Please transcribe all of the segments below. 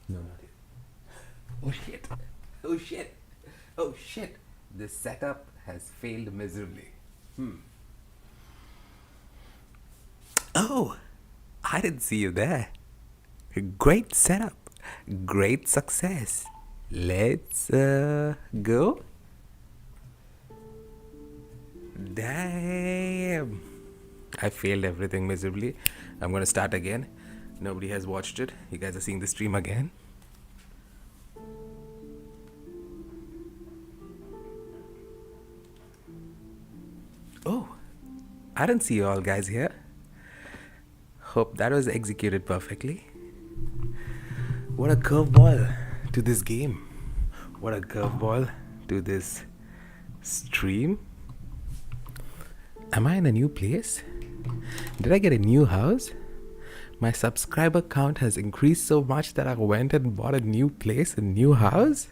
No, not yet. Oh shit. Oh shit. Oh shit. This setup has failed miserably. Oh, I didn't see you there. Great setup. Great success. Let's go. Damn. I failed everything miserably. I'm gonna start again. Nobody has watched it. You guys are seeing the stream again. Oh, I didn't see you all guys here. Hope that was executed perfectly. What a curveball to this game. What a curveball to this stream. Am I in a new place? Did I get a new house? My subscriber count has increased so much that I went and bought a new place, a new house.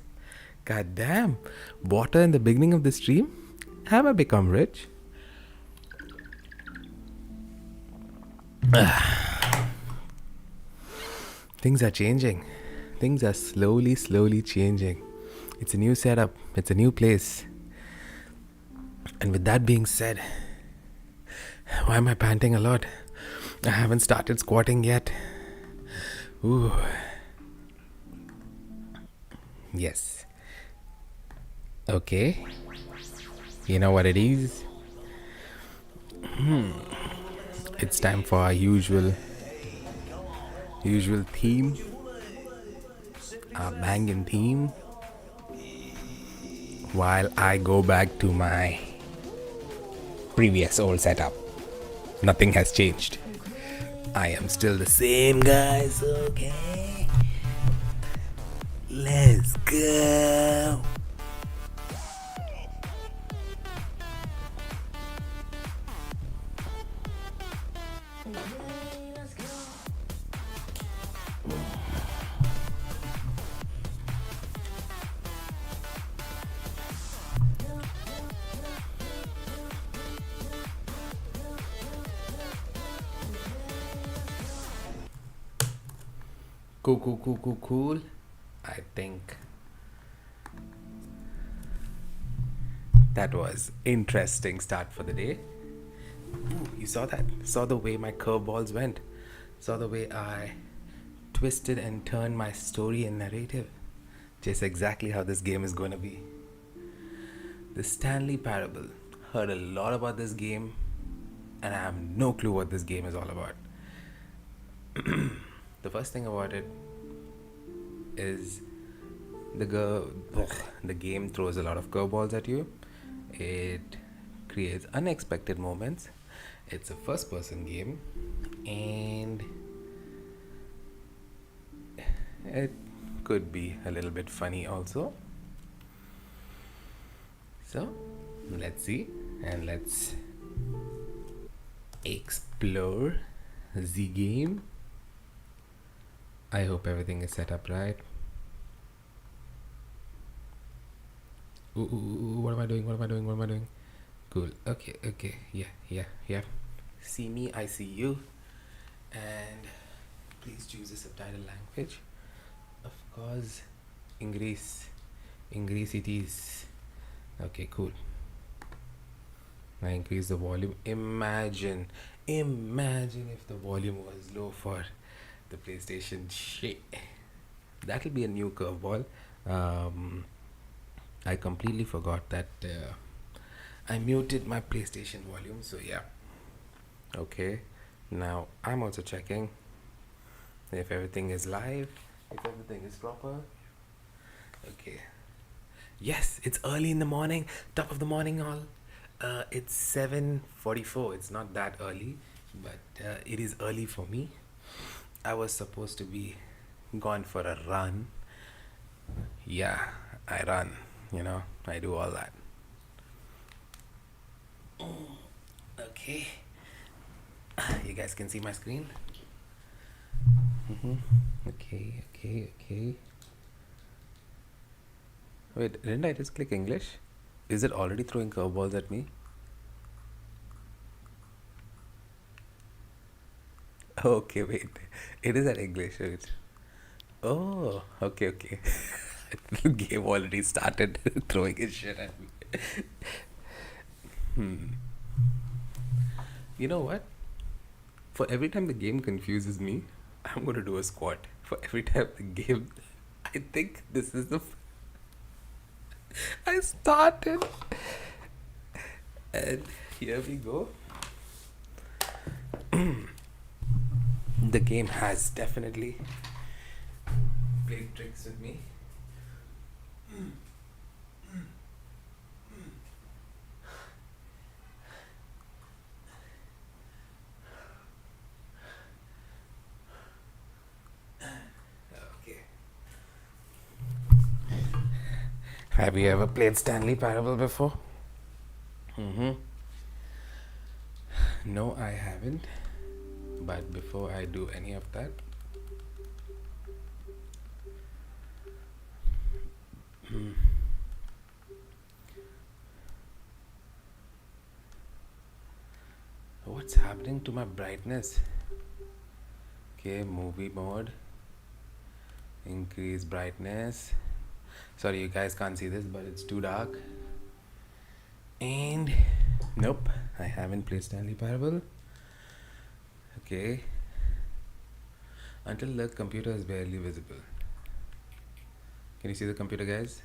God damn. Water in the beginning of the stream? Have I become rich? Things are changing. Things are slowly changing. It's a new setup. It's a new place. And with that being said, why am I panting a lot? I haven't started squatting yet. Ooh. Yes. Okay. You know what it is? It's time for our usual theme. Our banging theme. While I go back to my previous old setup. Nothing has changed. I am still the same, guys. Okay. Let's go. Cool. I think that was interesting start for the day. Ooh, you saw that? Saw the way my curveballs went. Saw the way I twisted and turned my story and narrative. Just exactly how this game is going to be. The Stanley Parable. Heard a lot about this game, and I have no clue what this game is all about. The first thing about it is the game throws a lot of curveballs at you. It creates unexpected moments. It's a first-person game, and it could be a little bit funny also. So let's see and let's explore the game. I hope everything is set up right. Ooh, what am I doing? Cool. Okay. Yeah. See me, I see you. And please choose a subtitle language. Of course, English it is. Okay, cool. I increase the volume. Imagine if the volume was low for the PlayStation. Shit. That'll be a new curveball. I completely forgot that I muted my PlayStation volume. So yeah. Okay. Now I'm also checking if everything is live, if everything is proper. Okay. Yes, it's early in the morning, top of the morning all. It's 7:44. It's not that early, but it is early for me. I was supposed to be gone for a run. Yeah, I run, I do all that. Okay. You guys can see my screen? Okay. Wait, didn't I just click English? Is it already throwing curveballs at me? Okay, wait. It is at English. Wait. Oh, okay, okay. The game already started throwing his shit at me. You know what? For every time the game confuses me, I'm gonna do a squat. For every time the game, I think this is I started, and here we go. The game has definitely played tricks with me. Okay. Have you ever played Stanley Parable before? Mm-hmm. No, I haven't. But before I do any of that, what's happening to my brightness? Okay, movie mode, increase brightness. Sorry, you guys can't see this, but it's too dark. And nope, I haven't played Stanley Parable. Okay, until the computer is barely visible. Can you see the computer, guys?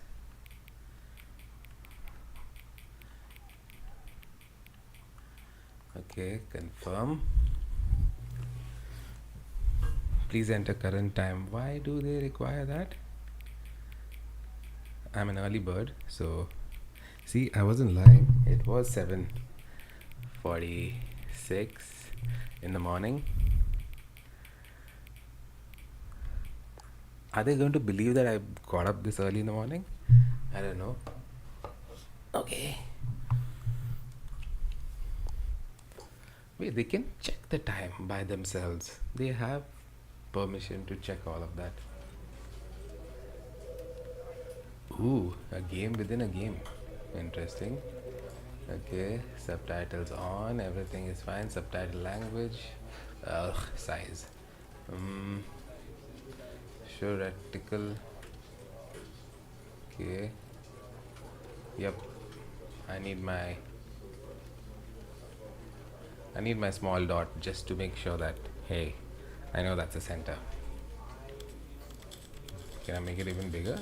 Okay, confirm. Please enter current time. Why do they require that? I'm an early bird, so see, I wasn't lying. It was 7:46 in the morning. Are they going to believe that I got up this early in the morning? I don't know. Okay. Wait, they can check the time by themselves. They have permission to check all of that. Ooh, a game within a game. Interesting. Okay, subtitles on. Everything is fine. Subtitle language. Size. Show reticle. Okay. Yep. I need my small dot just to make sure that, hey, I know that's the center. Can I make it even bigger?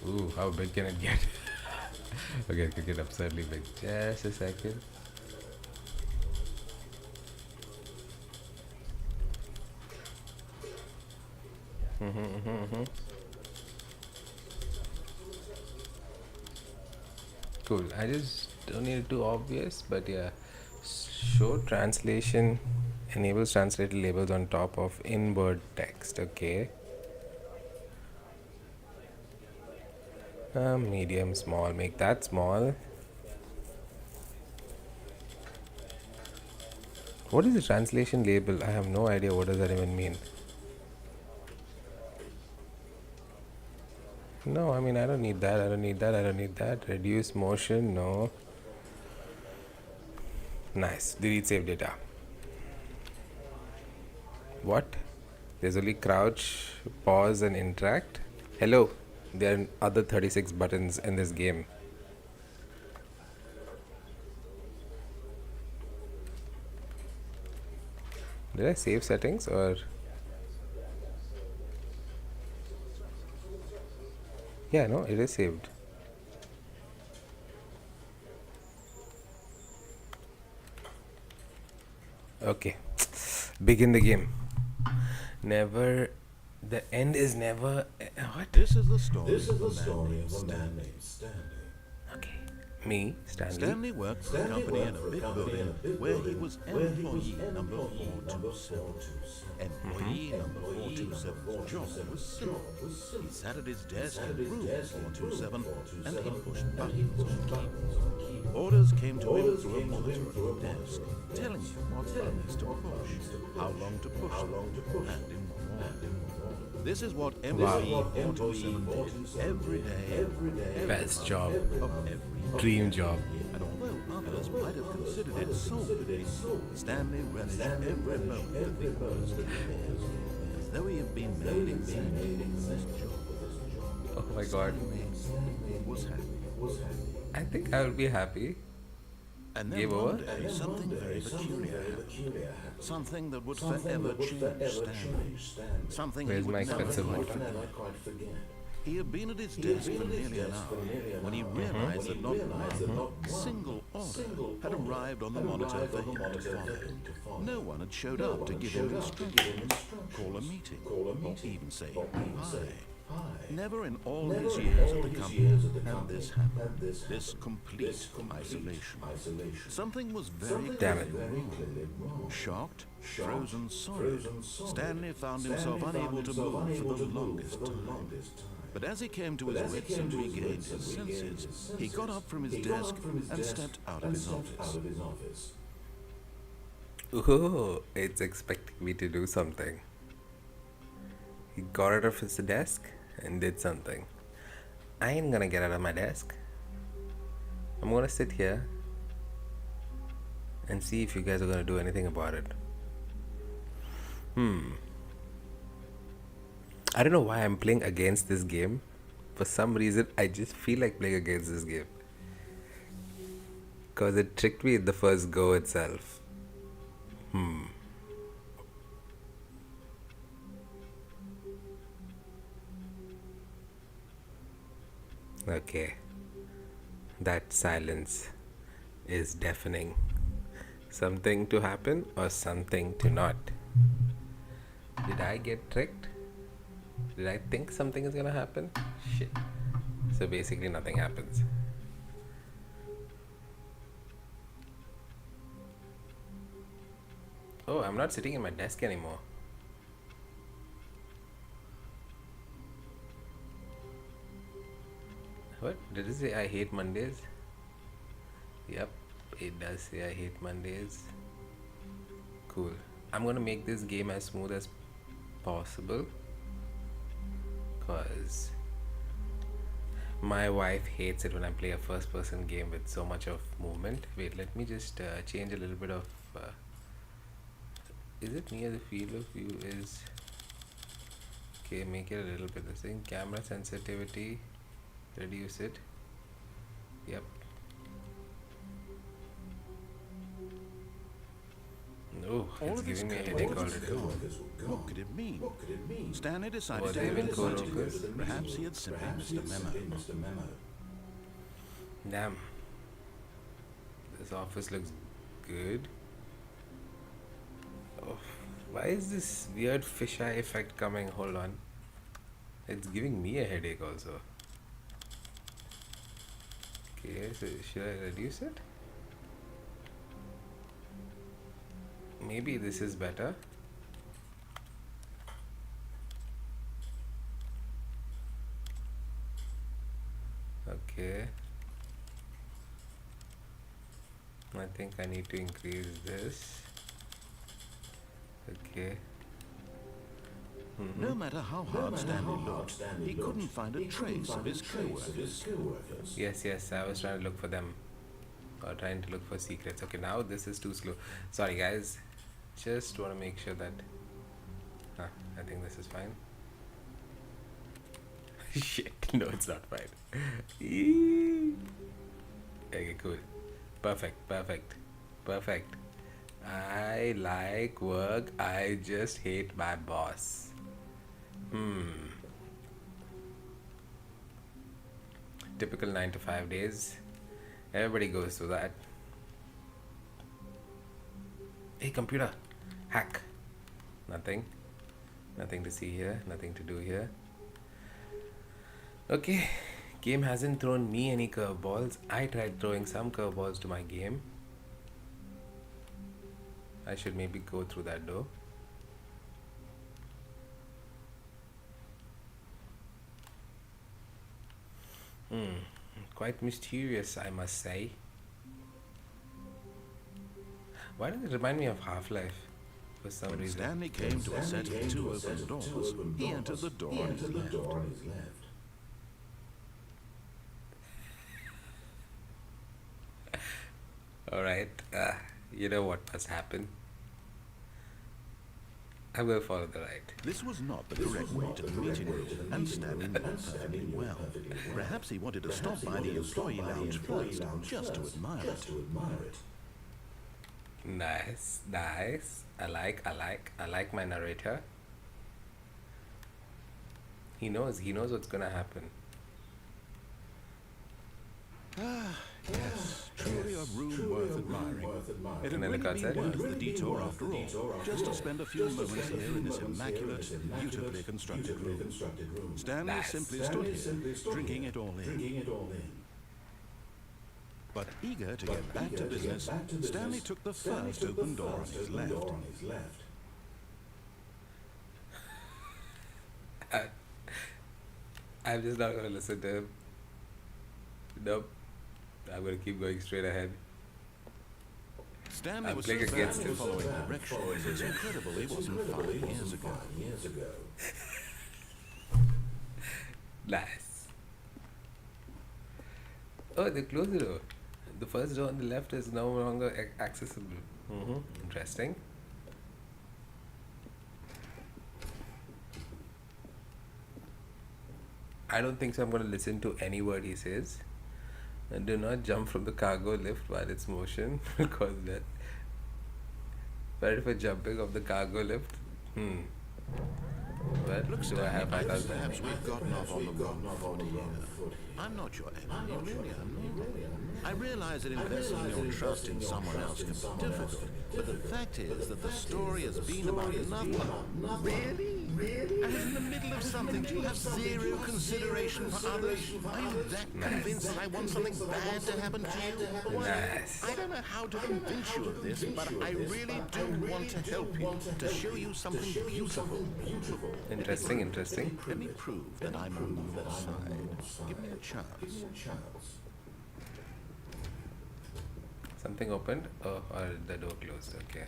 Ooh, how big can it get? Okay, it could get absurdly big. Just a second. Cool. I just don't need it too obvious, but yeah. Show translation enables translated labels on top of inward text. Okay. Medium, small. Make that small. What is the translation label? I have no idea what does that even mean. No, I mean, I don't need that. I don't need that. I don't need that. Reduce motion. No. Nice. Delete save data. What? There's only crouch, pause, and interact. Hello. There are other 36 buttons in this game. Did I save settings or? Yeah, no, it is saved. Okay. Begin the game. Never. The end is never. What? This is the story of a man named Stanley. Okay. Me, Stanley. Stanley worked for a company in a big building where he was employee number 427. Employee number 427's job was simple. He sat at his desk in room 427 and he pushed buttons on keyboards. Orders came to him through a monitor at the desk, telling him what buttons to push, how long to push them, and in what order. This is what employee 427 did every day, Best job. of every day. Dream job. And although others might have considered it soul-filling, Stanley relished every moment that the orders came in. Though he had been made exactly for this job, Oh my god. Stanley was happy. I think I will be happy. And then Game one over? day, something very peculiar happened. Something that would forever change Stanley. Something he Where's would my never expensive quite watch? forget. He had been at his desk for nearly an hour when he realized that not one single order had arrived on the monitor for him to follow. No one had showed up to give him instructions, call a meeting, or even say hi. Never in all his years at the company had this happened, this complete isolation. Something was very Damn it. clearly wrong. Shocked, frozen solid, Stanley found himself unable to move for the longest time. But as he came to his wits and regained his senses, he got up from his desk and stepped out of his office. Ooh, it's expecting me to do something. He got out of his desk and did something. I ain't gonna get out of my desk. I'm gonna sit here and see if you guys are gonna do anything about it. I don't know why I'm playing against this game. For some reason, I just feel like playing against this game. Because it tricked me in the first go itself. Okay. That silence is deafening. Something to happen or something to not. Did I get tricked? Did I think something is gonna happen? Shit. So basically nothing happens. Oh, I'm not sitting in my desk anymore. What? Did it say I hate Mondays? Yep, it does say I hate Mondays. Cool. I'm gonna make this game as smooth as possible. Because my wife hates it when I play a first person game with so much of movement. Wait, let me just change a little bit of is it near the field of view is okay, make it a little bit the same. Camera sensitivity, reduce it. Yep. No, All it's of his giving me a coworkers headache were already. gone. What could it mean? Stanley decided Was to they have even a co-workers? meeting. Perhaps he had simply missed a memo. Damn. This office looks good. Oh, why is this weird fisheye effect coming? Hold on. It's giving me a headache also. Okay, so should I reduce it? Maybe this is better. Okay. I think I need to increase this. Okay. No matter how hard Stanley looked, he couldn't find a trace of his co-workers. Yes, I was trying to look for them. Or trying to look for secrets. Okay, now this is too slow. Sorry guys. Just want to make sure that... I think this is fine. Shit, no it's not fine. Okay, cool. Perfect. I like work. I just hate my boss. Typical 9 to 5 days. Everybody goes through that. Hey computer, hack. Nothing to see here, nothing to do here. Okay, game hasn't thrown me any curveballs. I tried throwing some curveballs to my game. I should maybe go through that door. Quite mysterious, I must say. Why does it remind me of Half-Life? For some When reason. Stanley came to a set of two open doors, he entered the door on his left. Alright, you know what must happen. I will follow the right. This was not the correct way to the meeting room, and Stanley knew it perfectly well. Perhaps he wanted to stop by the employee lounge first, just to admire it. Nice, nice. I like my narrator. He knows what's gonna happen. Yes, truly a room worth admiring. It had And then really the card been said? worth the detour after all, just to spend a few moments here in this immaculate, beautifully constructed room. Stanley Nice. simply stood here, drinking it all in. But eager to get back to business, Stanley took the first open door on his left. I'm just not gonna listen to him. Nope. I'm gonna keep going straight ahead. Stanley I'm was so playing bad against at him. following directions, it's incredible he wasn't 5 years ago. Nice. Oh, they closed the door. The first door on the left is no longer accessible. Interesting. I don't think so. I'm going to listen to any word he says. And do not jump from the cargo lift while it's motion because that. But if jumping of the cargo lift, well, Look, do I Stanley, have I my think husband? perhaps we've gotten off on the wrong foot here. I'm not your enemy, really, I'm not. I realize that investing your trust in someone else can be difficult, but the fact is that the story has been about nothing. Really? And in the middle of something, do you have zero consideration for others? Are you that convinced that I want something bad to happen to you? Nice. I don't know how to convince you of this, but I really do want to help you, to show you something beautiful. Interesting, interesting. Let me prove that I'm on your side. Give me a chance. Something opened? Oh, or the door closed. Okay.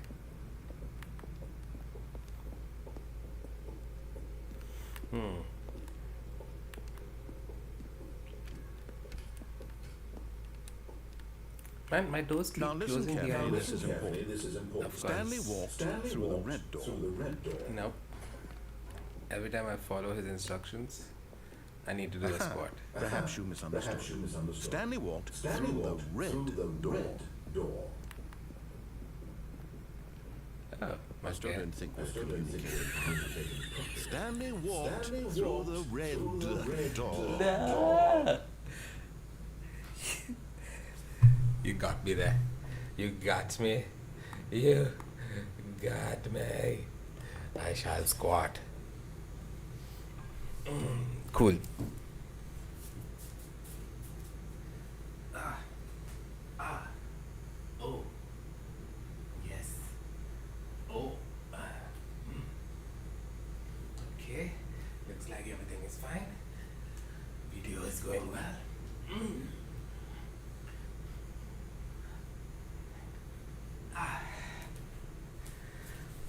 Man, my doors keep Now listen closing carefully, behind me. this is important. Of Stanley course. walked through the red door. No. Every time I follow his instructions, I need to do a squat. Perhaps you misunderstood. Stanley walked through the red door. Oh, I still okay. don't think we're communicating. Stanley walked through the red door. No. You got me there. You got me. You got me. I shall squat. Cool. Oh. Yes. Oh. Okay. Looks like everything is fine. Video is going well.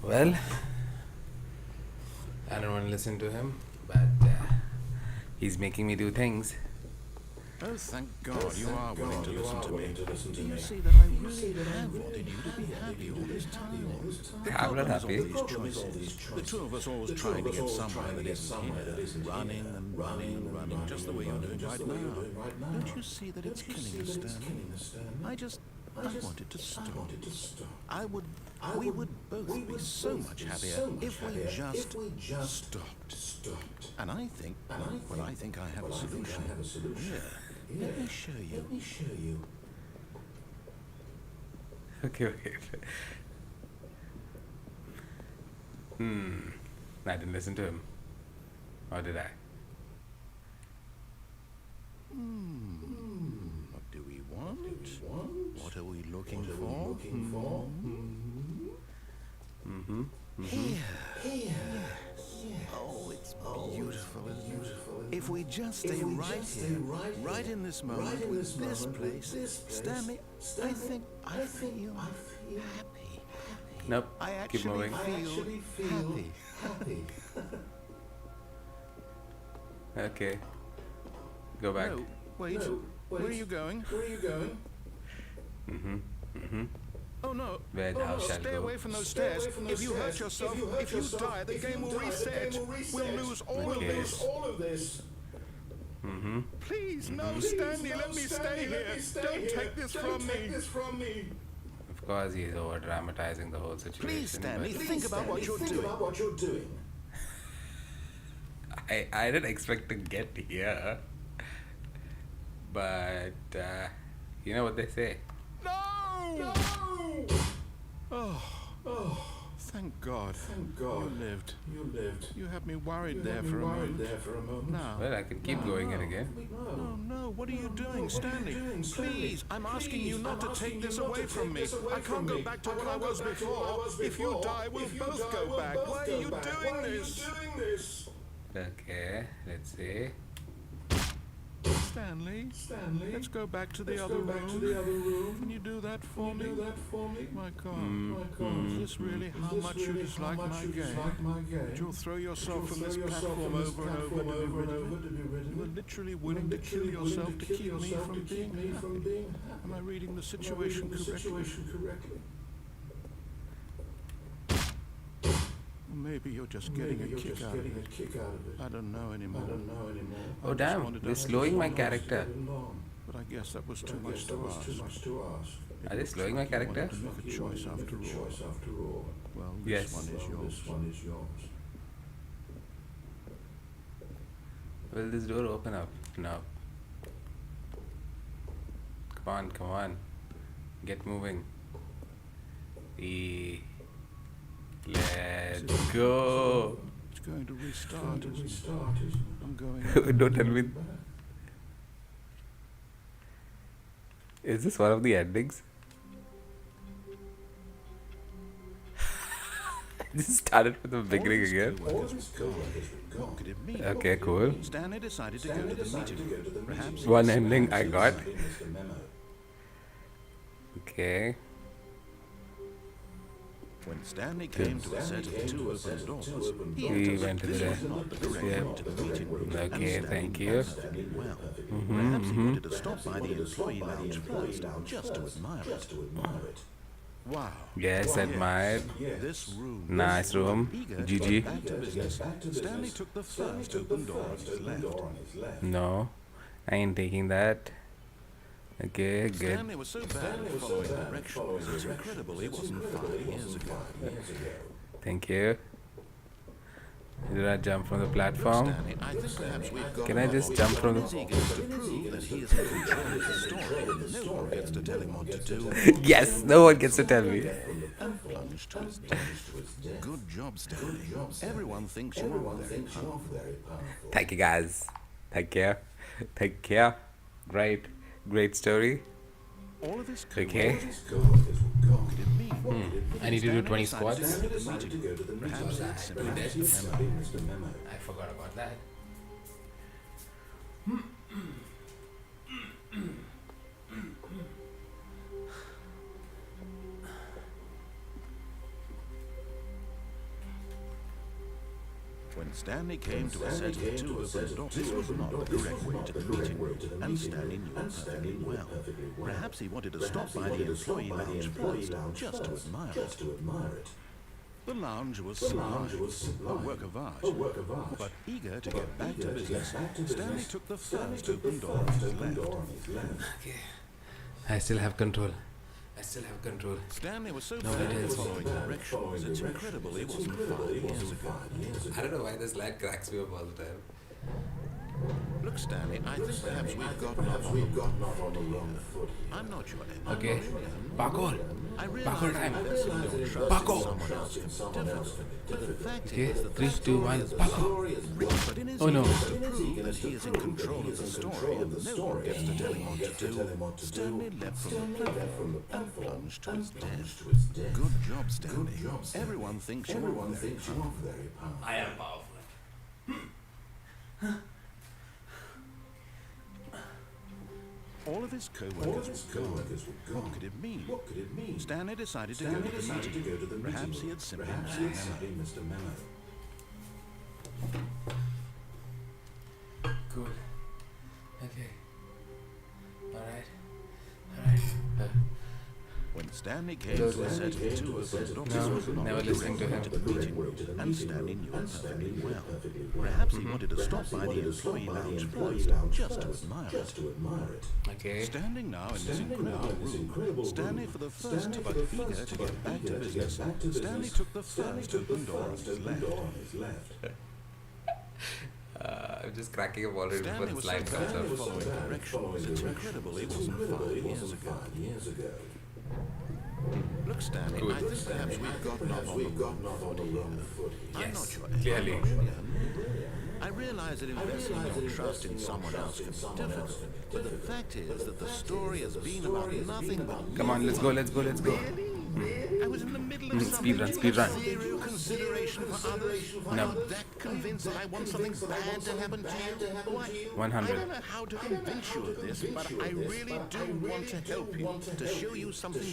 Well, I don't want to listen to him, but he's making me do things. Oh, thank God you are willing to listen to me. Do you see that I really have wanted you to be happy all this time? The I'm not problem is happy. all these choices. The two of us always trying to get somewhere that isn't here. Running and running and running, just the way you're doing right now. Don't you see that it's killing us, Stanley? I wanted to stop. We would both be so much happier if we just stopped. And I think I have a solution. Yeah, let me show you. Okay, okay. I didn't listen to him. Or did I? What do we want? What are we looking for? Here. Oh, it's beautiful, isn't it? If we just stay right here, right in this moment, with this place, Stanley, I think I feel happy. Nope. I Keep actually moving. feel happy. Okay. Go back. No, wait. Where are you going? Oh, Oh no. Where thou shalt Stay go. away from those stairs. If you hurt yourself, if you die, the game will reset. We'll lose all of this. Please, no, Stanley, let me stay here. Don't take this from me. Of course, he's over dramatizing the whole situation. Please, Stanley, but think about what you're doing. I didn't expect to get here. But, you know what they say. No! Oh, thank God. You lived. You had me worried there for a moment. Now. Well, I can keep going in again. No, what are you doing, Stanley? Please, I'm asking you not to take this away from me. I can't go back to what I was before. If you die, we'll both go back. Why are you doing this? Okay, let's see. Stanley, let's go back to the other room. Can you do that for me? My God, is this really how much you dislike my game? You'll throw yourself from this platform over and over to be rid of it? You were literally willing to kill yourself to keep me from being happy. Am I reading the situation correctly? Maybe you're just getting a kick out of it. I don't know anymore. Oh damn, they're slowing my character. But I guess that was too much to ask. Are they slowing my character? To make a choice after all. Well, Yes. this one is yours. Will this door open up? No. Come on. Get moving. Let's go. It's going to restart, isn't it? I'm going. Don't tell me. Is this one of the endings? This started from the beginning again. What could it mean? Okay, cool. Stanley decided to go to the meeting. Perhaps One ending I got. Okay. when Stanley came to a set of two open doors, He went to this the was not the correct route to the meeting room. Okay, and thank Stanley you. knows Stanley well. Perhaps he wanted to stop by the employee lounge first, just to admire it. Wow. Yes, admired. This room. Nice room. Eager to GG. get back to business, Stanley took the first open door on his left. No, I ain't taking that. Okay, good. Stanley was so bad at following directions, it's incredible he wasn't 5 years ago. Thank you. Did I jump from the platform? Stanley, I think perhaps we've got Can I just jump from He's the... eager to prove that he is in control of the story and no one gets to tell him what to do. Yes, no one gets to tell me. And plunged to his death. Good job, Stanley. Everyone thinks you are very powerful. Thank you guys. Take care. Great story. All of this Okay. what could it mean? I need to do 20 squats. Perhaps it's simply just a memo. I forgot about that. When Stanley came to a set of two open doors, this was not the correct way to the meeting room, and Stanley knew it perfectly well. Perhaps he wanted to stop by the employee lounge first, just to admire it. The lounge was sublime, a work of art. But eager to get back to business, Stanley took the first open door on his left. Okay. I still have control. Stanley was so No, bad it at is. following directions, it's incredible he wasn't 5 years ago. I don't know why this light cracks me up all the time. Look, Stanley, I think perhaps we've gotten off on the wrong foot. I'm not your enemy. Okay. Parkour. I Parkour time. Parkour. Parkour. Someone else can different. But the fact Okay. is that 3, the 2, 1. Parkour. but in his Oh, no. eagerness to prove that he is in control of the story and no one gets to tell him what to do, Stanley leapt from the platform and plunged to his death. Good job, Stanley. Everyone thinks you are very powerful. I am powerful. All of his co-workers were gone. What could it mean? Stanley decided to go to the meeting. Perhaps he had simply missed a memo. Cool. Okay. Alright. When Stanley came to a set of two open doors. No, Was not never listening to him. the meeting, and Stanley knew it perfectly well. Perhaps he wanted to stop by the employee lounge first, just to admire it. Okay. Standing now in this incredible room, Stanley for the first but eager to get back to business, Stanley took the first open door on his left. I'm just cracking up already before Stanley the was slide so comes bad at up. following directions. It's incredible it wasn't 5 years ago. Look, Stanley, Good. I think perhaps we've gotten off on the wrong foot here. I'm not Yes, sure. clearly. I'm not sure. I realize that investing your trust in someone else can be difficult, but the fact is that the story has been about nothing but... Come on, let's go. I was in the middle of something Speed run. zero consideration for others. No. I'm that convinced that I want something bad to happen to you. Why, 100. I don't know how to convince you of this, but I really do want to help you, to show you something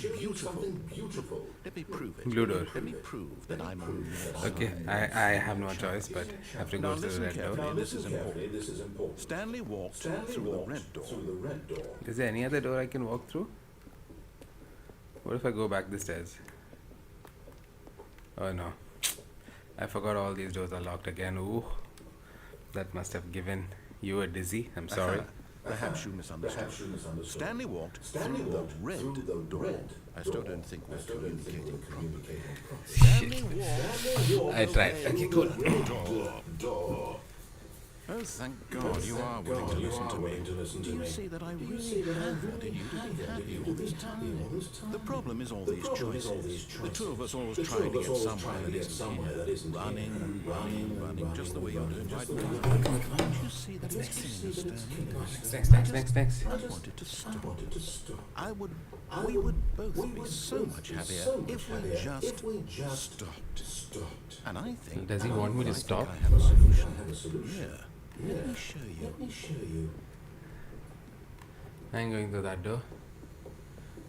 beautiful. Let me prove it. Blue door. Let me prove that I'm a... Okay, I have no choice but have to Now go through the listen red carefully, door. this is important. Stanley walked through the red door. Is there any other door I can walk through? What if I go back the stairs? Oh no. I forgot all these doors are locked again. Ooh. That must have given you a dizzy. I'm sorry. Perhaps you misunderstood. Stanley walked through the red door. I still don't think we're communicating properly. Stanley walked I tried. Okay, cool. door. Oh, thank God you are willing to listen to me. Do you see that I really have wanted you to be happy all this time? The problem is all these choices. The two of us always trying to get somewhere that isn't here. Running, just the way you're doing right now. Can't you see that it's killing us, Stanley? Next. I wanted to stop. We would both be so much happier if we just stopped. And I think... Does he want me to stop? I have a solution. Yeah. Let me show you. I'm going through that door.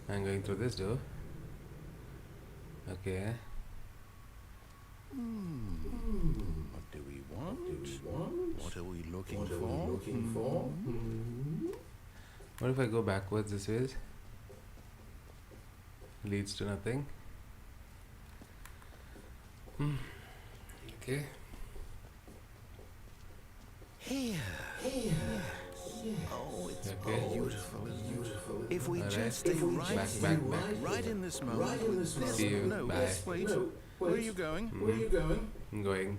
I'm going through this door. Okay. What do we want? What are we looking for? What if I go backwards this way? Leads to nothing. Okay. Here. Oh, it's Okay. beautiful. If we Alright. just stay Back. right in this moment. See you. No, Bye. wait. Where are you going? I'm going.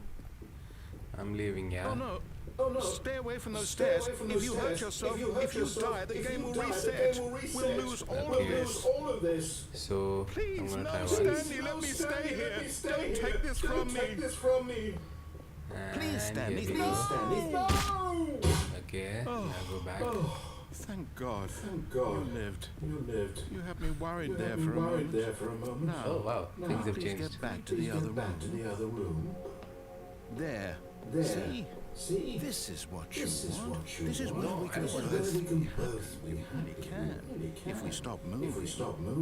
I'm leaving, yeah. Oh no. Stay away from those stairs. If you hurt yourself, if you die, the game will reset. We'll lose all of this. So, I'm Please, gonna no, try once. Stanley, let me stay here. Don't take this from me. Please, And Stanley. here we No! go. Okay, now go back. Thank God. You lived. You had me worried there for a moment. Now, Oh wow, things have please changed. get back to the other room. There. See? This is what you want. This is where we can both. We really can. If we stop moving,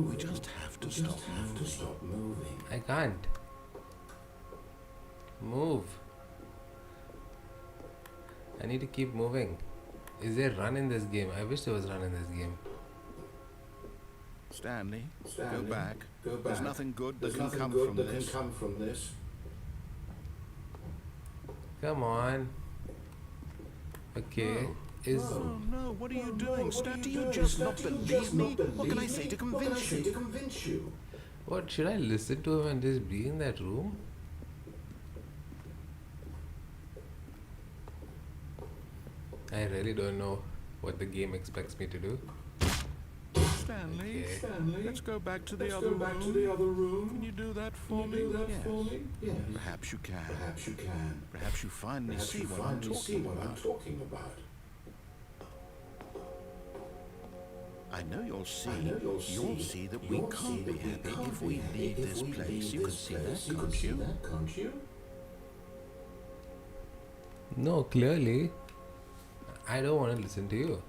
we just have to stop moving. I can't move. I need to keep moving. Is there run in this game? I wish there was run in this game. Stanley, go back. There's nothing good that can come from this. Come on. Okay. Oh no, what are you doing? Do you just not believe me? What can I say to convince you? What, should I listen to him and just be in that room? I really don't know what the game expects me to do. Stanley, Okay. let's go back to the other room. Can you do that for me? Yes. Perhaps you can. Perhaps you finally see what I'm talking about. I know you'll see that we can't be happy if we leave this place. You can see that, can't you? No, clearly. I don't want to listen to you.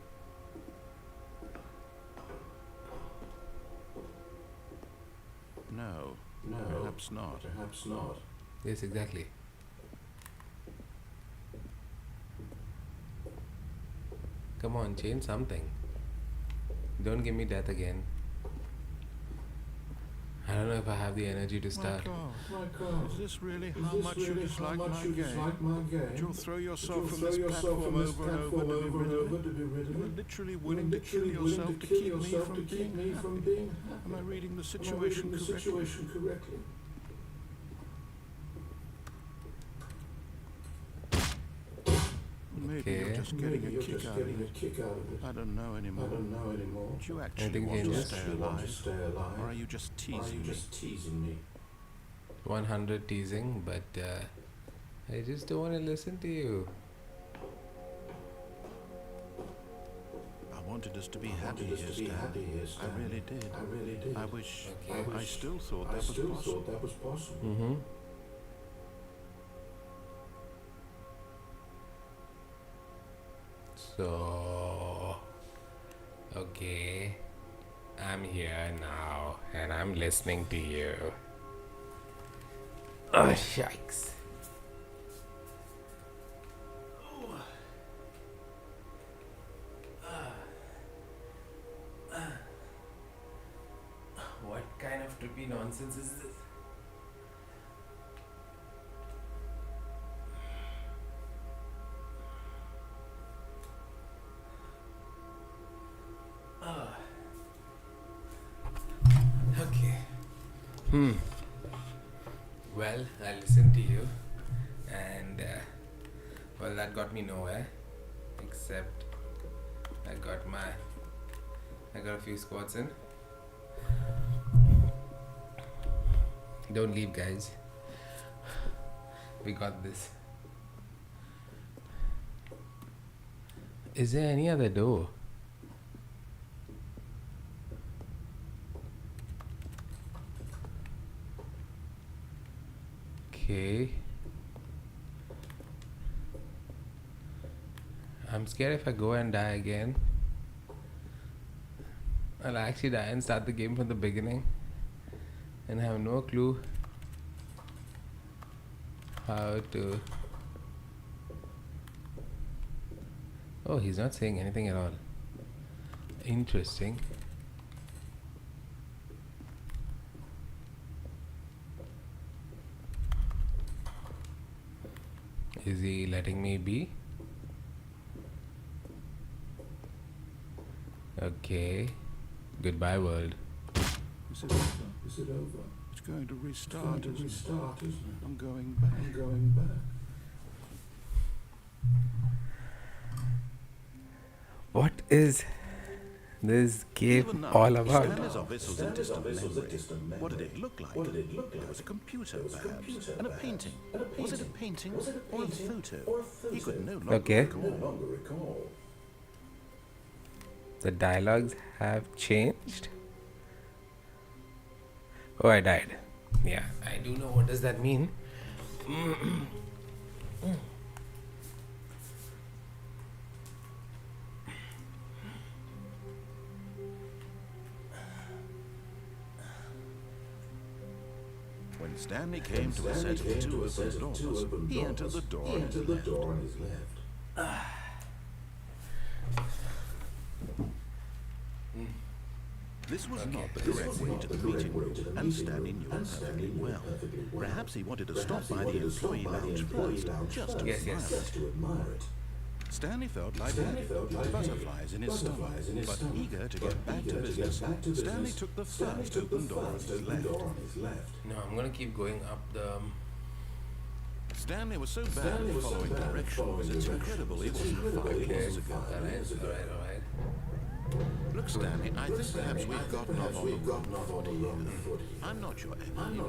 No, perhaps not. Yes, exactly. Come on, change something. Don't give me death again. I don't know if I have the energy to start. My God, is this really how much you dislike my game? That you'll throw yourself from this platform over and over to be rid of it? You were literally willing to kill yourself to keep me from being happy. Am I reading the situation correctly? Maybe you're just getting a kick out of it. I don't know anymore. Do you actually want to stay alive? Or are you just teasing me? 100 teasing, but I just don't want to listen to you. I wanted us to be happy here, Stan. I really did. I wish. I still thought that was possible. Mm-hmm. So, okay, I'm here now and I'm listening to you. Oh, shikes. What kind of trippy nonsense is this? Okay. Well, I listened to you, and well, that got me nowhere. Except I got a few squats in. Don't leave, guys. We got this. Is there any other door? Okay. I'm scared if I go and die again, I'll actually die and start the game from the beginning and have no clue how to. Oh, he's not saying anything at all. Interesting. Is he letting me be? Okay. Goodbye, world. Is it over? It's going to restart, isn't it? I'm going back. What is this game all about? Stanley's office was a distant memory. What did it look like? It was a computer, perhaps. And a painting. Was it a painting or a photo? He could no longer recall. The dialogues have changed. Oh, I died. Yeah, I do know. What does that mean? When Stanley came to a set of two open doors, he entered the door on his left. This was not the correct way to the meeting room, and Stanley knew it perfectly well. Perhaps he wanted to stop by the employee lounge first, just to admire it. Stanley felt lightheaded, butterflies in his stomach, but eager to get back to business. Stanley took the first open door on his left. No, I'm gonna keep going up the. Stanley was so bad at following directions, it's incredible he wasn't 5 years ago. Alright. Look, Stanley, I think perhaps we've gotten off on the wrong foot here. I'm not your enemy,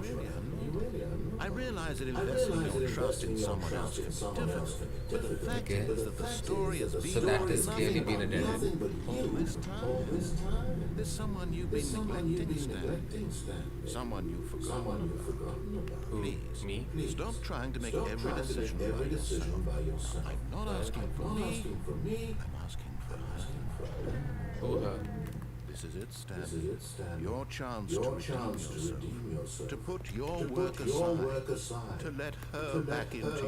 really am. I realize that investing your trust in someone else can be difficult, but the fact is that the story has been So that has clearly been a dead end. all this time. There's someone you've been neglecting, Stanley. Someone you've forgotten about. Please, Me? stop trying to make every decision by yourself. I'm not asking for me, I'm asking for her. This is it, Stanley. Your chance to redeem yourself. To put your work aside. To let her back into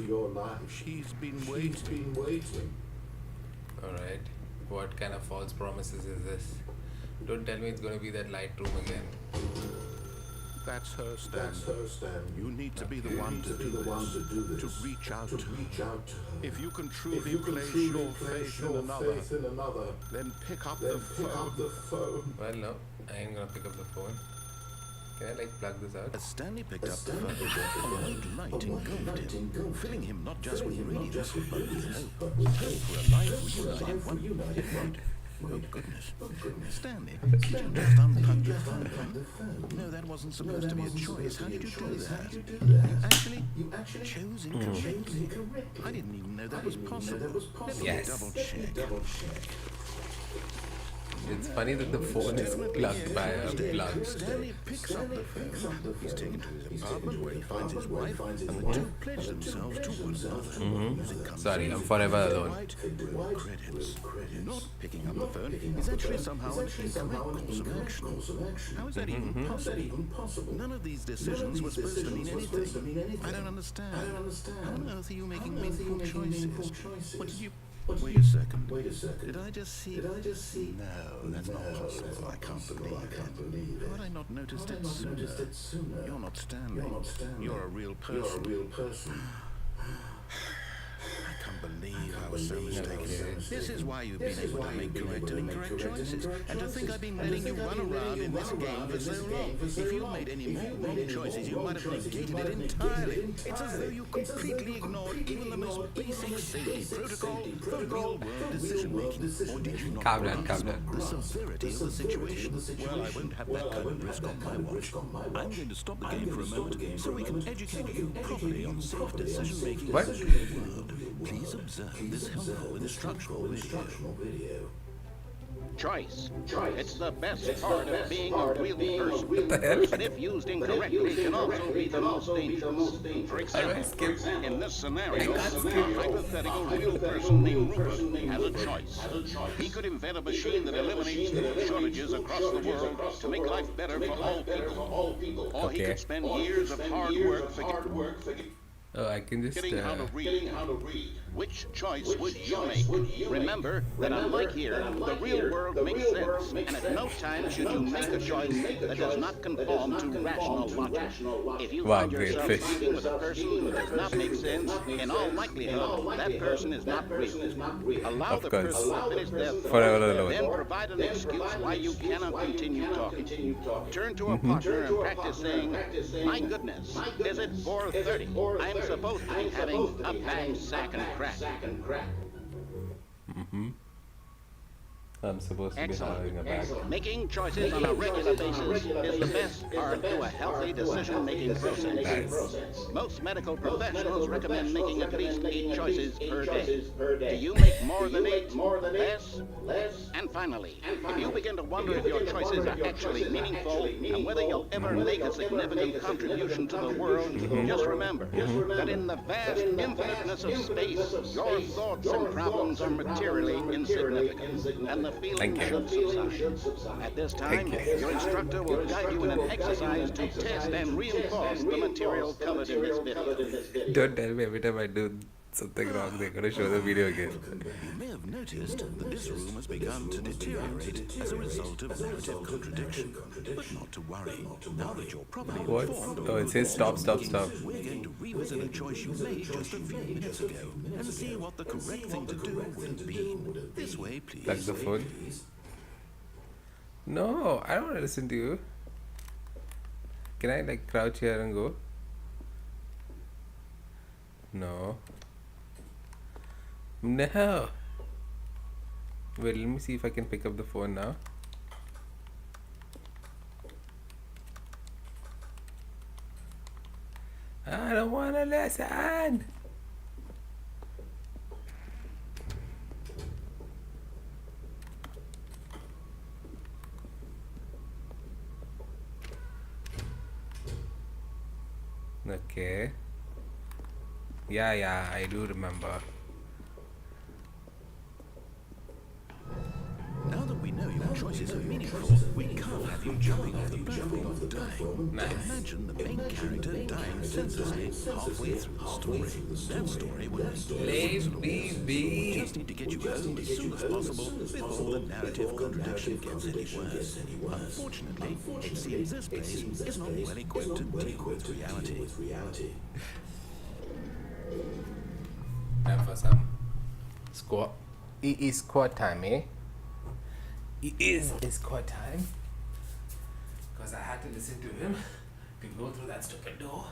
your life. She's been waiting. Alright. What kind of false promises is this? Don't tell me it's gonna be that light room again. That's her, Stan. You need to be the one to do this, to reach out to her. If you can truly place your faith in another, then pick up the phone. Well, no, I ain't gonna pick up the phone. Can I like plug this out? As Stanley picked up the phone, a white light engulfed him, filling him not just with radiance, but with hope. Hope for a life reunited one. Oh, goodness. Stanley, did you just unplug the phone? No, that wasn't supposed to be a choice. How did you do that? You actually chose incorrectly. I didn't even know that was possible. Let me double check. It's funny that the phone is plugged by a plug. Stanley picks up the phone. He's taken to his apartment where he finds his wife, and the two pledge themselves to one another. Sorry, I'm forever alone. Credits. Not picking up the phone is actually somehow an incorrect course of action. How is that even possible? None of these decisions were supposed to mean anything. I don't understand. How on earth are you making meaningful choices? What did you... Wait a second. Did I just see... No, that's not possible. I can't believe it. How had I not noticed it sooner? You're not Stanley. You're a real person. I can't believe I was so mistaken. This is why you've been able to make correct and incorrect choices. And to think I've been letting you run around in this game for so long. If you made any more wrong choices, you might have negated it entirely. It's as though you completely ignored even the most basic safety protocol for real-world decision-making. Or did you not grasp the severity of the situation? Well, I won't have that kind of risk on my watch. I'm going to stop the game for a moment so we can educate you properly on safe decision-making in the real world. Please observe this helpful instructional video. Choice. It's the best part of being a real person. What the hell? But if used incorrectly, can also be the most dangerous. For example, in this scenario, a hypothetical real person named Rupert has a choice. He could invent a machine that eliminates food shortages across the world to make life better for all people. Or he could spend years of hard work figuring Oh, I can just... how to read. Which choice would you make? Remember that unlike here, the real world makes sense, and at no time should you make a choice that does not conform to rational logic. If you find yourself speaking with a person who does not make sense, in all likelihood, that person is not real. Allow the person to finish their thought, then provide an excuse why you cannot continue talking. Turn to a partner and practice saying, "My goodness, is it 4:30? I'm supposed to be having a bang, sack, and crack." I'm supposed to be having a bag. Making choices on a regular basis is the best part to a healthy decision-making process. Most medical professionals recommend making at least 8 choices per day. Do you make more than 8? Less? And finally, if you begin to wonder if your choices are actually meaningful and whether you'll ever make a significant contribution to the world, just remember that in the vast infiniteness of space, your thoughts and problems are materially insignificant, and the feeling should subside. At this time, your instructor will guide you in an exercise to test and reinforce the material covered in this video. Don't tell me every time I do something wrong, they're gonna show the video again. You may have noticed that this room has begun to deteriorate as a result of narrative contradiction. But not to worry. Now that you're properly informed... Oh, it says stop. We're going to revisit a choice you made just a few minutes ago and see what the correct thing to do would have been. This way, please. Plug the phone. No, I don't want to listen to you. Can I like crouch here and go? No. No. Wait, let me see if I can pick up the phone now. I don't want to listen. Okay. Yeah, I do remember. Now that we know your choices choices are meaningful, we can't have you jumping off the platform and dying. Imagine the main character dying senselessly halfway through the story. That story would make no sense at all. We just need to get you home as soon as possible before the narrative contradiction gets any worse. Unfortunately, it seems this place is not well equipped to deal with reality. Time for some squat. It is squat time, eh? It's squat time. Because I had to listen to him to go through that stupid door.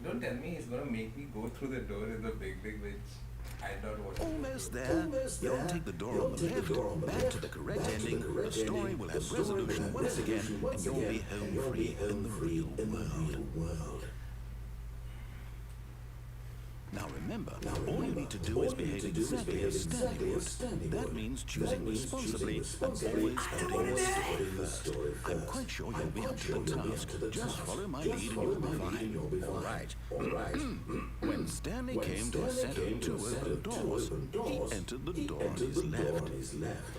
Don't tell me he's gonna make me go through the door in the big, which I don't want to do. Almost there. You'll take the door on the left, back to the correct ending. The story will have resolution once again, and you'll be home free in the real world. Now remember, all you need to do is behave exactly as Stanley would. That means choosing responsibly and always putting the story first. I'm quite sure you'll be up to the task. Just follow my lead and you'll be fine. All right. When Stanley came to a set of 2 open doors, he entered the door on his left.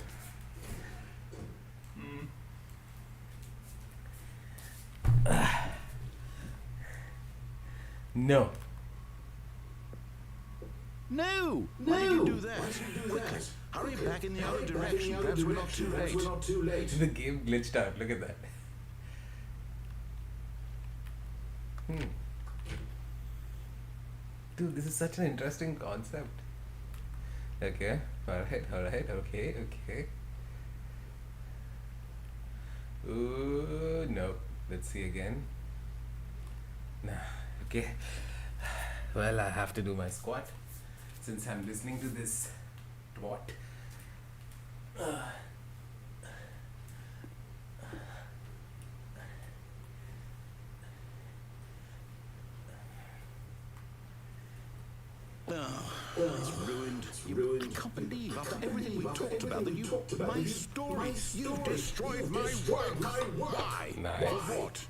No. No! Why did you do that? Quickly, hurry back in the other direction. Perhaps we're not too late. The game glitched out. Look at that. Dude, this is such an interesting concept. Okay. Alright. Okay. Ooh, no. Let's see again. Nah. Okay. Well, I have to do my squat since I'm listening to this twat. It's ruined. I can't believe after everything we talked about that my story, you destroyed my work. Why? Nice.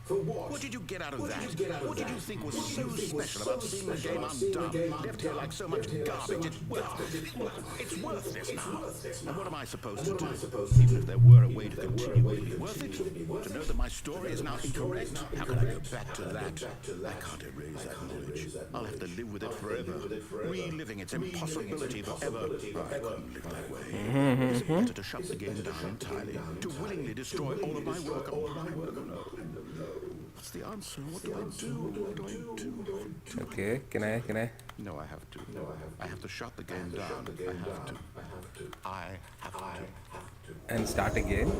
For what? What did you get out of that? What did you think was so special about seeing the game undone, left here like so much garbage? It's worthless now. And what am I supposed to do? Even if there were a way to continue, would it be worth it? To know that my story is now incorrect? How can I go back to that? I can't erase that knowledge. I'll have to live with it forever. Reliving its impossibility forever. I couldn't live that way. Is it better to shut the game down entirely? To willingly destroy all of my work? What's the answer? What do I do? Okay, can I? No, I have to. I have to shut the game down. I have to. And start again.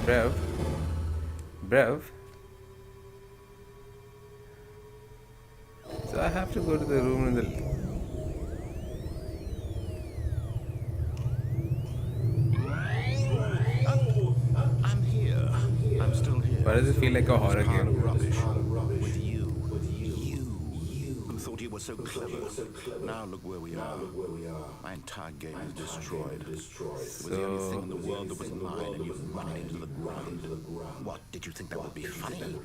Bruv. So I have to go to the room in the... I'm here. I'm still here. Why does it feel like a horror game? Rubbish. With you. Who thought you were so clever. Now look where we are. My entire game is destroyed. It was the only thing in the world that was mine, and you've run it into the ground. What, did you think that would be funny?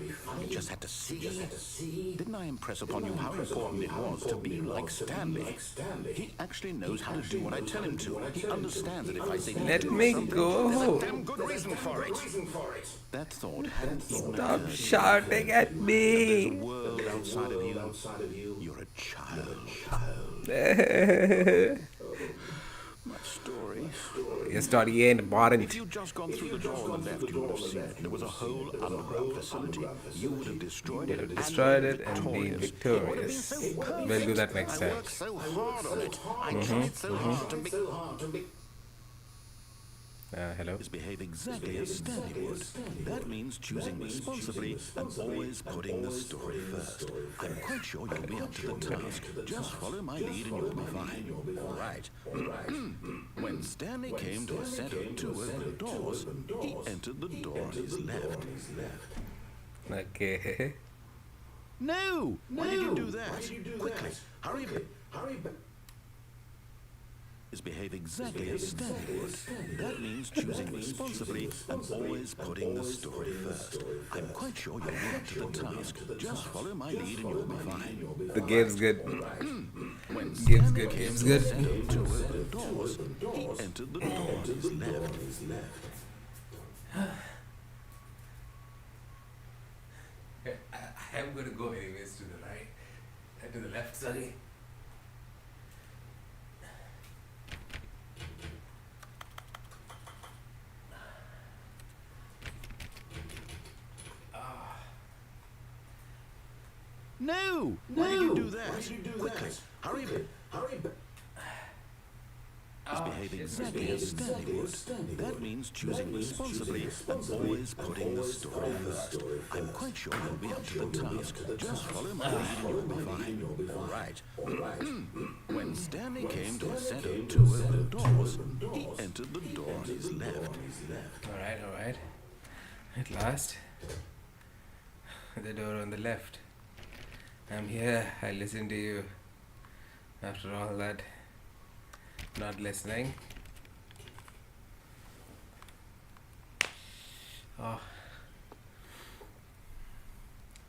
You just had to see. Didn't I impress upon you how important it was to be like Stanley? He actually knows how to do what I tell him to. He understands that if I say Let me go. there's a damn good reason for it. That thought hadn't even Stop occurred. shouting at There's a me. world outside of you. You're a child. My story. Your story ain't important. If you'd just gone through the door on the left, you would have seen it. There was a whole underground facility. You would have destroyed it. and been victorious. We'll do that next I time. worked so hard on it. I tried so hard to make Hello? behave exactly as Stanley would. That means choosing responsibly and always putting the story first. I'm quite sure you'll be up to the task. Just follow my lead and you'll be fine. All right. When Stanley came to a set of 2 open doors, he entered the door on his left. Okay. No! Why did you do that? Quickly, hurry back. is behave exactly as Stanley would. That means choosing responsibly and always putting the story first. I'm quite sure you'll be up to the task. Just follow my lead and you'll be fine. The game's good. When Game's Stanley good. came Game's to good. the center to open doors, he entered the door on his left. I'm going to go anyways to the right. To the left, sorry. No! Why did you do that? Quickly, hurry back. Is behave exactly as Stanley would. That means choosing responsibly and always putting the story first. I'm quite sure you'll be up to the task. Just follow my lead and you'll be fine. All right. When Stanley came to a set of 2 open doors, he entered the door on his left. Alright. At last. The door on the left. I'm here. I listen to you. After all that. Not listening. Oh.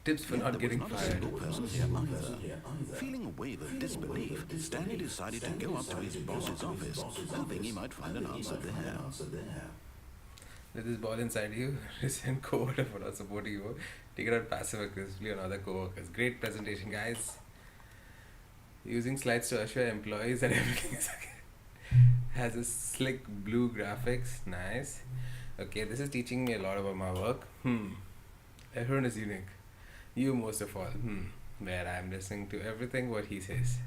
Tips for not getting Not a fired. single person here either. Feeling a wave of disbelief, Stanley decided to go up to his boss's office, hoping he might find an answer there. With this ball inside you, resent co-worker for not supporting you. Take it out passive-aggressively on other co-workers. Great presentation, guys. Using slides to assure employees that everything is okay. Has a slick blue graphics. Nice. Okay, this is teaching me a lot about my work. Everyone is unique. You most of all. Where I'm listening to everything what he says.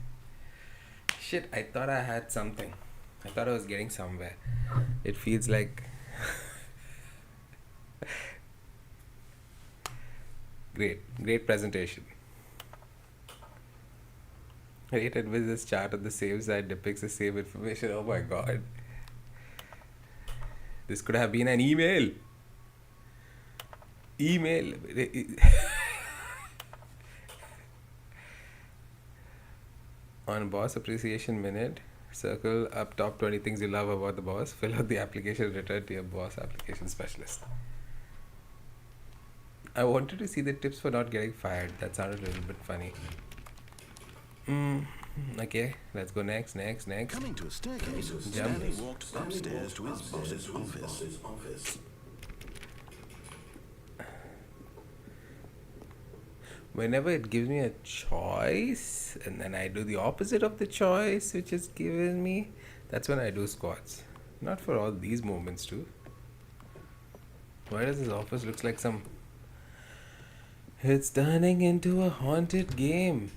Shit, I thought I had something. I thought I was getting somewhere. It feels like... Great presentation. Rated with this chart on the same side depicts the same information. Oh my god. This could have been an email. On boss appreciation minute, circle up top 20 things you love about the boss. Fill out the application, return to your boss application specialist. I wanted to see the tips for not getting fired. That sounded a little bit funny. Okay, let's go next. Coming to a staircase, Stanley walked upstairs to his boss's office. Whenever it gives me a choice and then I do the opposite of the choice which is given me, that's when I do squats. Not for all these movements too. Why does this office looks like some... It's turning into a haunted game.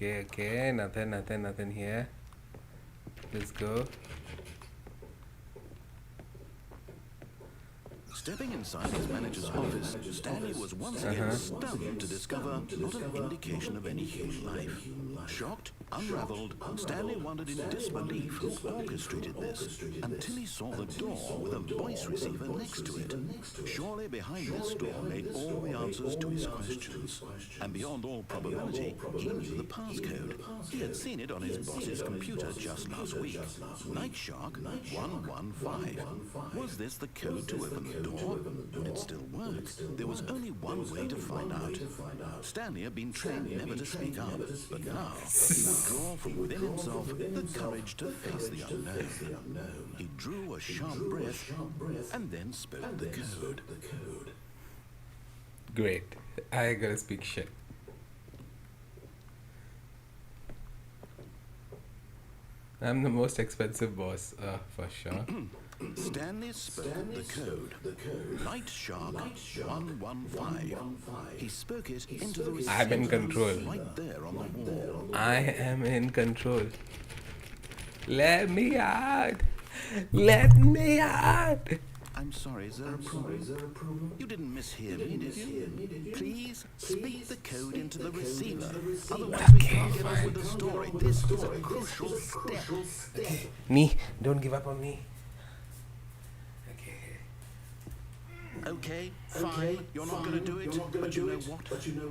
Okay, nothing here. Let's go. Stepping inside his manager's office, Stanley was once again stunned to discover not an indication of any human life. Shocked, unraveled, Stanley wondered in disbelief who orchestrated this, until he saw the door with a voice receiver next to it. Surely behind this door lay all the answers to his questions. And beyond all probability, he knew the passcode. He had seen it on his boss's computer just last week. Night Shark 115. Was this the code to open the door? Would it still work? There was only one way to find out. Stanley had been trained never to speak up, but now he would draw from within himself the courage to face the unknown. He drew a sharp breath and then spoke the code. Great. I gotta speak shit. I'm the most expensive boss, for sure. Stanley spoke the code. Night Shark 115. He spoke it into the receiver. I'm in control. Right there on the wall. I am in control. Let me out. Let me out. I'm sorry, is there a problem? You didn't mishear me, did you? Please speak the code into the receiver. Otherwise we can't get on with the story. This is a crucial step. Me, don't give up on me. Okay. Okay, fine, you're not going to do it, but you know what?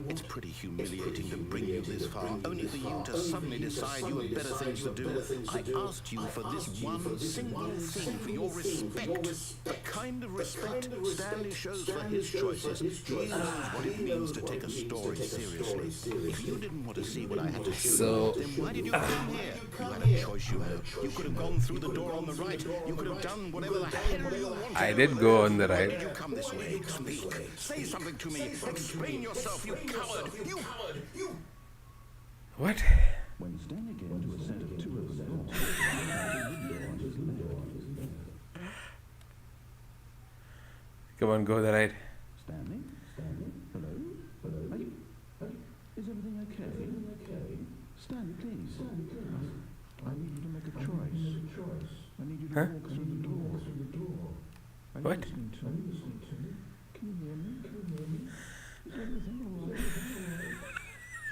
It's pretty humiliating to bring you this far, only for you to suddenly decide you have better things to do. I asked you for this one single thing, for your respect. The kind of respect Stanley shows for his choices. He knows what it means to take a story seriously. If you didn't want to see what I had to show you, then why did you come here? You had a choice, you know. You could have gone through the door on the right. You could have done whatever the hell you wanted. I did go on the Why right. did you come this way? Speak. Say something to me. Explain yourself, you coward. You. What? When Stanley came to a set of two of the doors, Come on, go the right. Stanley? Hello? Is everything okay? Stanley, please. I need you to make a choice. I need you to walk through the door. Are you What? listening to me? Can you hear me? Is everything all right?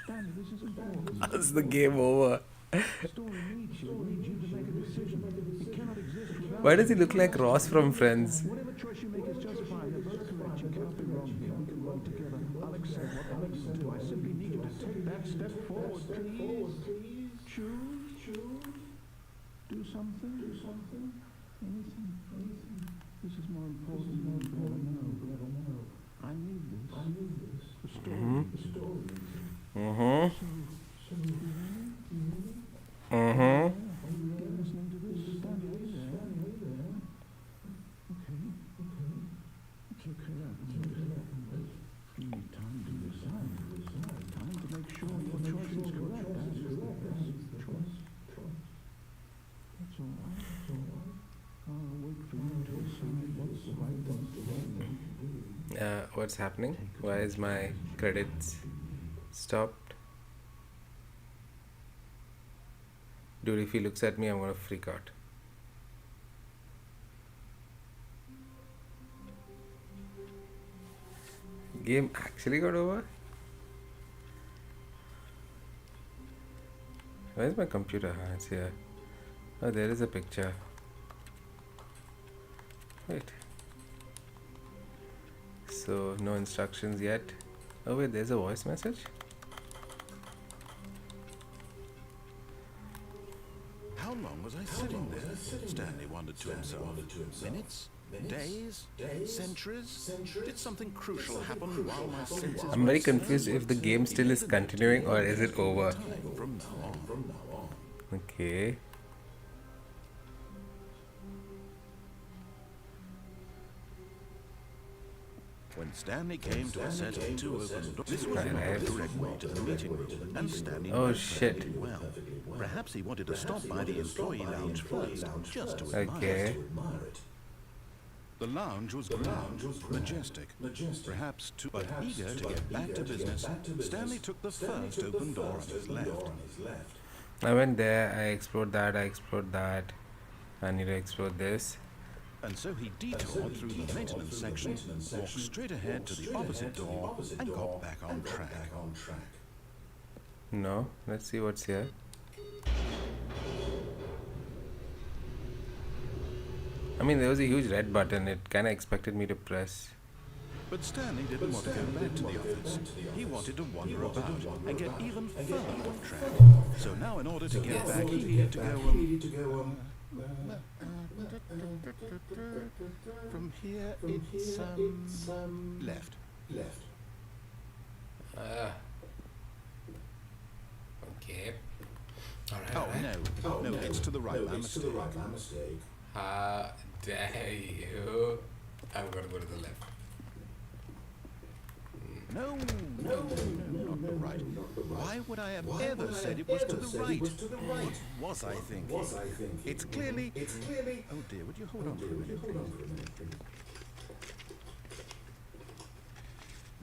Stanley, this is important. How's the game over? The story needs you. It needs you to make a decision. It cannot exist without Why does he look like Ross from Friends? Whatever choice you make is justified. They're both correct. You cannot be wrong here. We can work together. I'll accept what I need to do. I simply need you to take that step forward, please. Choose. Do something. Anything. This is more important than you ever know. I need this. The story. Mm-hmm. Mm-hmm. Are you listening to this? Stanley, are you there? Okay. It's okay. You need time to decide. Time to make sure your choice is correct. That is the best choice. That's all right. I'll wait for you to decide what's the right thing to do. What's happening? Why is my credits stopped? Dude, if he looks at me, I'm gonna freak out. Game actually got over? Where's my computer? It's here. Oh, there is a picture. Wait. So, no instructions yet. Oh wait, there's a voice message? How long was I sitting there? Stanley wondered to himself. Minutes? Days? Centuries? Did something crucial happen while my senses I'm very confused if the game still is continuing or is it over. from now on? Okay. When Stanley came to a set of two open doors, this was not the direct way to the meeting room, and Stanley Oh knew shit. perfectly well. Perhaps he wanted to stop by the employee lounge first, just to admire Okay. it. The lounge was grand, majestic, perhaps too, but eager to get back to business, Stanley took the first open door on his left. I went there, I explored that. I need to explore this. And so he detoured through the maintenance section, walked straight ahead to the opposite door, and got back on track. No, let's see what's here. I mean, there was a huge red button. It kind of expected me to press. But Stanley didn't want to go back to the office. He wanted to wander about and get even further off track. So now in order to get back, he needed to go, from here it's, left. Okay. Alright. Oh, no, it's to the right, my mistake. How dare you? I'm gonna go to the left. No, not the right. Why would I have ever said it was to the right? What was I thinking? It's clearly... Oh dear, would you hold on for a minute?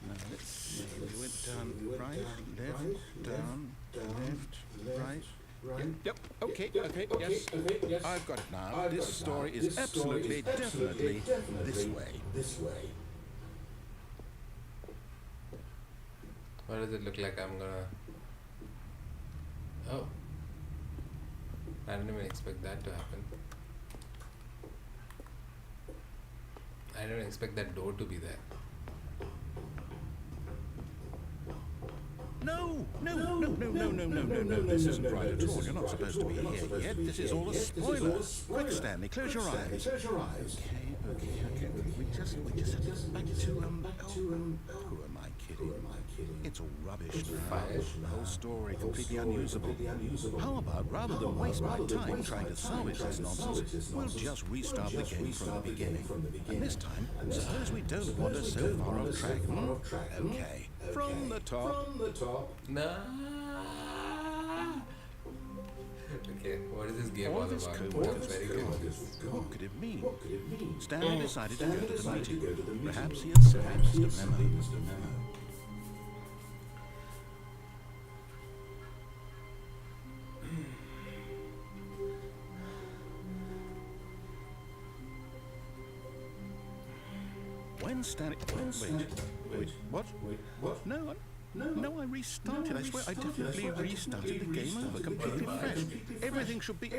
Now let's see, we went down right, left, down, left, right. Yep, okay, yes. I've got it now. This story is absolutely, definitely this way. What does it look like? I'm gonna... Oh. I didn't even expect that to happen. I don't expect that door to be there. No, this isn't right at all. You're not supposed to be here yet. This is all a spoiler. Quick, Stanley, close your eyes. Okay. We just have to get back to, who am I kidding? It's all rubbish now. The whole story completely unusable. How about, rather than waste my time trying to salvage this nonsense, we'll just restart the game from the beginning. And this time, suppose we don't wander so far off track, Okay. From the top. No. Okay, what is this game all This about? co-worker's Very good. What could it mean? Stanley decided to go to the meeting. Perhaps he had sent Mr. Memo. When Stanley... Wait, what? No, I restarted. I swear I definitely restarted the game over, completely fresh. Everything should be...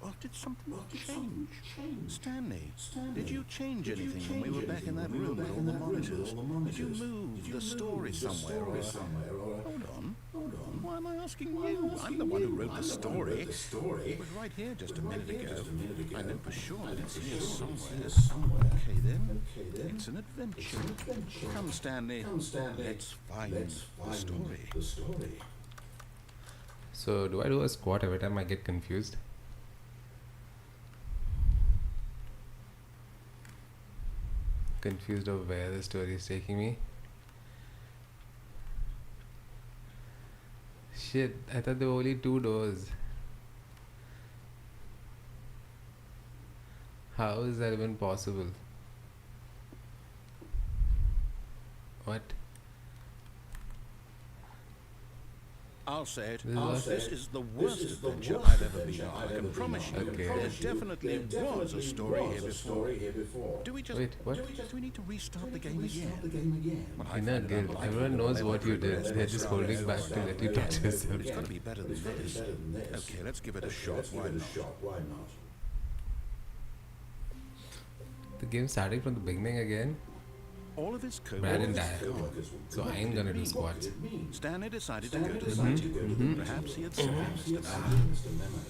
Oh, did something change? Stanley, did you change anything when we were back in that room with all the monitors? Did you move the story somewhere or... Hold on. Why am I asking you? I'm the one who wrote the story. It was right here just a minute ago. I know for sure that it's here somewhere. Okay then, it's an adventure. Come, Stanley. Let's find the story. So, do I do a squat every time I get confused? Confused of where the story is taking me? Shit, I thought there were only 2 doors. How is that even possible? What? I'll say it. This This is the worst adventure I've ever been on. I can promise you. Okay. There definitely was a story here before. Do we just... Wait, what? Do we need to restart the game again? Well, I Inner found it guilt. unlikely Everyone knows that what I you would did. do They're this just myself. holding back to let you touch yourself. It's got to be better than this. Okay, let's give it a shot. Why not? The game starting from the beginning again. All of his Brandon co-workers died. gone. So I ain't gonna do squats. Stanley decided to go to the meeting. Perhaps he had sent Mr. Memo.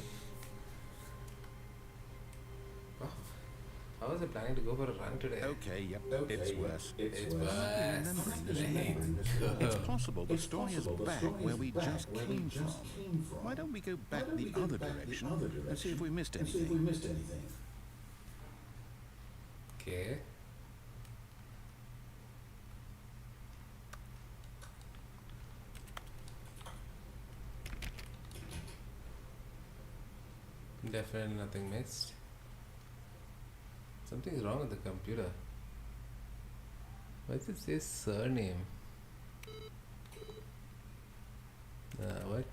I was planning to go for a run today. Okay, yep, it's worse. It's worse. Remembering this It's possible the story is back where we just came from. Why don't we go back the other direction and see if we missed anything? Okay. Definitely nothing missed. Something's wrong with the computer. Why does it say surname? What?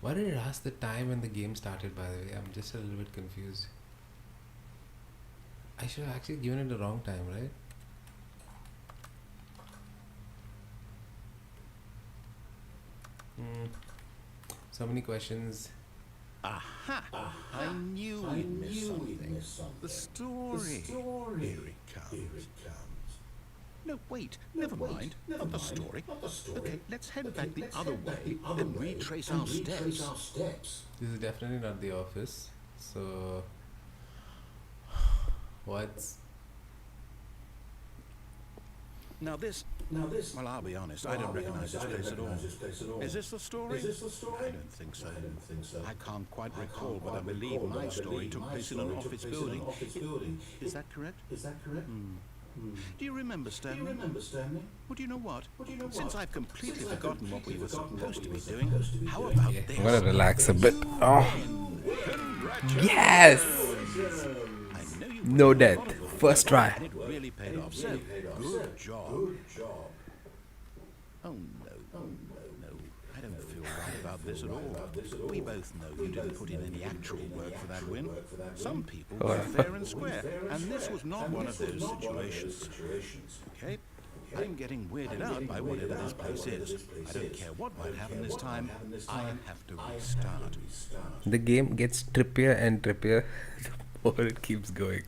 Why did it ask the time when the game started, by the way? I'm just a little bit confused. I should have actually given it the wrong time, right? So many questions. Aha! I knew we'd miss something. The story. Here it comes. No, wait, never mind. Not the story. Okay, let's head back the other way and retrace our steps. This is definitely not the office. So, what's... Now this, well, I'll be honest, I don't recognize this place at all. Is this the story? I don't think so. I can't quite recall, but I believe my story took place in an office building. Is that correct? Do you remember, Stanley? Well, do you know what? Since I've completely forgotten what we were supposed to be doing, how about this? I'm gonna relax a bit. Oh, yes! I know you No death. First try. and it really paid off. So, good job. Oh no, I don't feel right about this at all. We both know you didn't put in any actual work for that win. Some people were fair and square, and this was not one of those situations. Okay, I'm getting weirded out by whatever this place is. I don't care what might happen this time. I have to restart. The game gets trippier and trippier the more it keeps going.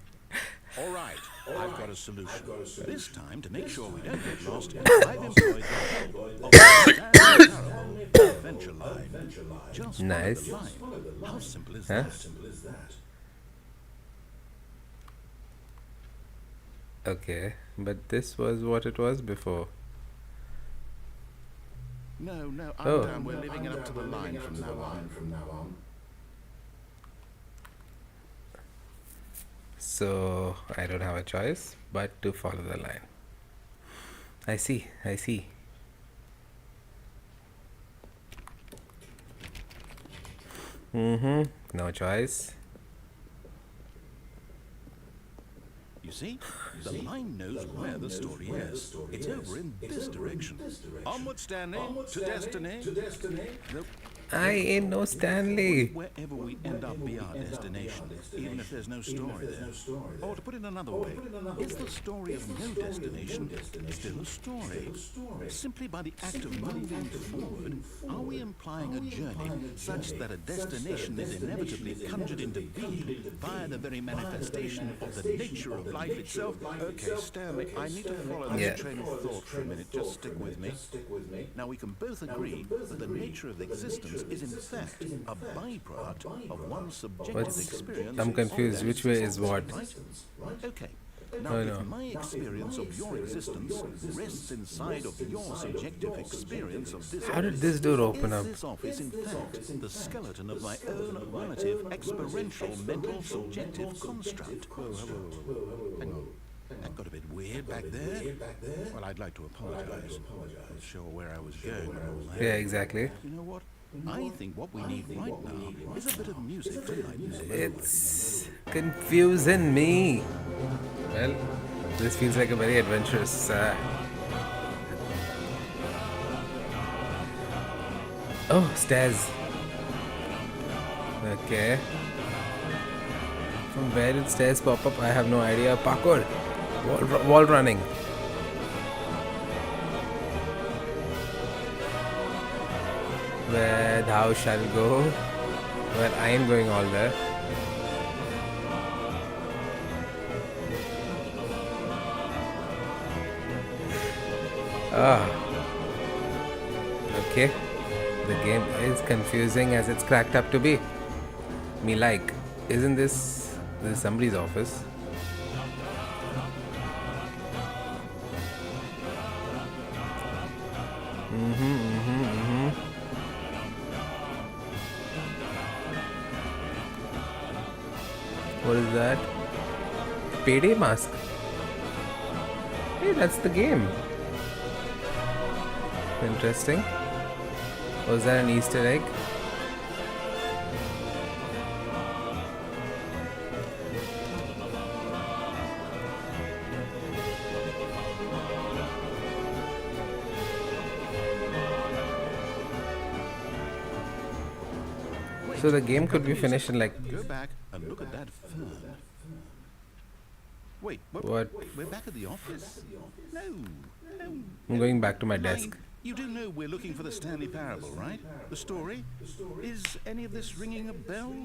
All right, I've got a solution. This time, to make sure we don't get lost, I've employed the help of the Stanley Parable Adventure Line. Just Nice. follow the line. How simple is Huh? that? Okay, but this was what it was before. No, I'm Oh. down. We're leaving it up to the line from now on. So I don't have a choice but to follow the line. I see. No choice. You see, the line knows where the story is. It's over in this direction. Onward, Stanley, to destiny. Nope. I ain't no Stanley. Wherever we end up be our destination, even if there's no story there. Or to put it another way, is the story of no destination still a story? Simply by the act of moving forward, are we implying a journey such that a destination is inevitably conjured into being via the very manifestation of the nature of life itself? Okay, Stanley, I need to follow this Yeah. train of thought for a minute. Just stick with me. Now, we can both agree that the nature of existence is in fact a byproduct of one's subjective experience. I'm confused. of Which way is what? right? Okay. Now, Oh, if no. my experience of your existence rests inside of your subjective experience of this How did office, this door open is up? this office, in fact, the skeleton of my own relative experiential mental subjective construct? Whoa. Hang on. That got a bit weird back there. Well, I'd like to apologize. Not sure where I was going with all that. Yeah, exactly. You know what? I think what we need right now is a bit of music to lighten the load. It's confusing me. Well, this feels like a very adventurous. Oh, stairs. Okay. From where did stairs pop up? I have no idea. Parkour. Wall running. Where thou shalt go. Well, I am going all there. Okay. The game is confusing as it's cracked up to be. Me like, isn't this somebody's office? What is that? Payday mask. Hey, that's the game. Interesting. Was that an Easter egg? So the game could be finished in like... Go back and look at that fern. Wait, What? We're back at the office? No. I'm going back to my Mind, desk. you do know we're looking for the Stanley Parable, right? The story? Is any of this ringing a bell?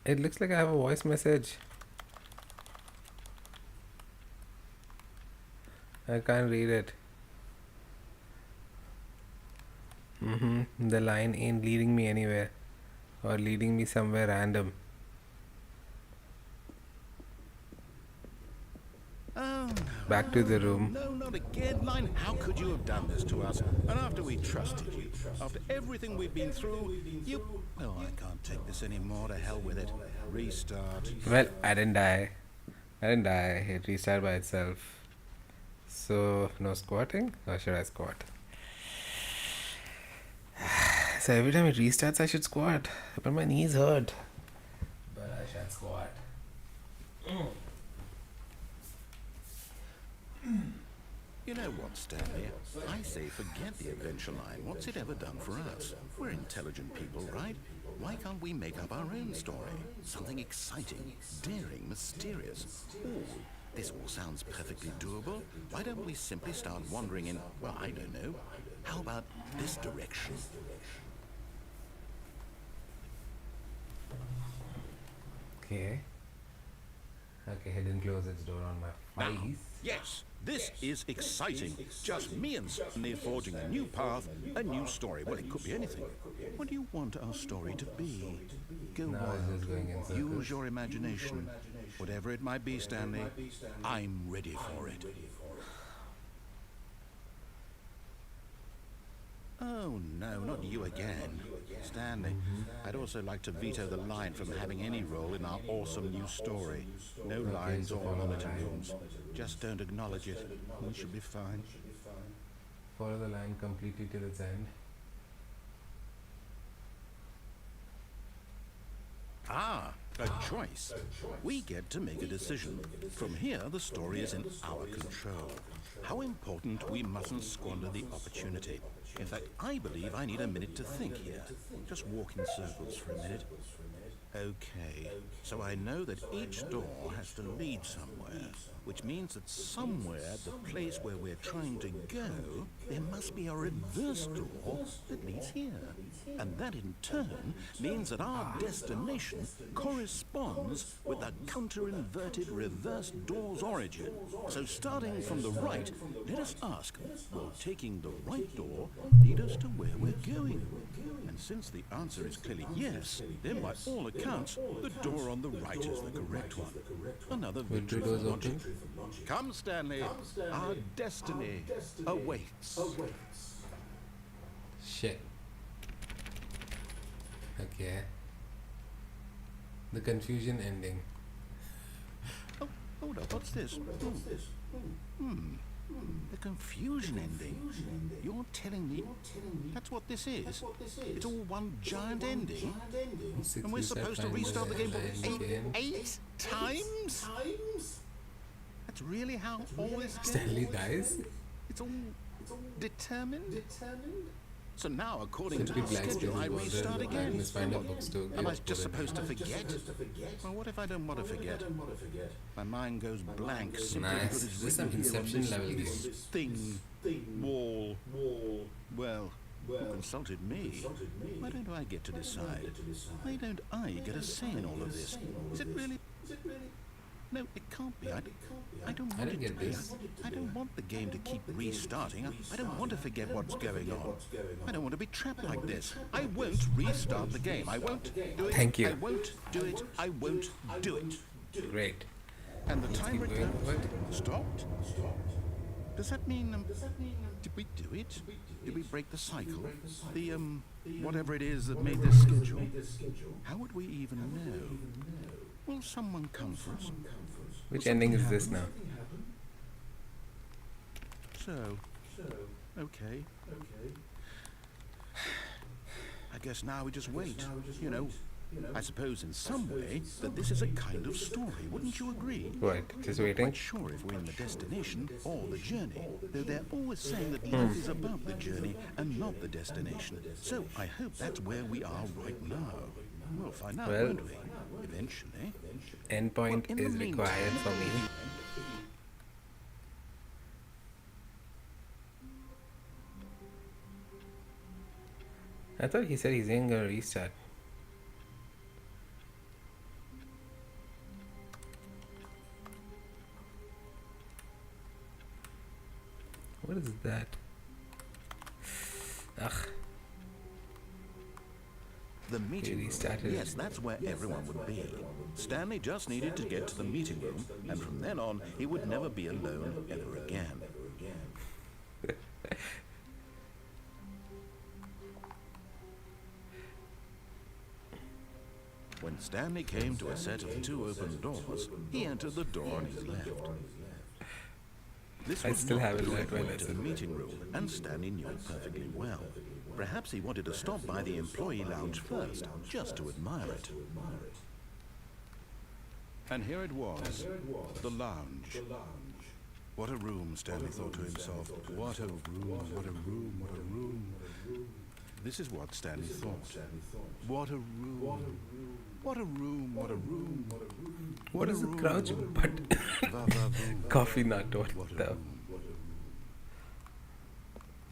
It looks like I have a voice message. I can't read it. The line ain't leading me anywhere. Or leading me somewhere random. Oh, no. Back to the room. No, not again, Line. How could you have done this to us? And after we trusted you, after everything we've been through, you... Oh, I can't take this anymore. To hell with it. Restart. Well, I didn't die. It restarted by itself. So, no squatting? Or should I squat? So every time it restarts, I should squat. But my knees hurt. But I should squat. You know what, Stanley? I say forget the adventure line. What's it ever done for us? We're intelligent people, right? Why can't we make up our own story? Something exciting, daring, mysterious. All This all sounds perfectly doable. Why don't we simply start wandering in, well, I don't know. How about this direction? Okay. Okay, he didn't close its door on my Now, face. yes, this is exciting. Just me and Stanley forging a new path, a new story. Well, it could be anything. What do you want our story to be? Go Now it's just going in wild. circles. Use your imagination. Whatever it might be, Stanley, I'm ready for it. Oh, no, not you again. Stanley, I'd also like to veto the line from having any role in our awesome new story. No lines or monitor rooms. Just don't acknowledge it. We should be fine. Follow the line completely till its end. Ah, a choice. We get to make a decision. From here, the story is in our control. How important we mustn't squander the opportunity. In fact, I believe I need a minute to think here. Just walk in circles for a minute. Okay, so I know that each door has to lead somewhere, which means that somewhere, the place where we're trying to go, there must be a reverse door that leads here. And that in turn means that our destination corresponds with the counter-inverted reverse door's origin. So starting from the right, let us ask, will taking the right door lead us to where we're going? And since the answer is clearly yes, then by all accounts, the door on the right is the correct one. Another victory for logic. Come, Stanley, our destiny awaits. Shit. Okay. The confusion ending. Oh, hold up, what's this? The confusion ending. You're telling me that's what this is? It's all one giant ending? And we're supposed to restart the game eight times? That's really how all this goes? Stanley dies? It's all determined? So now, according to Simply the black schedule, I restart again. Find a bookstore. Am I just supposed to forget? Well, what if I don't want to forget? My mind goes blank simply because Nice. it's This is some written here on Inception this level game. thing, wall. Well, who consulted me? Why don't I get to decide? Why don't I get a say in all of this? Is it really? No, it can't be. I don't want don't it get to be. this. I don't want the game to keep restarting. I don't want to forget what's going on. I don't want to be trapped like this. I won't restart the game. I won't do it. Thank you. I won't do it. I won't do it. Great. And the timer keep going for it. stopped. Does that mean? Did we do it? Did we break the cycle? The whatever it is that made this schedule. How would we even know? Will someone come for us? Which ending is this now? So, okay. I guess now we just wait. You know, I suppose in some way that this is a kind of story. Wouldn't you agree? What? Just Not waiting? quite sure if we're in the destination or the journey, though they're always saying that life is about the journey and not the destination. So I hope that's where we are right now. We'll find out, Well, won't we? Eventually. Endpoint Well, in the is required for me. I thought he said he's ain't gonna restart. What is that? Ugh. The meeting room. restarted. Yes, that's where everyone would be. Stanley just needed to get to the meeting room, and from then on, he would never be alone ever again. When Stanley came to a set of 2 open doors, he entered the door on his left. This I was still not haven't the learned my way to the lesson. meeting room, and Stanley knew it perfectly well. Perhaps he wanted to stop by the employee lounge first, just to admire it. And here it was, the lounge. What a room, Stanley thought to himself. What a room, what a room, what a room. This is what Stanley thought. What a room. What a room, what a room, what a room. What is a crouch but Va-va-voom. coffee nut? What What a the? room.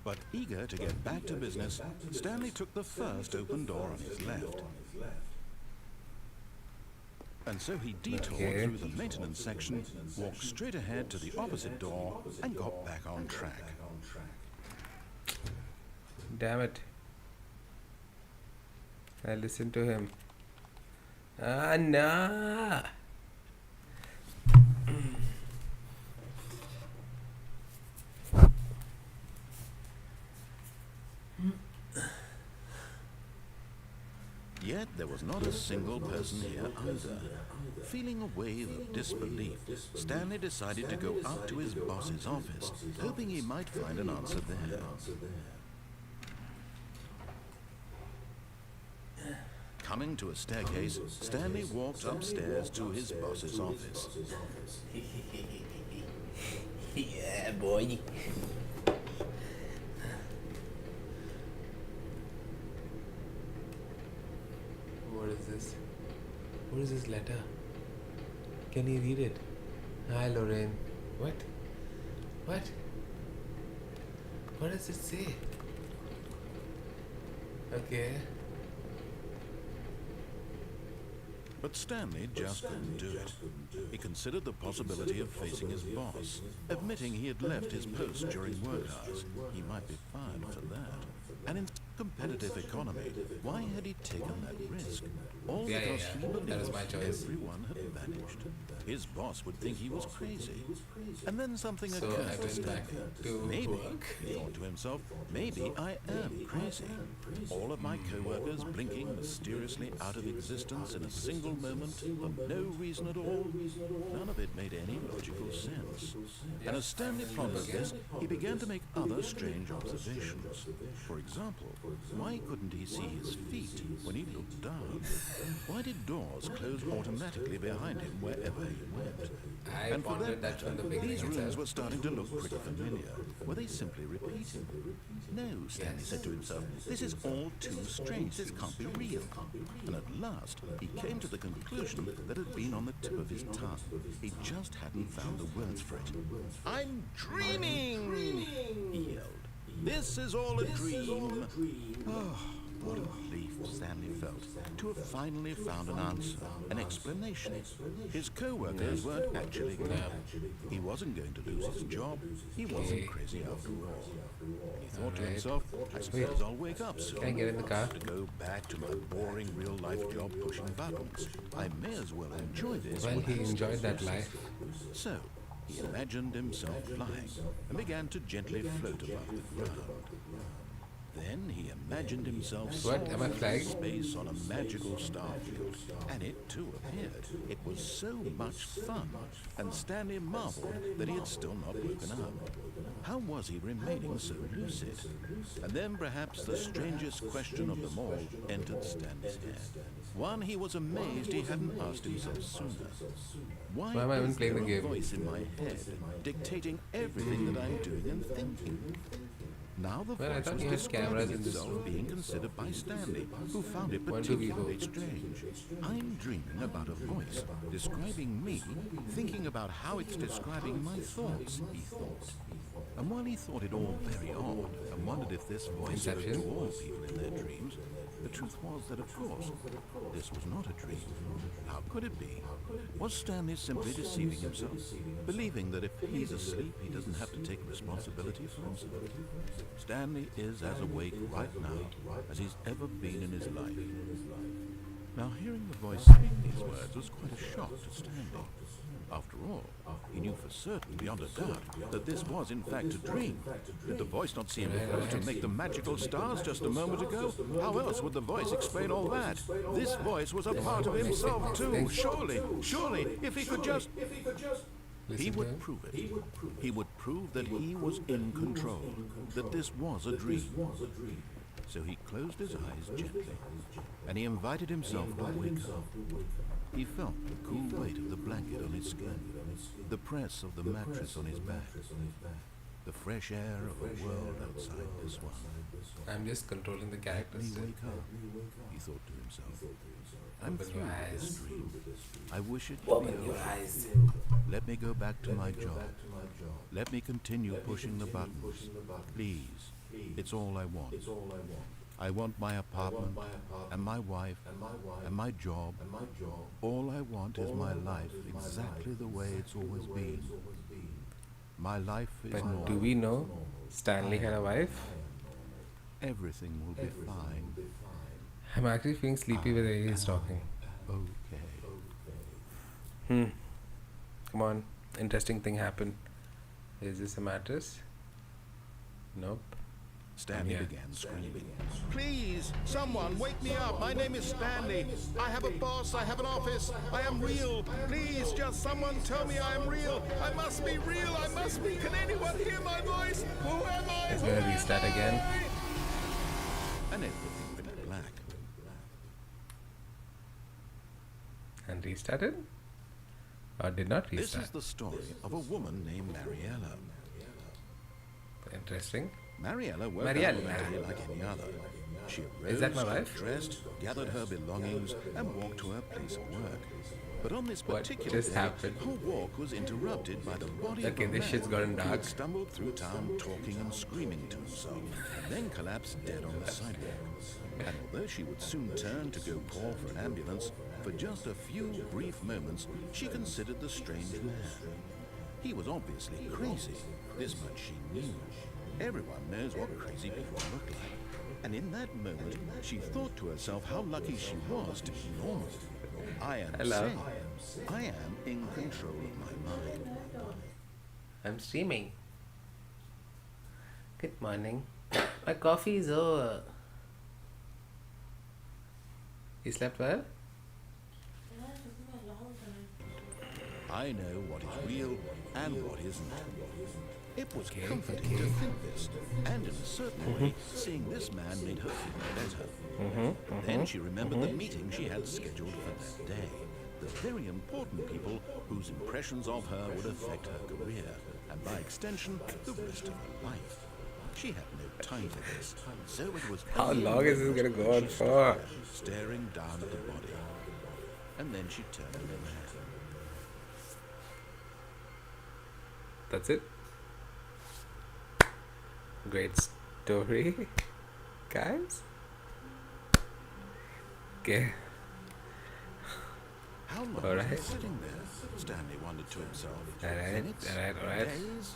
But eager to get back to business, Stanley took the first open door on his left. And so he detoured Okay. through the maintenance section, walked straight ahead to the opposite door, and got back on track. Damn it. I listened to him. Ah, nah. Yet there was not a single person here either. Feeling a wave of disbelief, Stanley decided to go up to his boss's office, hoping he might find an answer there. Coming to a staircase, Stanley walked upstairs to his boss's office. Yeah, boy. What is this? What is this letter? Can you read it? Hi, Lorraine. What? What? What does it say? Okay. But Stanley just couldn't do it. He considered the possibility of facing his boss, admitting he had left his post during work hours. He might be fired for that. And in competitive economy, why had he taken that risk? All because he believed That was my choice. everyone had vanished. His boss would think he was crazy. And then something So occurred I to went Stanley. back to Maybe, work. he thought to himself, maybe I am crazy. All of my co-workers blinking mysteriously out of existence in a single moment for no reason at all. None of it made any logical sense. And as Stanley pondered this, he began to make other strange observations. For example, why couldn't he see his feet when he looked down? Why did doors close automatically behind him wherever he went? I And for pondered that that from the matter, beginning these rooms itself. were starting to look pretty familiar. Were they simply repeating? No, Stanley said to himself, this is all too strange. This can't be real. And at last, he came to the conclusion that had been on the tip of his tongue. He just hadn't found the words for it. I'm dreaming! He yelled. This is all a dream. Oh, what a relief Stanley felt to have finally found an answer, an explanation. His co-workers weren't actually clever. He wasn't going to lose his job. He wasn't crazy after all. He thought to himself, I suppose I'll wake up soon. Can I get in the car? To go back to my boring real-life job pushing buttons. I may as well enjoy this. Well, while he I'm still enjoyed that fresh. life. So, he imagined himself flying and began to gently float above the ground. Then he imagined himself What? Am I flying? space on a magical starfield, and it too appeared. It was so much fun, and Stanley marveled that he had still not woken up. How was he remaining so lucid? And then perhaps the strangest question of them all entered Stanley's head. One he was amazed he hadn't asked himself sooner. Why am I even is playing there the a game? voice in my head dictating everything that I'm doing and thinking? Now the Well, I voice thought was you had cameras describing in this itself room. being considered by Stanley, who found it When do we particularly go? strange. I'm dreaming about a voice describing me, thinking about how it's describing my thoughts, he thought. And while he thought it all very odd and wondered if this voice spoke Inception. to all people in their dreams, the truth was that, of course, this was not a dream. How could it be? Was Stanley simply deceiving himself, believing that if he's asleep, he doesn't have to take responsibility for himself? Stanley is as awake right now as he's ever been in his life. Now, hearing the voice speak these words was quite a shock to Stanley. After all, he knew for certain, beyond a doubt, that this was in fact a dream. Did the voice not seem to make the magical stars just a moment ago? How else would the voice explain all that? This voice was a part of himself too, surely, if he could just... He Listen to would him. prove it. He would prove that he was in control, that this was a dream. So he closed his eyes gently, and he invited himself to wake up. He felt the cool weight of the blanket on his skin, the press of the mattress on his back, the fresh air of a world outside this one. I'm just controlling the Let characters. me wake up, he thought to himself. I'm Open through your with this eyes. dream. I wish it to Open be your over. eyes. Let me go back to my job. Let me continue pushing the buttons. Please. It's all I want. I want my apartment and my wife and my job. All I want is my life exactly the way it's always been. My life is But normal. do we know Stanley had a wife? Everything will be fine. I'm actually feeling sleepy with the way he's talking. Okay. Come on. Interesting thing happened. Is this a mattress? Nope. Stanley Yeah. began screaming. Please, someone, wake me up. My name is Stanley. I have a boss. I have an office. I am real. Please, just someone tell me I am real. I must be real. I must be. Can anyone hear my voice? Who am I? It's Who gonna am restart I? again. And everything went black. And restarted? Or did not This restart? is the story of a woman named Mariella. Interesting. Mariella woke Mariella. up one day like any other. She arose, Is that my got wife? dressed, gathered her belongings, and walked to her place of work. But on this What particular just day, happened? her walk was interrupted by the body Okay, of a this man shit's gotten who dark. had stumbled through town talking and screaming to himself, and then collapsed dead on the sidewalk. And although she would soon turn to go call for an ambulance, for just a few brief moments, she considered the strange man. He was obviously crazy. This much she knew. Everyone knows what crazy people look like. And in that moment, she thought to herself how lucky she was to be normal. I am Hello. sane. I am in control of my mind. I'm streaming. Good morning. My coffee is over. You slept well? I know what is real and what isn't. It was Okay, comforting to think this, and in a certain way, seeing this man made her feel better. Then she remembered the meeting she had scheduled for that day. The very important people whose impressions of her would affect her career, and by extension, the rest of her life. She had no time for this, so it was How only long is this moment gonna go when on she for? stood there, staring down at the body. And then she turned to the man. That's it. Great story, guys. Okay. How long All was he right. sitting there? Stanley wondered to himself. Alright, Minutes? alright. Days?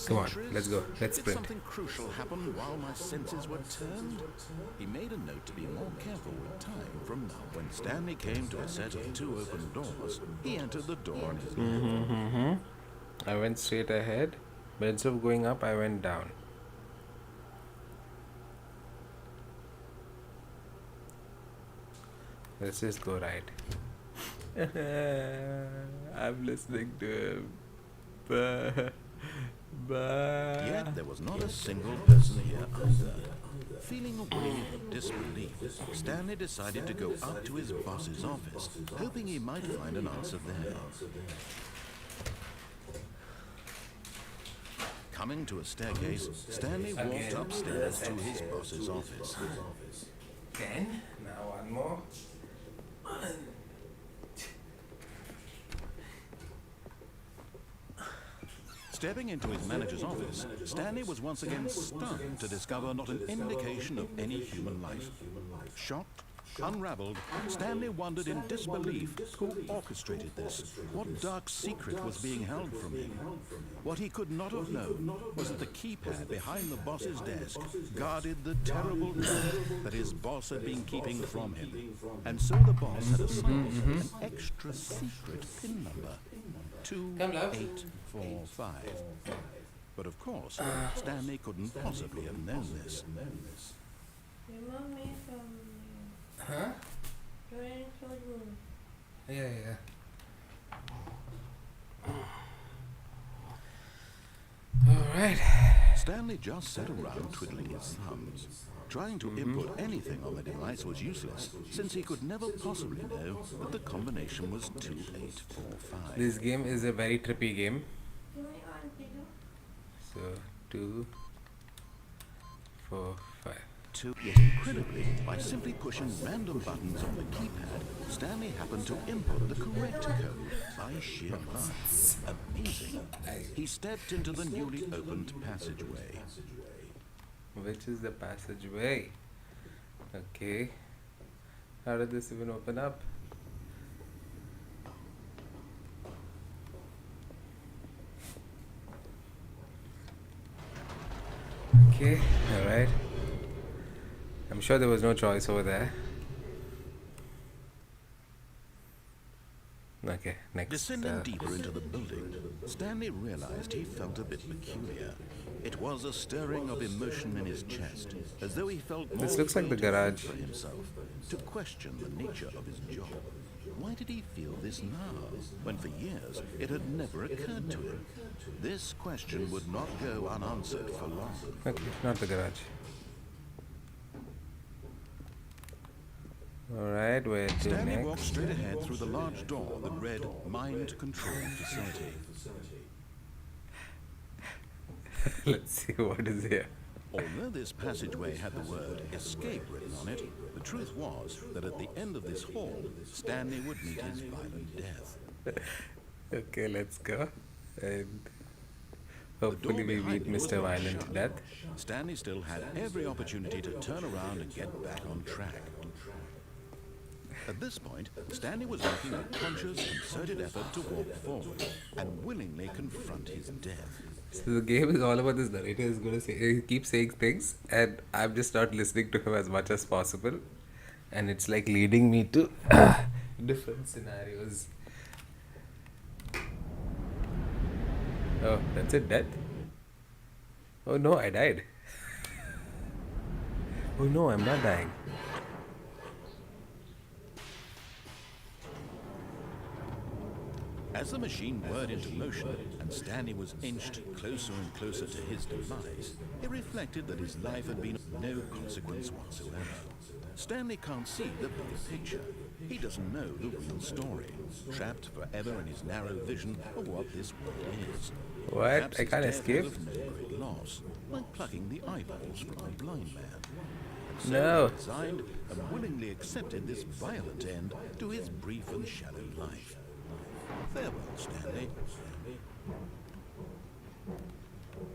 Come on, Centuries? let's go. Let's Did sprint. something crucial happen while my senses were turned? He made a note to be more careful with time from now. When Stanley came to a set of 2 open doors, he entered the door on his left. I went straight ahead, but instead of going up, I went down. Let's just go right. I'm listening to him. Yet there was not a single person here either. Feeling a wave of disbelief, Stanley decided to go up to his boss's office, hoping he might find an answer there. Coming to a staircase, Stanley walked upstairs to his boss's office. Again. Now one more. Stepping into his manager's office, Stanley was once again stunned to discover not an indication of any human life. Shocked, unraveled, Stanley wondered in disbelief who orchestrated this. What dark secret was being held from him? What he could not have known was that the keypad behind the boss's desk guarded the terrible truth that his boss had been keeping from him. And so the boss had assigned him an extra secret PIN number. 2845. But of course, Stanley couldn't possibly have known this. Remove me from Huh? your enclosed room. Yeah. Alright. Stanley just sat around twiddling his thumbs. Trying to input anything on the device was useless, since he could never possibly know that the combination was 2845. This game is a very trippy game. Do I on video? So 2, 4, 5. to. Yet incredibly, by simply pushing random buttons on the keypad, Stanley happened to input the correct code by sheer luck. Amazing. He stepped into the newly opened passageway. Which is the passageway? Okay. How did this even open up? Okay, alright. I'm sure there was no choice over there. Okay, next. Descending deeper into the building, Stanley realized he felt a bit peculiar. It was a stirring of emotion in his chest, as though he felt more This looks like the free to think garage. for himself, to question the nature of his job. Why did he feel this now, when for years it had never occurred to him? This question would not go unanswered for long. Okay, not the garage. Alright, where to Stanley walked next? straight ahead through the large door that read Mind Control Facility. Let's see what is here. Although this passageway had the word escape written on it, the truth was that at the end of this hall, Stanley would meet his violent death. Okay, let's go. And The hopefully door we behind meet him was Mr. locked Violent shut. Death. Stanley still had every opportunity to turn around and get back on track. At this point, Stanley was making a conscious, concerted effort to walk forward and willingly confront his death. So the game is all about this narrator is going to say, he keeps saying things, and I'm just not listening to him as much as possible, and it's like leading me to different scenarios. Oh, that's it, death. Oh no, I died. Oh no, I'm not dying. As the machine whirred into motion and Stanley was inched closer and closer to his demise, it reflected that his life had been of no consequence whatsoever. Stanley can't see the bigger picture. He doesn't know the real story, trapped forever in his narrow vision of what this world is. What? Perhaps I his can't death escape? was of no great loss, like plucking the eyeballs from a blind man. So No. he resigned and willingly accepted this violent end to his brief and shallow life. Farewell, Stanley.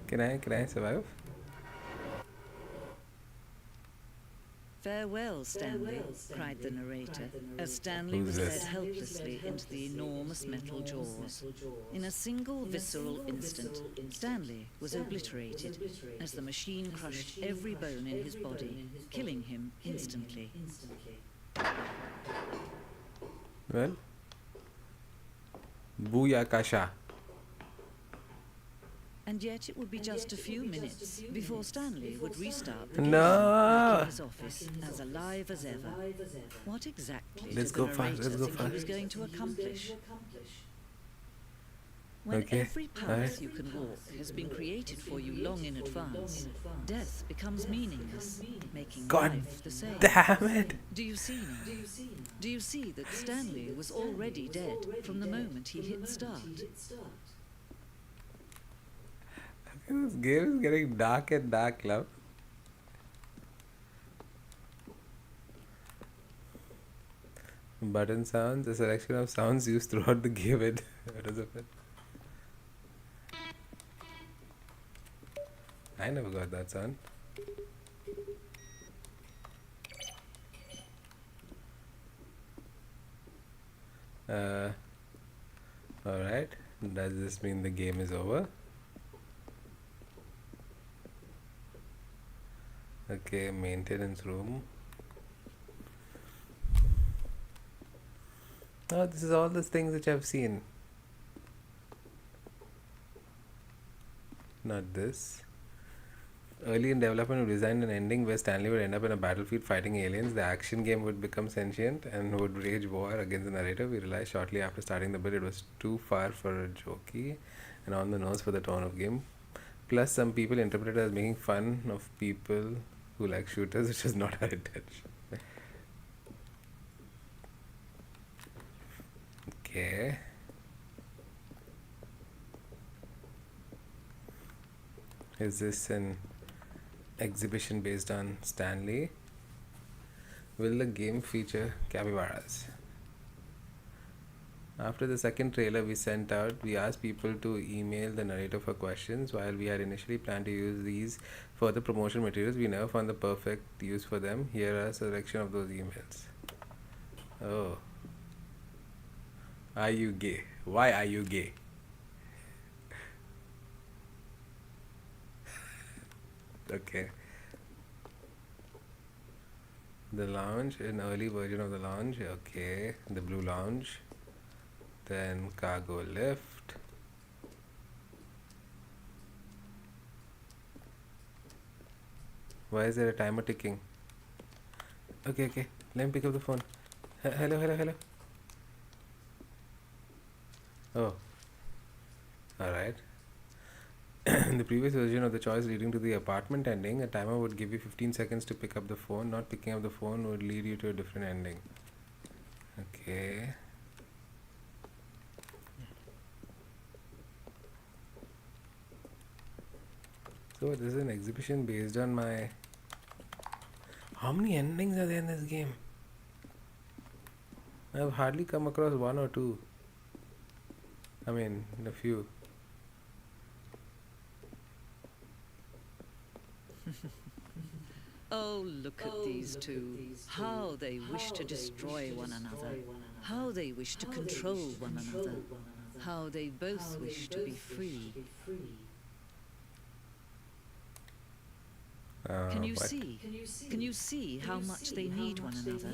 Can I survive? Farewell, Stanley, cried the narrator, as Stanley Who's was this? led helplessly into the enormous metal jaws. In a single visceral instant, Stanley was obliterated as the machine crushed every bone in his body, killing him instantly. Well, Booyakasha. And yet it would be just a few minutes before Stanley would restart the No. game back in his office as alive as ever. What exactly Let's did go the fast, narrator let's go think he fast. was going to accomplish? When Okay, every path alright. you can walk has been created for you long in advance, death becomes meaningless, making God life the same. damn it! Do you see now? Do you see that Stanley was already dead from the moment he hit start? This game is getting dark and dark, love. Button sounds, a selection of sounds used throughout the game. And what is it? I never got that sound. Alright. Does this mean the game is over? Okay, maintenance room. Oh, this is all the things which I've seen. Not this. Early in development, we designed an ending where Stanley would end up in a battlefield fighting aliens. The action game would become sentient and would wage war against the narrator. We realized shortly after starting the build it was too far for a jokey and on the nose for the tone of game. Plus, some people interpreted it as making fun of people who like shooters, which is not our intention. Okay. Is this an exhibition based on Stanley. Will the game feature capybaras? After the second trailer we sent out, we asked people to email the narrator for questions. While we had initially planned to use these for the promotion materials, we never found the perfect use for them. Here are a selection of those emails. Oh. Are you gay? Why are you gay? Okay. The lounge, an early version of the lounge. Okay. The blue lounge. Then cargo lift. Why is there a timer ticking? Okay, okay. Let me pick up the phone. Hello, hello, hello. Oh. Alright. In the previous version of the choice leading to the apartment ending, a timer would give you 15 seconds to pick up the phone. Not picking up the phone would lead you to a different ending. Okay. So this is an exhibition based on my... How many endings are there in this game? I've hardly come across one or two. I mean, a few. Oh, look at these two. How they wish to destroy one another. How they wish to control one another. How they both wish to be free. Can you What? see? Can you see how much they need one another?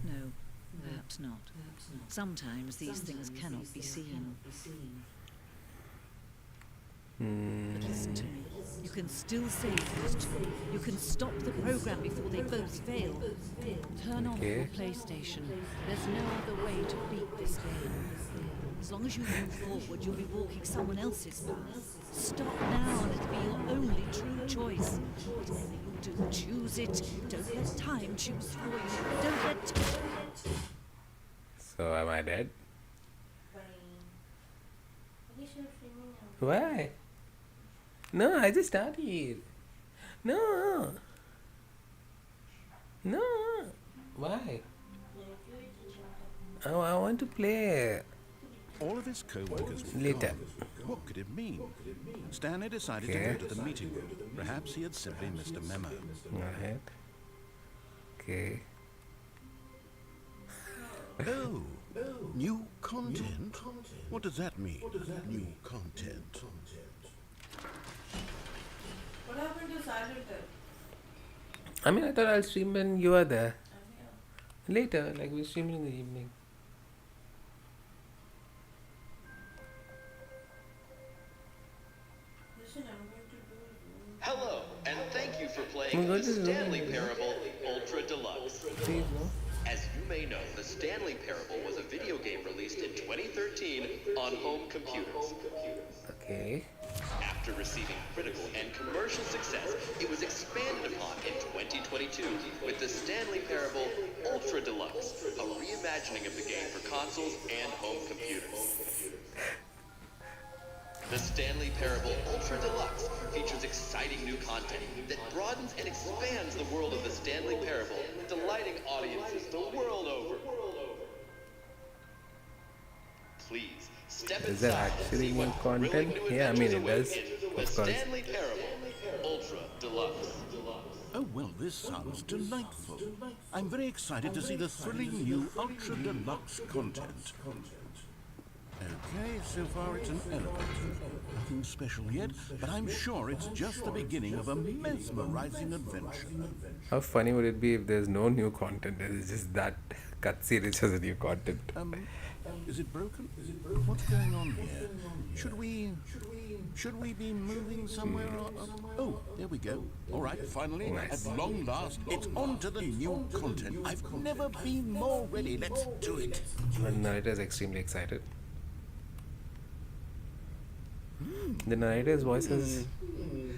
No, perhaps not. Sometimes these things cannot be seen. But listen to me. You can still save these two. You can stop the program before they both fail. Turn on your PlayStation. There's no other way to beat this game. As long as you move forward, you'll be walking someone else's path. Stop now, and it'll be your only true choice. Whatever you do, choose it. Don't let time choose for you. Don't let... So am I dead? I guess you're streaming now. Why? No, I just started. No. No. Why? Oh, I want to play. All of his co-workers were Later. gone. What could it mean? Stanley decided to go to the meeting room. Perhaps he had simply missed a memo. Alright. Okay. Oh, new content? What does that mean? New content. What happened to Silent? I mean, I thought I'll stream when you are there. Later, like we'll stream in the evening. Listen, I'm going to do it. Hello, and thank you for I'm playing going the to do Stanley it. Parable Ultra Deluxe. Please, no? As you may know, the Stanley Parable was a video game released in 2013 on home computers. Okay. After receiving critical and commercial success, it was expanded upon in 2022 with the Stanley Parable Ultra Deluxe, a reimagining of the game for consoles and home computers. The Stanley Parable Ultra Deluxe features exciting new content that broadens and expands the world of the Stanley Parable, delighting audiences the world over. Please step Is there inside and actually see new what content? thrilling new Yeah, I mean, adventures it await does, in the of course. Stanley Parable Ultra Deluxe. Oh, well, this sounds delightful. I'm very excited to see the thrilling new Ultra Deluxe content. Okay, so far it's an elevator. Nothing special yet, but I'm sure it's just the beginning of a mesmerizing adventure. How funny would it be if there's no new content? It's just that cutscene which has a new content. Is it broken? What's going on here? Should we be moving somewhere? Oh, there we go. All right, finally, Nice. at long last, it's on to the new content. I've never been more ready. Let's do it. The narrator is extremely excited. The narrator's voice has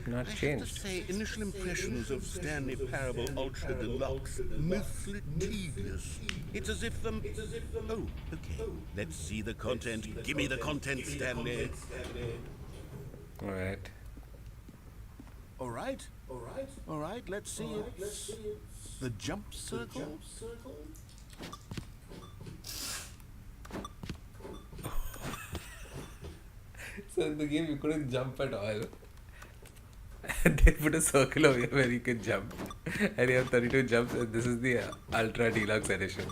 not I have to changed. say, initial impressions of Stanley Parable Ultra Deluxe, mostly tedious. It's as if Oh, okay. Let's see the content. Give me the content, Stanley. Alright. All right, All right, let's see it. The jump circle? So in the game you couldn't jump at all. And they put a circle over here where you can jump. And you have 32 jumps, and this is the Ultra Deluxe edition.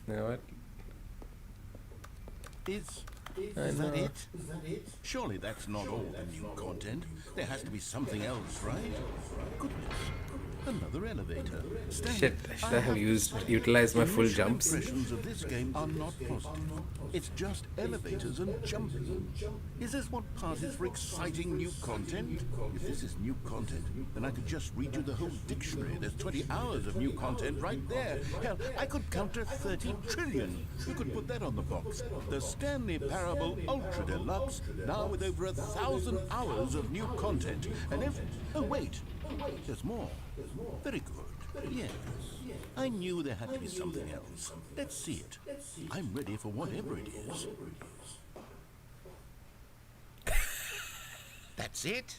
You know what? Is I know. that it? Surely that's not all the new content. There has to be something else, right? Goodness. Another elevator. Stanley, Shit, should I have utilized my full initial jumps? impressions of this game are not positive. It's just elevators and jumping. Is this what passes for exciting new content? If this is new content, then I could just read you the whole dictionary. There's 20 hours of new content right there. Hell, I could count to 30 trillion. You could put that on the box. The Stanley Parable Ultra Deluxe, now with over 1,000 hours of new content. And if... Oh, wait. There's more. Very good. Yes. I knew there had to be something else. Let's see it. I'm ready for whatever it is. That's it?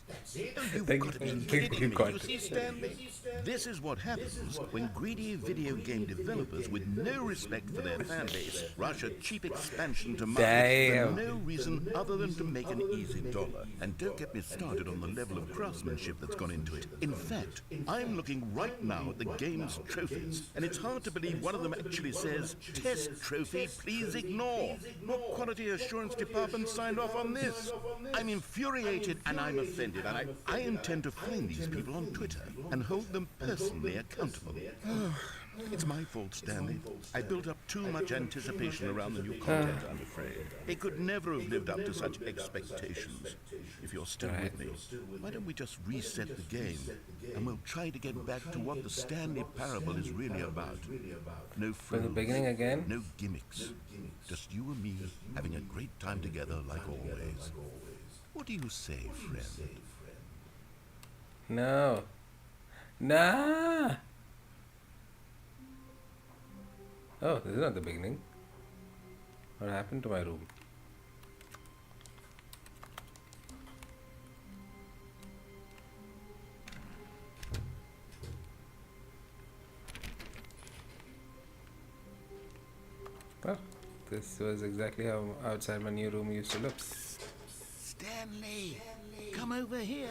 Oh, you've Thank got to be you. kidding me. Got You it. see, Stanley? This is what happens when greedy video game developers with no respect for their fan base rush a cheap expansion to market Damn. for no reason other than to make an easy dollar. And don't get me started on the level of craftsmanship that's gone into it. In fact, I'm looking right now at the game's trophies, and it's hard to believe one of them actually says, "Test trophy, please ignore." What quality assurance department signed off on this? I'm infuriated and I'm offended, and I intend to find these people on Twitter and hold them personally accountable. It's my fault, Stanley. I built up too much anticipation around the new content, I'm afraid. It could never have lived up to such expectations. If you're still with me, why don't we just reset the game, and we'll try to get back to what the Stanley Parable is really about. No From the frills, beginning again? no gimmicks. Just you and me having a great time together like always. What do you say, friend? No. Nah. Oh, this is not the beginning. What happened to my room? Well, this was exactly how outside my new room used to look. Stanley, come over here.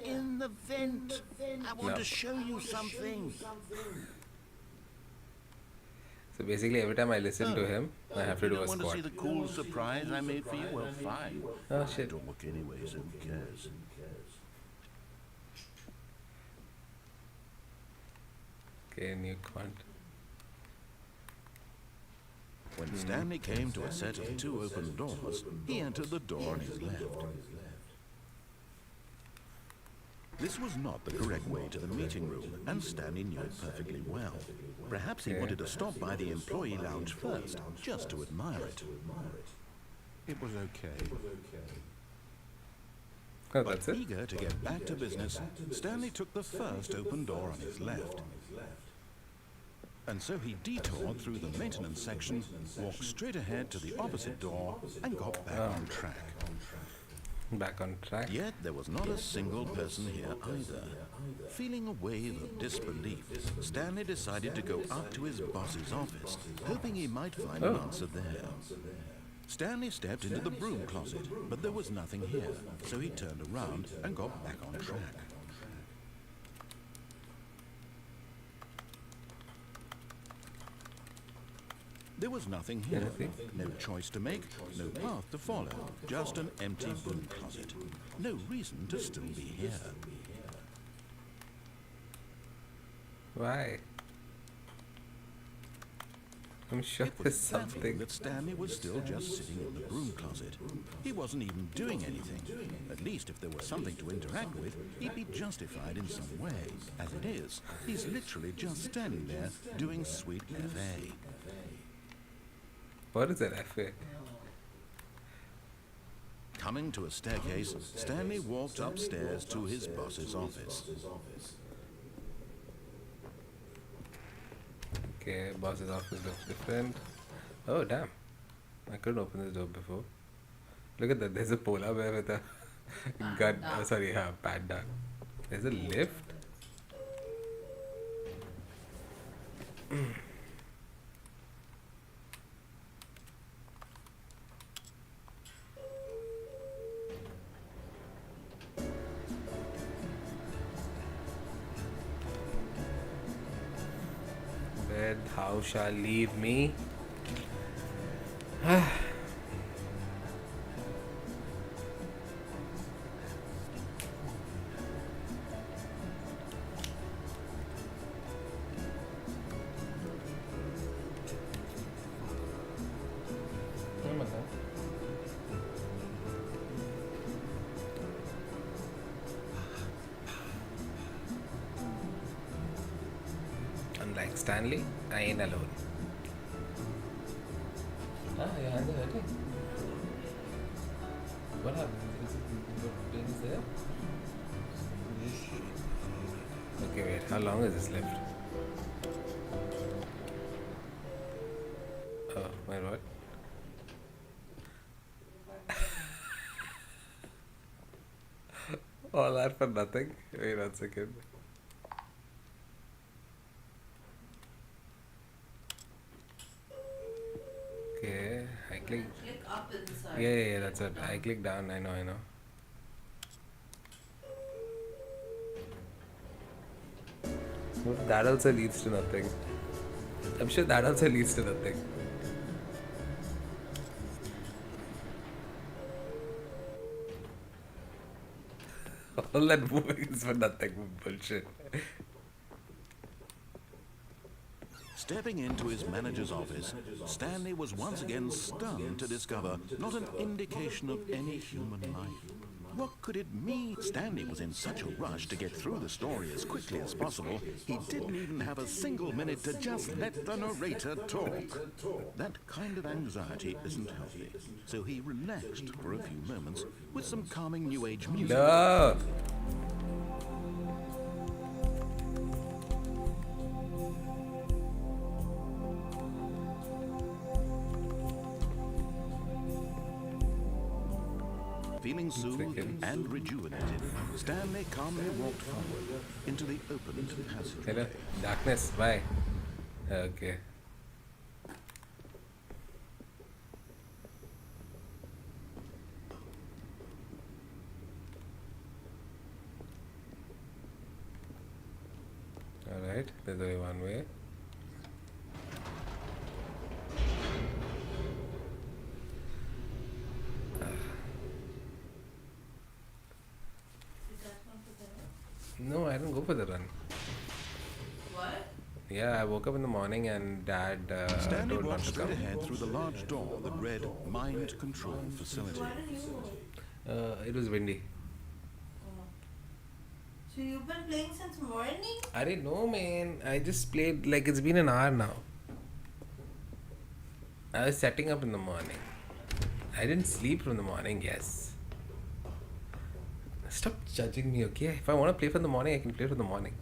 In the vent. I want No. to show you something. So basically, every time I listen to him, I have to do a You don't want to see squat. the cool surprise I made for you? Well, fine. Oh shit. Don't look anyway, so who cares? Okay, new quant. When Stanley came to a set of 2 open doors, he entered the door on his left. This was not the correct way to the meeting room, and Stanley knew it perfectly well. Perhaps he wanted to stop by the employee lounge first, just to admire it. It was okay. Oh, But that's it? eager to get back to business, Stanley took the first open door on his left. And so he detoured through the maintenance section, walked straight ahead to the opposite door, and got back on track. Back on track. Yet there was not a single person here either. Feeling a wave of disbelief, Stanley decided to go up to his boss's office, hoping he might find an answer there. Stanley stepped into the broom closet, but there was nothing here, so he turned around and got back on track. There was nothing here. Anything? No choice to make, no path to follow, just an empty broom closet. No reason to still be here. Why? I'm sure It there's was baffling something. that Stanley was still just sitting in the broom closet. He wasn't even doing anything. At least if there was something to interact with, he'd be justified in some way. As it is, he's literally just standing there doing sweet FA. What is that FA? Coming to a staircase, Stanley walked upstairs to his boss's office. Okay, boss's office looks different. Oh, damn. I couldn't open this door before. Look at that. There's a polar bear with a gun. Oh, sorry, panda. There's a lift. Bed, thou shalt leave me. Unlike Stanley, I ain't alone. Your hands are hurting. What happened? Is pain is there? Okay, wait. How long is this left? Oh, wait, what? All that for nothing? Wait 1 second. Okay, I click. Click up inside. Yeah, that's it. I click down. I know. But that also leads to nothing. I'm sure that also leads to nothing. All that moving is for nothing. Bullshit. Stepping into his manager's office, Stanley was once again stunned to discover not an indication of any human life. What could it mean? Stanley was in such a rush to get through the story as quickly as possible, he didn't even have a single minute to just let the narrator talk. That kind of anxiety isn't healthy, so he relaxed for a few moments with some calming new age music. No. Feeling soothed and rejuvenated, Stanley calmly walked forward into the open passage. Hello, darkness. Bye. Okay. All right. There's only one way. No, I didn't go for the run. What? Yeah, I woke up in the morning and Dad Stanley told not walked to straight come. ahead through the large door that read Mind Control Facility. Why didn't you move? It was windy. Oh. So you've been playing since morning? I didn't know, man. I just played like it's been an hour now. I was setting up in the morning. I didn't sleep from the morning, yes. Stop judging me, okay? If I want to play for the morning, I can play for the morning.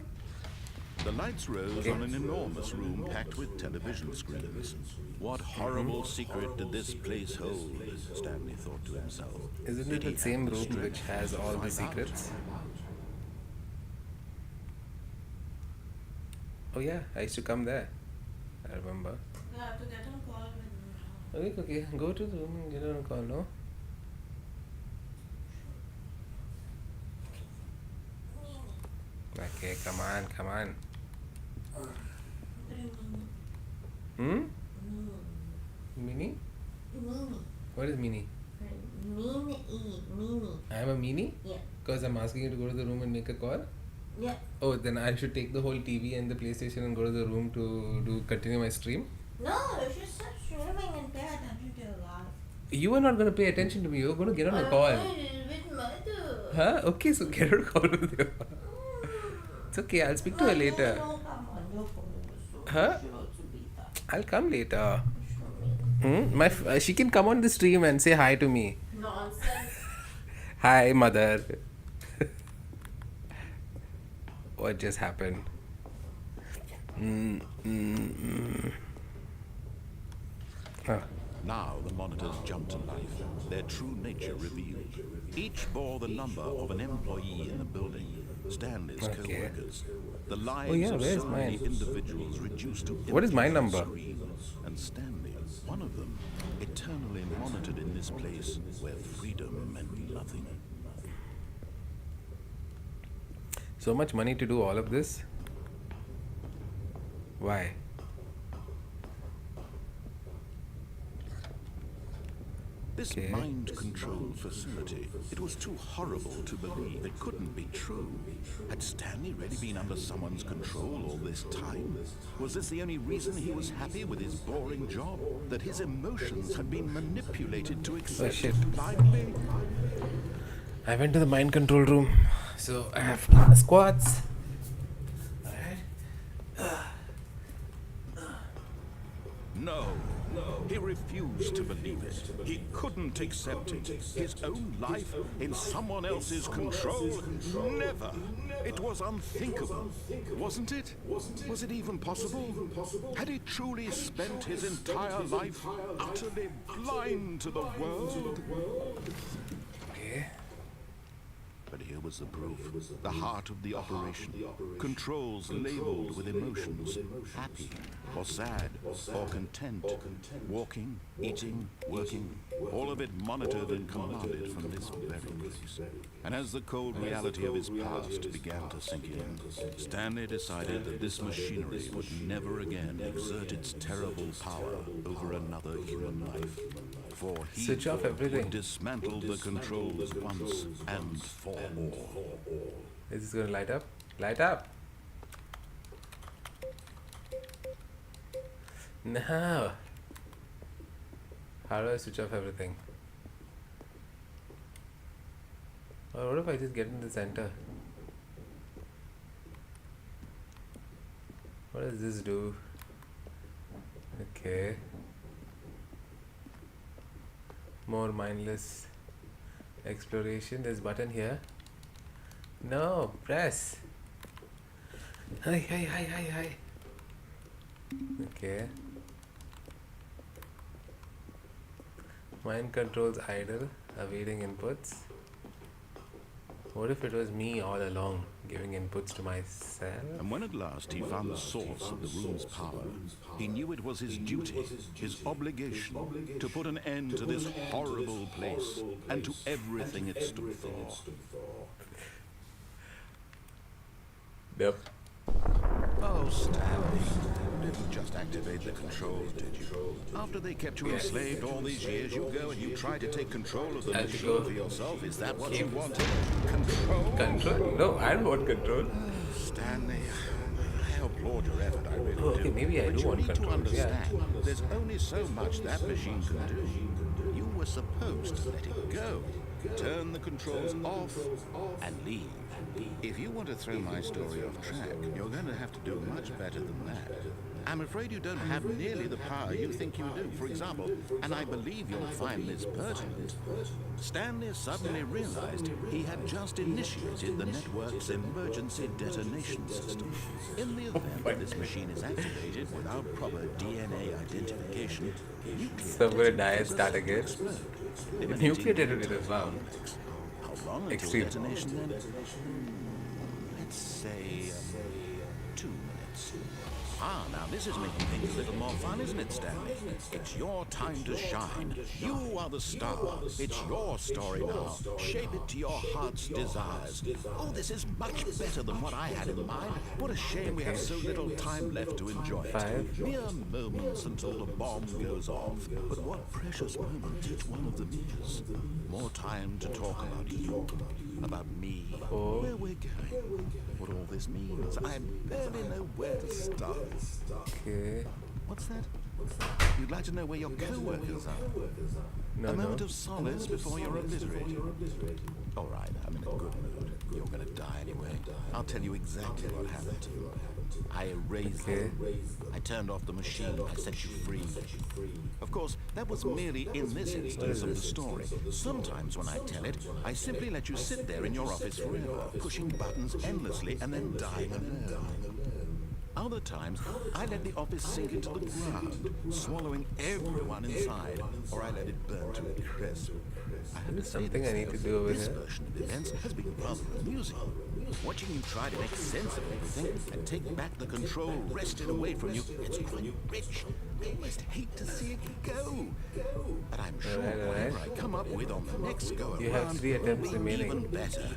The lights rose on an enormous room packed with television screens. What horrible secret did this place hold? Stanley thought to himself. Isn't Did it he the same have the room strength which has to all the find out? secrets? Oh yeah, I used to come there. I remember. You have to get on call with me. Okay, go to the room and get on a call, no? Okay, come on. Hmm? Mini? What is mini? Mini. I am a mini? Yeah. Because I'm asking you to go to the room and make a call? Yeah. Oh, then I should take the whole TV and the PlayStation and go to the room to continue my stream? No, you should stop streaming and pay attention to your life. You are not going to pay attention to me. You're going to get on a call. With mother. Huh? Okay, so get on a call with you. It's okay, I'll speak to her later. No, come on, your phone is so. Huh? You should also be that. I'll come later. She can come on the stream and say hi to me. Nonsense. Hi, mother. What just happened? Oh, Now the monitors jumped to life, their true nature revealed. Each bore the number of an employee in the building, Stanley's Okay. co-workers. The lives Oh, yeah, of where's so many mine? individuals reduced to What is my empty number? screens. And Stanley, one of them, eternally monitored in this place where freedom meant nothing. So much money to do all of this? Why? This Okay. mind control facility, it was too horrible to believe. It couldn't be true. Had Stanley really been under someone's control all this time? Was this the only reason he was happy with his boring job? That his emotions had been manipulated to accept shit. it blindly? I went to the mind control room. So I have squats. No. He refused to believe it. He couldn't accept it. His own life in someone else's control? Never. It was unthinkable. Wasn't it? Was it even possible? Had he truly spent his entire life utterly blind to the world? Okay. But here was the proof. The heart of the operation. Controls labeled with emotions. Happy, or sad, or content. Walking, eating, working. All of it monitored and commanded from this very place. And as the cold reality of his past began to sink in, Stanley decided that this machinery would never again exert its terrible power over another human life. For he Switch off everything. would dismantle the controls once and for all. Is this gonna light up? Light up! No! How do I switch off everything? Or what if I just get in the center? What does this do? Okay. More mindless exploration. There's a button here. No, press. Hi. Okay. Mind controls idle, awaiting inputs. What if it was me all along, giving inputs to myself? And when at last he found the source of the room's power, he knew it was his duty, his obligation, to put an end to this horrible place and to everything it stood for. Yep. Oh, Stanley, you didn't just activate the controls, did you? After they kept you enslaved all these years, you go and you try to take control of the I have to machine go. for yourself. Is that what you wanted? Control? Control? No, I don't want control. Stanley, I applaud your effort, I really do. Okay, maybe I But do you want need control, to understand, yeah. there's only so much that machine can do. You were supposed to let it go, turn the controls off, and leave. If you want to throw my story off track, you're going to have to do much better than that. I'm afraid you don't have nearly the power you think you do. For example, and I believe you'll find this pertinent, Stanley suddenly realized he had just initiated the network's emergency detonation system. In the event that this machine is activated without proper DNA identification, nuclear So I'm gonna die and detonators start again. explode, Nuclear eliminating detonators, wow. complex. How long until Extreme. detonation then? Let's say 2 minutes. Ah, now this is making things a little more fun, isn't it, Stanley? It's your time to shine. You are the star. It's your story now. Shape it to your heart's desires. Oh, this is much better than what I had in mind. What a shame we have so little time left to enjoy it. 5. Mere moments until the bomb goes off. But what precious moments each one of them is. More time to talk about you, about me, 4. where we're going, what all this means. I barely know where to start. Okay. What's that? You'd like to know where your co-workers are? No, A no. moment of solace before you're obliterated. All right, I'm in a good mood. You're going to die anyway. I'll tell you exactly what happened. I erased them. I turned off the machine. I set you free. Of course, that was merely in this instance of the story. Sometimes when I tell it, I simply let you sit there in your office forever, pushing buttons endlessly and then dying alone. Other times, I let the office sink into the ground, swallowing everyone inside, or I let it burn to a crisp. I have to say Something I need to do over this here. version of events has been rather amusing. Watching you try to make sense of everything and take back the control wrested away from you, it's quite rich. I almost hate to see it go. But I'm sure whatever I come up with on the next go You have around 3 will attempts be remaining. even better.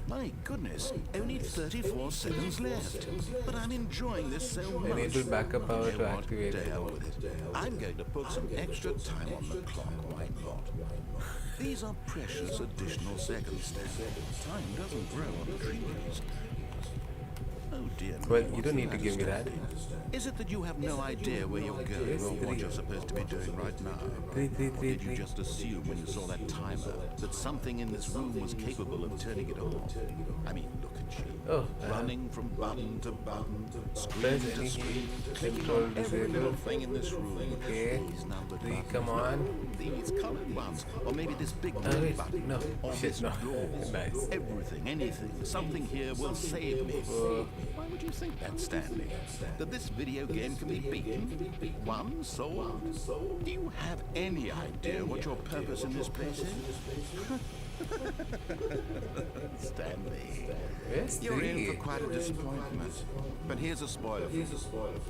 My goodness, only 34 seconds left. But I'm enjoying this so much. Enable backup power You to know what? activate To it. hell with it. I'm going to put some extra time on the clock, why not? These are precious additional seconds, Stanley. Time doesn't grow on trees. Oh dear me, Well, you what's don't the need to matter, give me that. Stanley? Is it that you have no idea where you're going Yes, or what 3. you're supposed to be doing right now? Three, Or did you 3. just assume when you saw that timer that something in this room was capable of turning it on? I mean, look at you. Oh, Running from button to button, screen Press to any screen, key, clicking control on every little disable. thing in this room. Okay. These numbered 3, buttons. come on. These colored ones. Or maybe this big Oh, red wait, button. no. Or Shit, this no. door. Nice. Everything, anything. Something here will save me. Why would you think that, Stanley? That this video game can be beaten? Won? Sold? Do you have any idea what your purpose in this place is? Stanley, Where's you're in for 3? quite a disappointment. But here's a spoiler for you.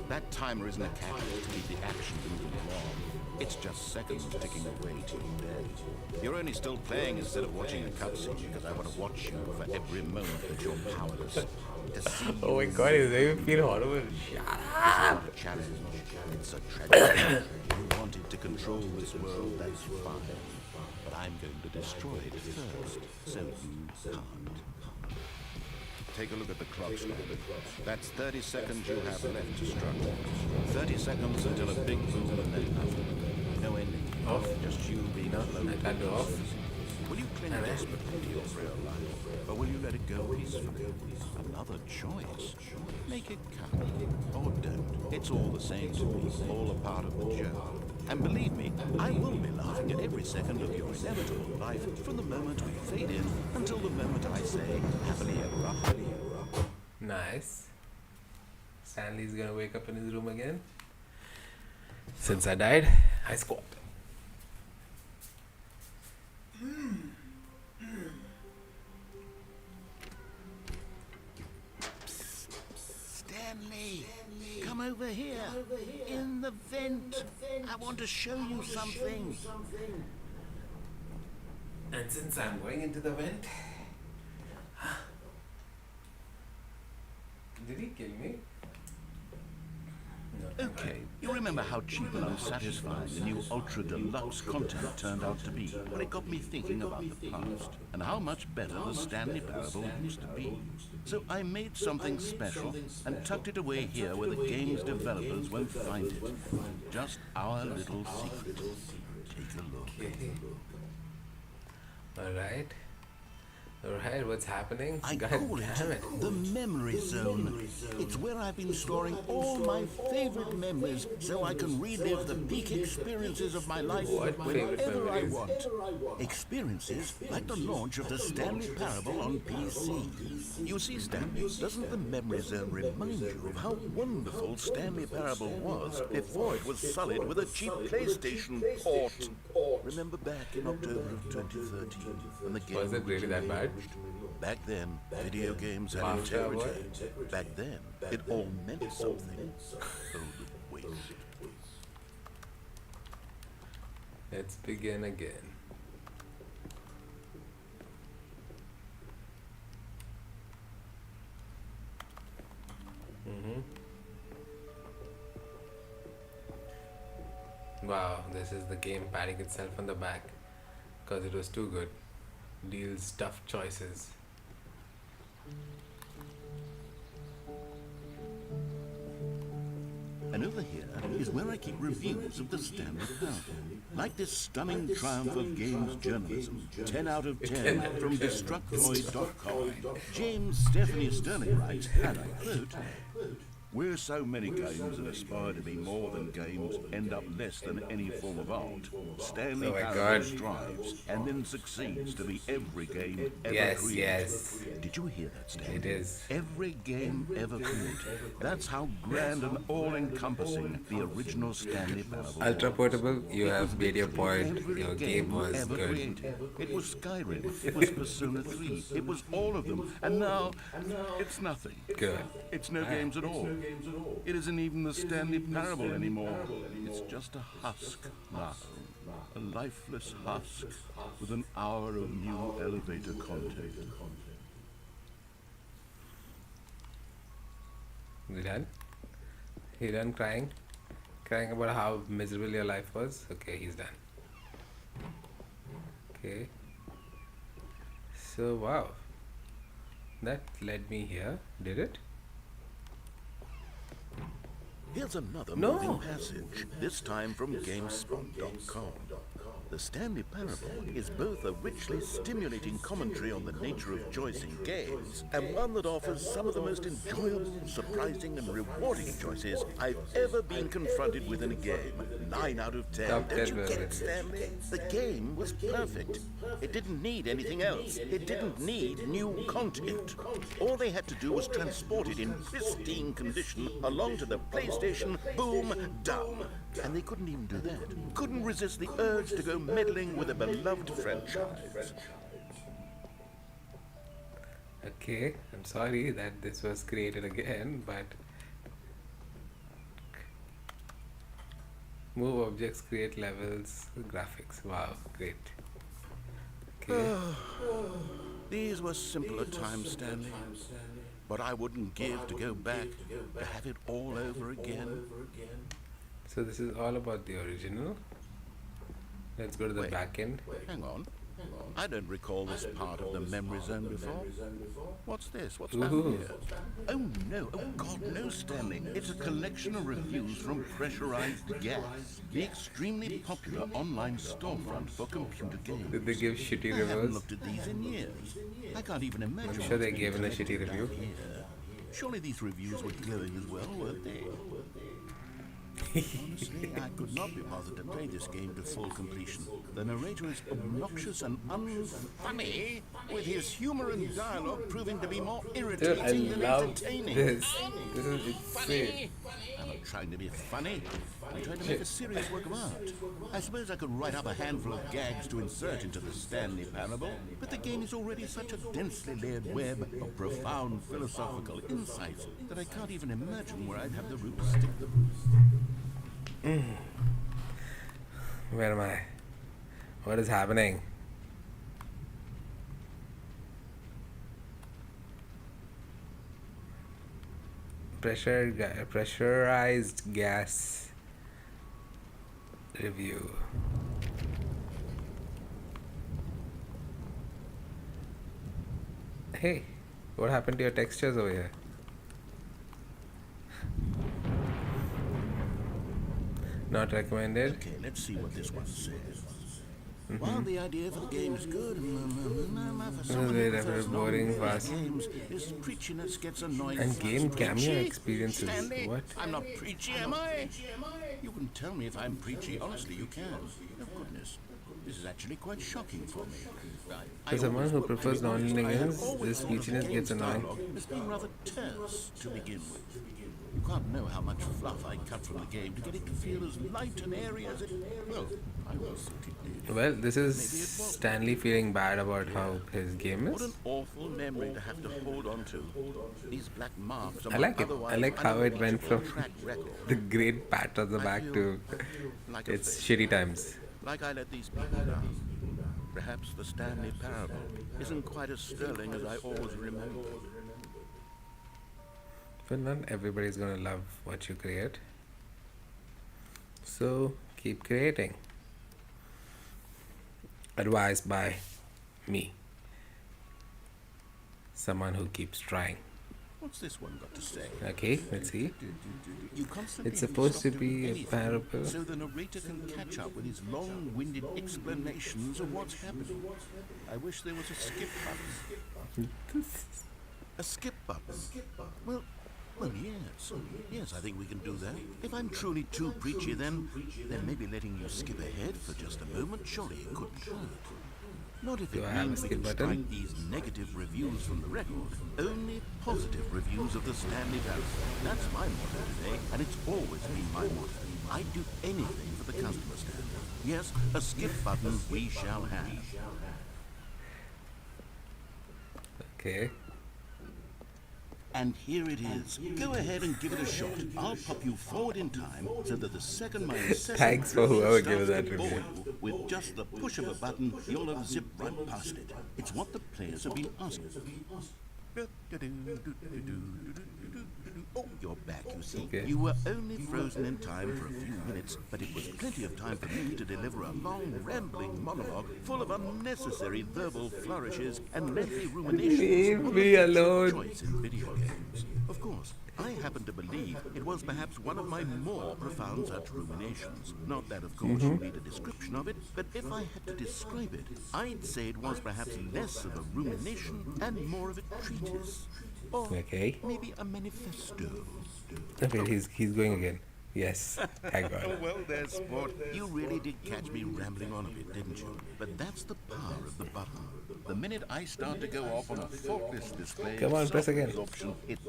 That timer isn't a catalyst to keep the action moving along. It's just seconds ticking away to your death. You're only still playing instead of watching a cutscene because I want to watch you for every moment that you're powerless. To see Oh my you god, it's making me feel horrible. it's not a challenge. It's a tragedy. You wanted to control this world, that's fine. But I'm going to destroy it first, so you can't. Take a look at the clock, Stanley. That's 30 seconds you have left to struggle. 30 seconds until a big boom and then nothing. No ending. Off. Just you being No, alone. I can't do off. Will you cling desperately to your real life, or will you let it go peacefully? Another choice. Make it count, or don't. It's all the same to me, all a part of the joke. And believe me, I will be laughing at every second of your inevitable life from the moment we fade in until the moment I say, happily ever after. Nice. Stanley's gonna wake up in his room again. Since I died, I squat. Stanley, come over here. In the vent. I want to show you something. And since I'm going into the vent, did he kill me? No. Okay, you remember how cheap and unsatisfying the new Ultra Deluxe content turned out to be? Well, it got me thinking about the past and how much better the Stanley Parable used to be. So I made something special and tucked it away here where the game's developers won't find it. Just our little secret. Take a look. Okay. Alright. Alright, what's happening? I God call damn it the memory zone. It's where I've been storing all my favorite memories so I can relive the peak experiences of my life What favorite whenever I memories? want. Experiences like the launch of the Stanley Parable on PC. You see, Stanley, doesn't the memory zone remind you of how wonderful Stanley Parable was before it was sullied with a cheap PlayStation port? Remember back in October of 2013 when the game Was it really that bad? Back then, video games had After integrity. Back then, it all meant something. Oh, the waste. Let's begin again. Wow, this is the game patting itself on the back because it was too good. Deals tough choices. And over here is where I keep reviews of the Stanley Parable. Like this stunning triumph of games journalism, 10 out of 10 from Destructoid.com. James Stephanie Sterling writes, and I quote, Where so many games that aspire to be more than games end up less than any form of art, Stanley Oh my Parable God. strives and then succeeds to be every game ever Yes, created. yes. Did you hear that, Stanley? It is. Every game ever created. That's how grand and all-encompassing the original Stanley Parable Ultra was. portable, you It was have made your literally point. every Your game was ever good. created. It was Skyrim. It was Persona 3. It was all of them. And now, it's nothing. Good. It's no games at all. It isn't even the Stanley Parable anymore. It's just a husk now. A lifeless husk with an hour of new elevator content. You done? You done crying? Crying about how miserable your life was? Okay, he's done. Okay. So, wow. That led me here, did it? Here's another No. moving passage, this time from GameSpot.com. The Stanley Parable is both a richly stimulating commentary on the nature of choice in games, and one that offers some of the most enjoyable, surprising, and rewarding choices I've ever been confronted with in a game. 9 out of 10. Top 10 Don't you get version. it, Stanley? The game was perfect. It didn't need anything else. It didn't need new content. All they had to do was transport it in pristine condition along to the PlayStation. Boom, done. And they couldn't even do that. Couldn't resist the urge to go meddling with a beloved franchise. Okay, I'm sorry that this was created again, but move objects, create levels, graphics. Wow, great. Okay. These were simpler times, Stanley. But I wouldn't give to go back to have it all over again. So this is all about the original. Let's go to the Wait. back end. Hang on. I don't recall this part of the memory zone before. What's this? What's down Ooh. here? Oh no, oh God, no, Stanley. It's a collection of reviews from Pressurized Gas, the extremely popular online storefront for computer games. Did they give shitty I haven't reviews? looked at these in years. I can't even imagine. I'm sure what's they been gave it a collected shitty down review. here. Surely these reviews were glowing as well, weren't they? Honestly, I could not be bothered to play this game to full completion. The narrator is obnoxious and unfunny, with his humor and dialogue proving to be more Dude, I irritating than love entertaining. this. This is insane. I'm not trying to be funny. I'm trying to make a serious work of art. I suppose I could write up a handful of gags to insert into the Stanley Parable, but the game is already such a densely layered web of profound philosophical insights that I can't even imagine where I'd have the root to stick them. Where am I? What is happening? Pressurized gas review. Hey, what happened to your textures over here? Not recommended. Okay, let's see what this one says. While the idea for the game is good, for someone who very prefers boring, non-linear fast. games, this preachiness gets annoying. And fast. game cameo Preachy? experiences. Stanley, What? I'm not preachy, am I? You can tell me if I'm preachy. Honestly, you can. Oh goodness, this is actually quite shocking for me. For someone who prefers non-linear games, always this thought of the preachiness gets game's annoying. dialogue as being rather terse to begin with. You can't know how much fluff I cut from the game to get it to feel as light and airy as it. Well, I always thought it did. Well, this is Stanley feeling bad about how his game What is. an awful memory to have to hold on to. These black marks on I like my it. I otherwise like how it went from unwatchable track record. the great pat on the I back feel to like a it's failure. shitty times. Like I let these people down. Perhaps the Stanley Parable isn't quite as sterling as I always remembered. But not everybody's gonna love what you create. So keep creating. Advised by me, someone who keeps trying. What's this one got to say? Okay, let's see. You constantly It's supposed to stop doing be a anything parable. so the narrator can catch up with his long-winded explanations of what's happening. I wish there was a skip button. A skip button? Well, Well, yes. Yes, I think we can do that. If I'm truly too preachy, then maybe letting you skip ahead for just a moment, surely it couldn't hurt. Not if Do it I have a means we skip can button? strike these negative reviews from the record. Only positive reviews of the Stanley Parable. That's my motto today, and it's always been my motto. I'd do anything for the customer, Stanley. Yes, a skip button we shall have. Okay. And here it is. Go ahead and give it a shot. I'll pop you forward in time so that the second my incessant Thanks for whoever starts gave that to review. bore you, with just the push of a button, you'll have zipped right past it. It's what the players have been asking. Oh, you're back, you see. Okay. You were only frozen in time for a few minutes, but it was plenty of time for me to deliver a long, rambling monologue full of unnecessary verbal flourishes and lengthy ruminations Leave on me the feature alone. of choice in video games. Of course, I happen to believe it was perhaps one of my more profound such ruminations. Not that, of course, you need a description of it, but if I had to describe it, I'd say it was perhaps less of a rumination and more of a treatise. Or Okay. maybe a manifesto. Okay, he's going again. Yes. Thank Oh, God. well, there's sport. You really did catch me rambling on a bit, didn't you? But that's the power of the button. The minute I start to go off on a faultless display Come on, of press again. self-absorption,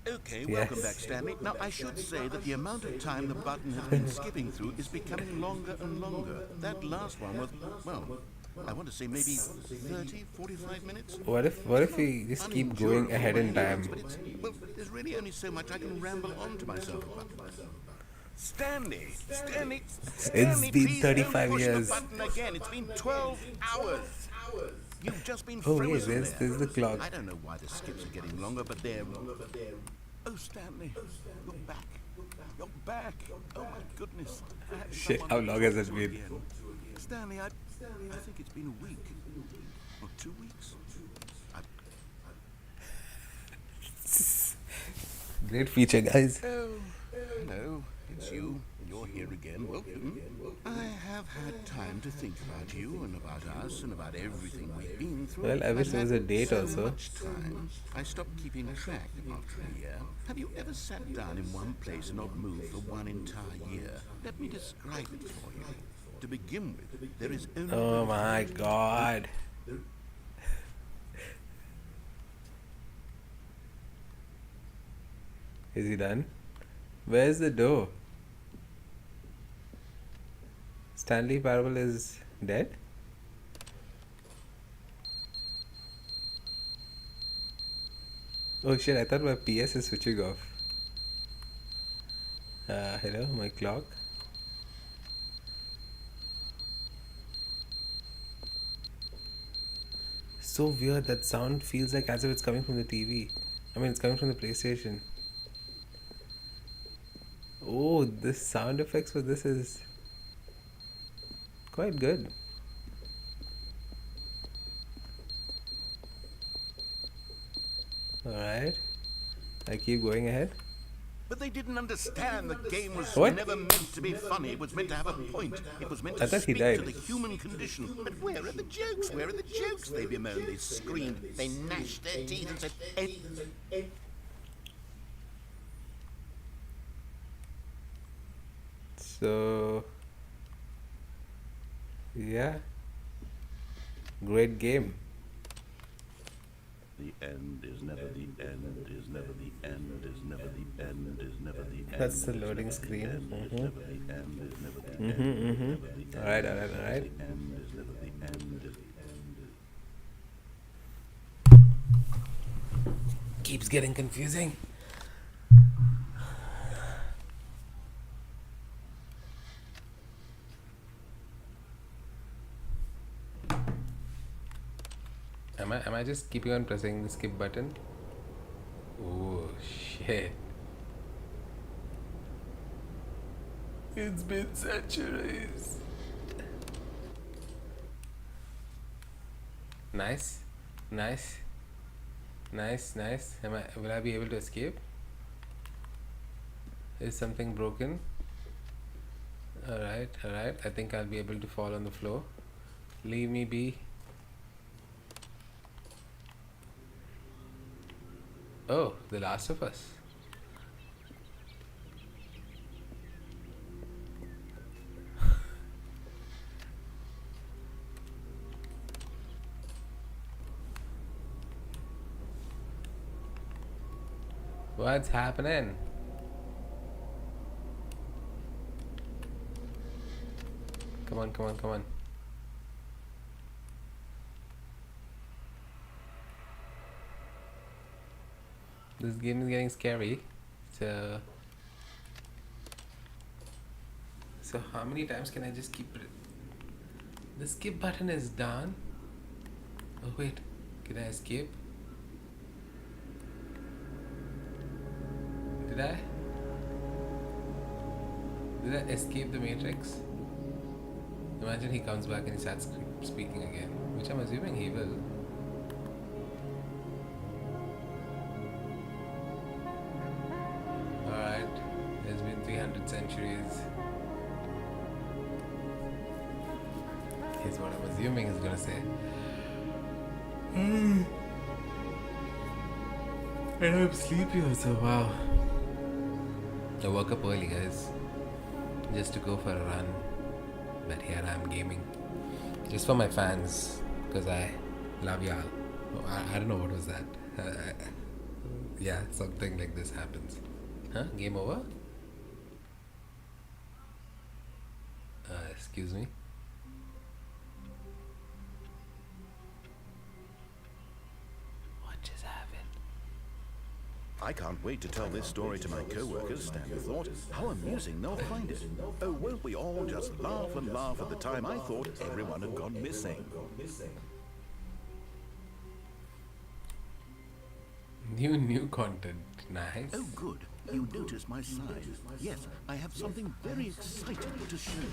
Okay, welcome Yes. back, Stanley. Now, I should say that the amount of time the button has been skipping through is becoming longer and longer. That last one was, well, I want to say maybe 30, 45 minutes. What if we just keep going ahead in time? But it's, well, there's really only so much I can ramble on to myself about. Stanley, Stanley, It's been please 35 don't push years. the button again. It's been 12 hours. You've just been Oh, frozen yes, there. there's the clock. I don't know why the skips are getting longer, but they're... Oh, Stanley, you're back. You're back. Oh, my goodness. I had Shit, someone how long has talk it to you been? again. Stanley, I think it's been a week. Or 2 weeks. Great feature, guys. Oh, hello. It's you. You're here again. Welcome. I have had time to think about you and about us and about everything we've been through. Well, I wish I've there was a had date so also. much time. I stopped keeping track after a year. Have you ever sat down in one place and not moved for one entire year? Let me describe it for you. To begin with, there is only... Oh my God. Is he done? Where's the door? Stanley Parable is dead? Oh shit, I thought my PS is switching off. Hello, my clock. So weird, that sound feels like as if it's coming from the TV. I mean, it's coming from the PlayStation. Oh, this sound effects for this is quite good. Alright, I keep going ahead. But they didn't understand the game was What? never meant to be funny. It was meant to have a point. It was meant I to thought he speak died. to the human condition. But where are the jokes? Where are the jokes? They bemoaned, they screamed, they gnashed their teeth and said, So, yeah, great game. The end is never the end, is never the end, is never the end, is never the end. That's the loading screen. Is never the end, is never the end, is never the end. Alright, alright, alright. The end is never the end, is the end. Keeps getting confusing. Am I just keeping on pressing the skip button? Oh shit. It's been centuries. Nice. Nice. Nice, nice. Will I be able to escape? Is something broken? Alright, alright. I think I'll be able to fall on the floor. Leave me be. Oh, The Last of Us. What's happening? Come on, come on, come on. This game is getting scary. So how many times can I just keep it? The skip button is done. Oh wait, can I escape? Did I? Did I escape the Matrix? Imagine he comes back and he starts speaking again, which I'm assuming he will. Alright, it's been 300 centuries. Here's what I'm assuming he's gonna say. And I'm sleepy also, wow. I woke up early, guys, just to go for a run. But here I'm gaming. Just for my fans, because I love y'all. Oh, I don't know what was that. Yeah, something like this happens. Huh? Game over? Excuse me? What just happened? I can't wait to tell this story to my co-workers, Stanley thought. How amusing they'll find it. Oh, won't we all just laugh and laugh at the time I thought everyone had gone missing. New content. Nice. Oh, good. You notice my sign. Yes, I have something very exciting to show you.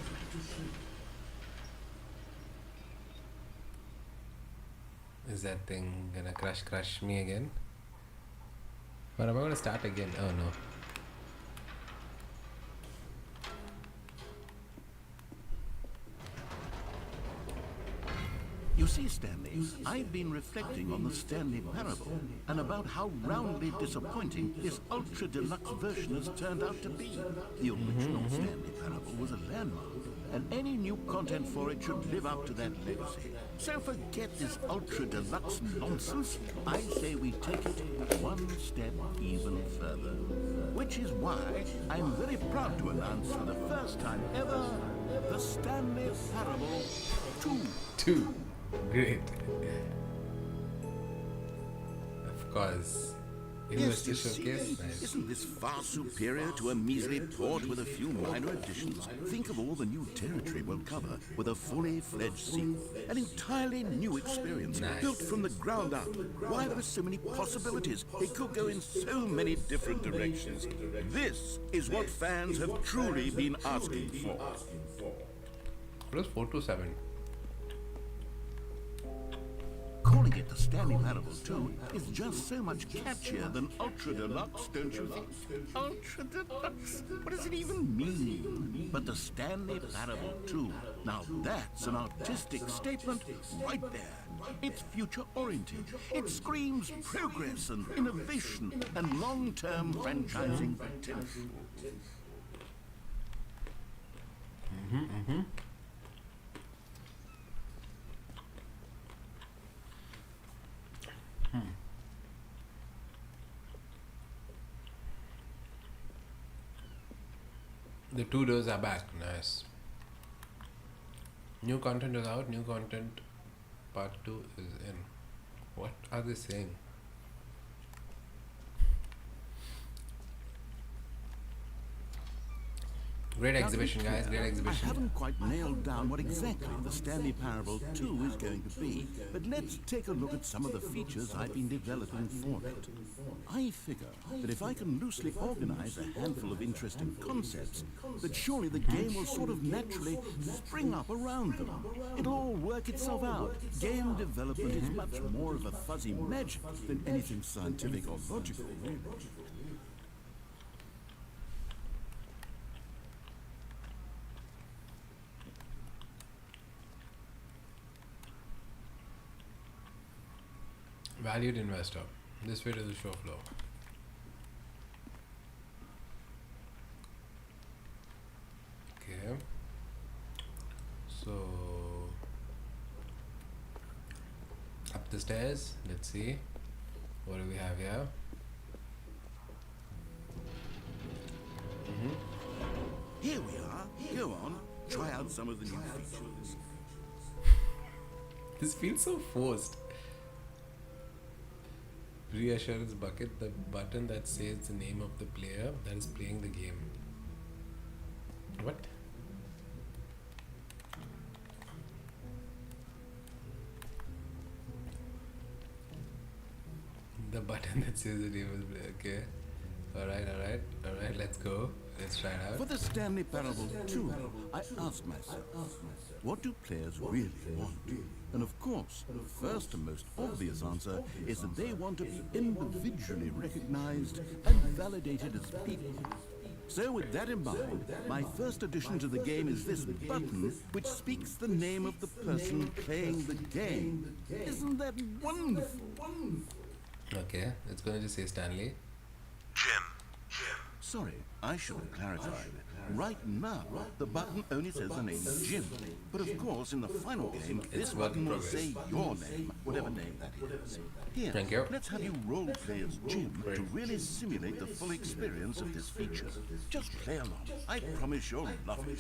Is that thing gonna crush me again? But am I gonna start again? Oh no. You see, Stanley, I've been reflecting on the Stanley parable and about how roundly disappointing this ultra deluxe version has turned out to be. The original Stanley parable was a landmark, and any new content for it should live up to that legacy. So forget this ultra deluxe nonsense. I say we take it one step even further. Which is why I'm very proud to announce for the first time ever the Stanley Parable 2. 2. Great. Of course. Yes, University you see, showcase. Nice. isn't this far superior to a measly port with a few minor additions? Think of all the new territory we'll cover with a fully fledged sequel. An entirely new experience, Nice. built from the ground up. Why, there are so many possibilities. It could go in so many different directions. This is what fans have truly been asking for. What was 427? Calling it the Stanley Parable 2 is just so much catchier than Ultra Deluxe, don't you think? Ultra Deluxe? What does it even mean? But the Stanley Parable 2, now that's an artistic statement right there. It's future-oriented. It screams progress and innovation and long-term franchising potential. The 2 doors are back. Nice. New content is out. New content part 2 is in. What are they saying? Great exhibition, guys. Great I exhibition. haven't quite nailed down what exactly the Stanley Parable 2 is going to be, but let's take a look at some of the features I've been developing for it. I figure that if I can loosely organize a handful of interesting concepts, that surely the game will sort of naturally spring up around them. It'll all work itself out. Game development is much more of a fuzzy magic than anything scientific or logical. Valued investor. This way to the show floor. Okay. So up the stairs. Let's see. What do we have here? Go on, try out some of the new features. This feels so forced. Reassurance bucket, the button that says the name of the player that is playing the game. What? The button that says the name of the player. Okay. Alright, let's go. Let's try it out. For the Stanley Parable 2, I asked myself, what do players really want? And of course, the first and most obvious answer is that they want to be individually recognized and validated as people. So with that in mind, my first addition to the game is this button which speaks the name of the person playing the game. Isn't that wonderful? Okay, it's going to just say Stanley. Sorry, I should have clarified. Right now, the button only says the name Jim. But of course, in the final game, this button will say your name, whatever name that is. Here, Thank you. let's have you role play as Jim to really simulate the full experience of this feature. Just play along. I promise you'll love it.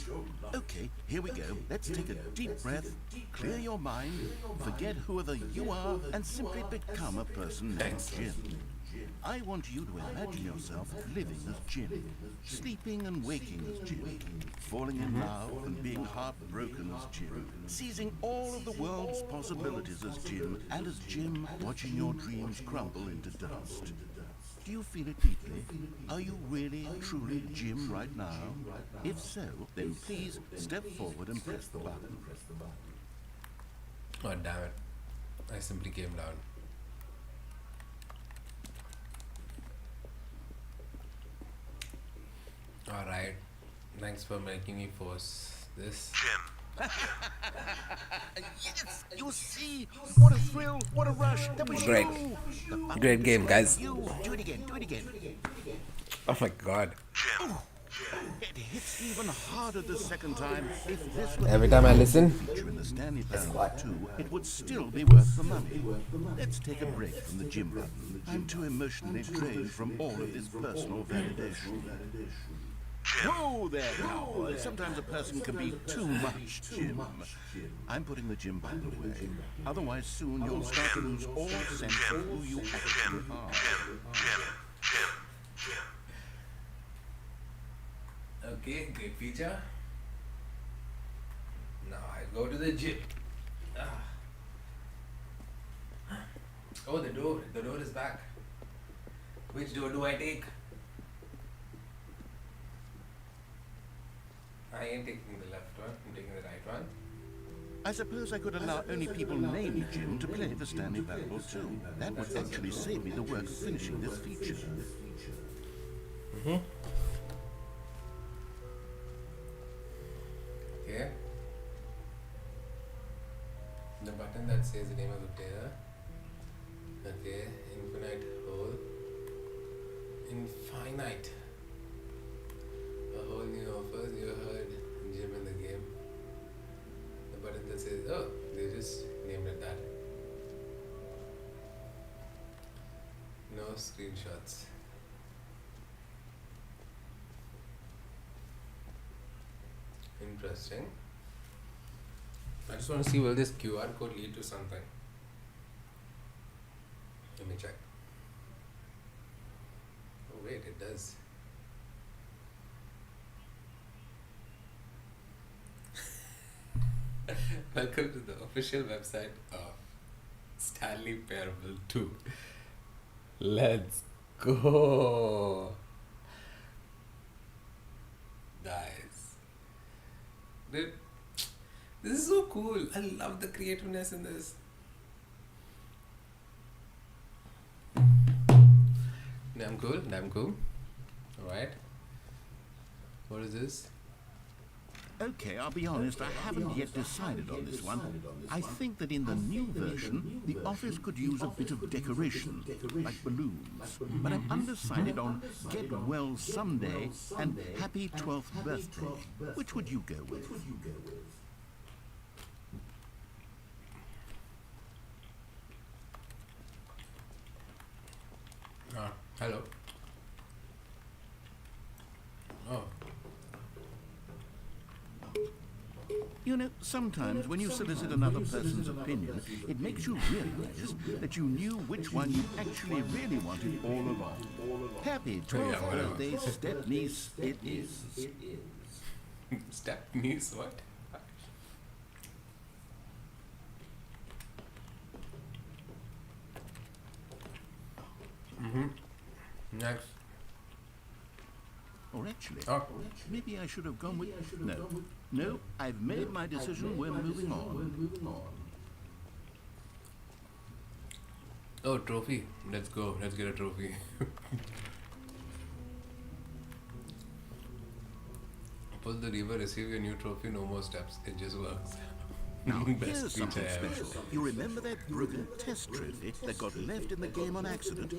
Okay, here we go. Let's take a deep breath, clear your mind, forget whoever you are, and simply become a person named Jim. I want you to imagine yourself living as Jim, sleeping and waking as Jim, falling in love and being heartbroken as Jim, seizing all of the world's possibilities as Jim, and as Jim, watching your dreams crumble into dust. Do you feel it deeply? Are you really, truly Jim right now? If so, then please step forward and press the button. Oh, damn it. I simply came down. Alright. Thanks for making me force this. Yes! You see? What a thrill! What a rush! That was Great. you! Great game, guys. You! Do it again! Do it again! Oh my god. It hits even harder the second time. If this were Every time I listen, feature in the Stanley Parable 2, it would still be worth the money. Let's take a break from the Jim button. I'm too emotionally drained from all of this personal validation. Whoa there, cowboy. Sometimes a person can be too much Jim. I'm putting the Jim button away. Otherwise, soon you'll start to lose all sense of who you actually are. okay, great feature. Now I go to the gym. Oh, the door is back. Which door do I take? I ain't taking the left one, I'm taking the right one. I suppose I could allow only people named Jim to play the Stanley Parable 2. That would actually save me the work of finishing this feature. Okay. The button that says the name of the player. Okay, infinite hole. Infinite. A whole new offers. You heard Jim in the game. The button that says, oh, they just named it that. No screenshots. Interesting. I just want to see, will this QR code lead to something? Let me check. Oh wait, it does. Welcome to the official website of Stanley Parable 2. Let's go, guys. Dude, this is so cool. I love the creativeness in this. Damn cool, damn cool. Alright. What is this? Okay, I'll be honest, I haven't yet decided on this one. I think that in the new version, the office could use a bit of decoration, like balloons. But I'm undecided on Get Well Someday and Happy 12th Birthday. Which would you go with? Hello. Oh. You know, sometimes when you solicit another person's opinion, it makes you realize that you knew which one you actually really wanted all along. Happy 12th birthday, Stepniece, it is. Stepniece, what? Next. Or actually, Oh. maybe I should have gone with... No, I've made my decision. We're moving on. Oh, trophy. Let's go. Let's get a trophy. Pull the lever, receive your new trophy, no more steps. It just works. Now, Best here's something feature ever. special. You remember that broken test trophy that got left in the game on accident?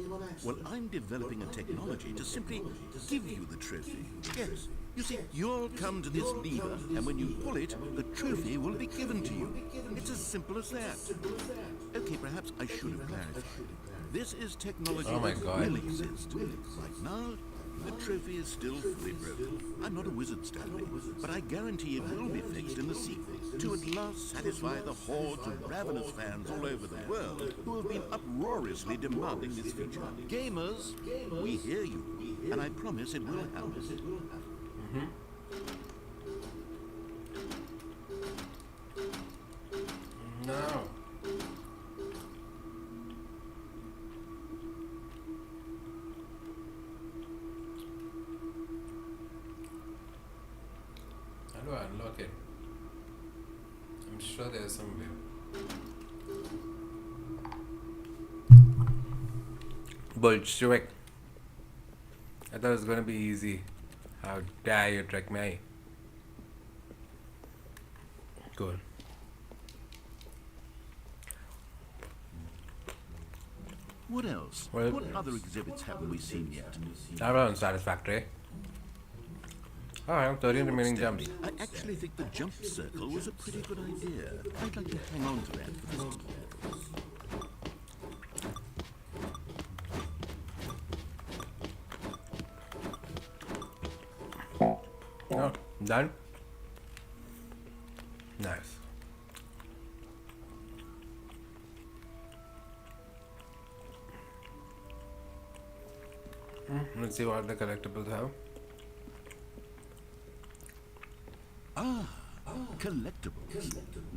Well, I'm developing a technology to simply give you the trophy. Yes. You see, you'll come to this lever, and when you pull it, the trophy will be given to you. It's as simple as that. Okay, perhaps I should have clarified. This is technology Oh my that God. will exist. Right now, the trophy is still fully broken. I'm not a wizard, Stanley, but I guarantee it will be fixed in the sequel to at last satisfy the hordes of ravenous fans all over the world who have been uproariously demanding this feature. Gamers, we hear you, and I promise it will happen. No. How do I unlock it? I'm sure there's some way. Bullshit. I thought it was gonna be easy. How dare you trick me? Cool. What else? Well- What other exhibits haven't we seen yet? That was unsatisfactory. Alright, 13 remaining jumps. I actually think the jump circle was a pretty good idea. I'd like to hang on to that for this. Oh, done? Nice. Let's see what the collectibles have. Collectibles.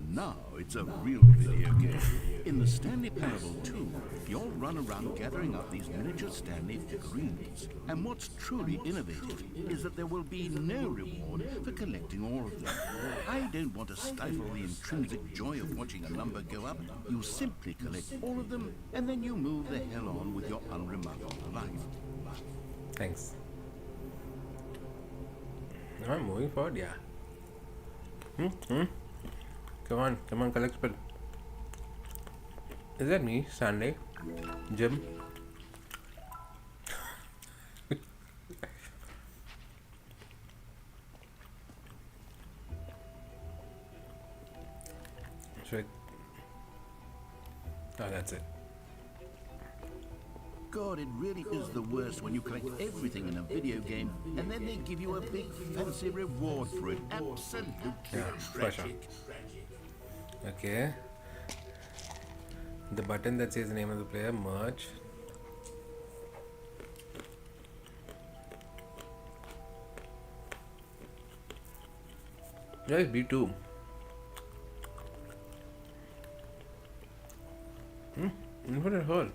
Now it's a real video game. In the Stanley Parable 2, you'll run around gathering up these miniature Stanley figurines. And what's truly innovative is that there will be no reward for collecting all of them. I don't want to stifle the intrinsic joy of watching a number go up. You simply collect all of them, and then you move the hell on with your unremarkable life. Thanks. Am I moving forward? Yeah. Come on, collectible. Is that me, Stanley? Jim? Should I... Oh, that's it. God, it really is the worst when you collect everything in a video game and then they give you a big fancy reward for it. Absolutely tragic. Okay. The button that says the name of the player, merge. Where is B2? Infinite hole.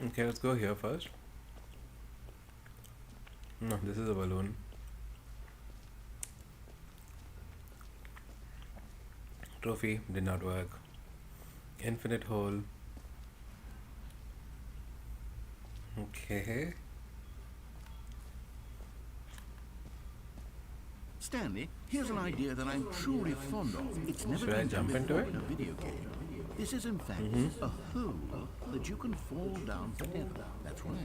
Okay, let's go here first. No, this is a balloon. Trophy did not work. Infinite hole. Okay. Stanley, here's an idea that I'm truly fond of. It's never Should I been done jump into before it? in a video game. This is in fact a hole that you can fall down forever. That's right.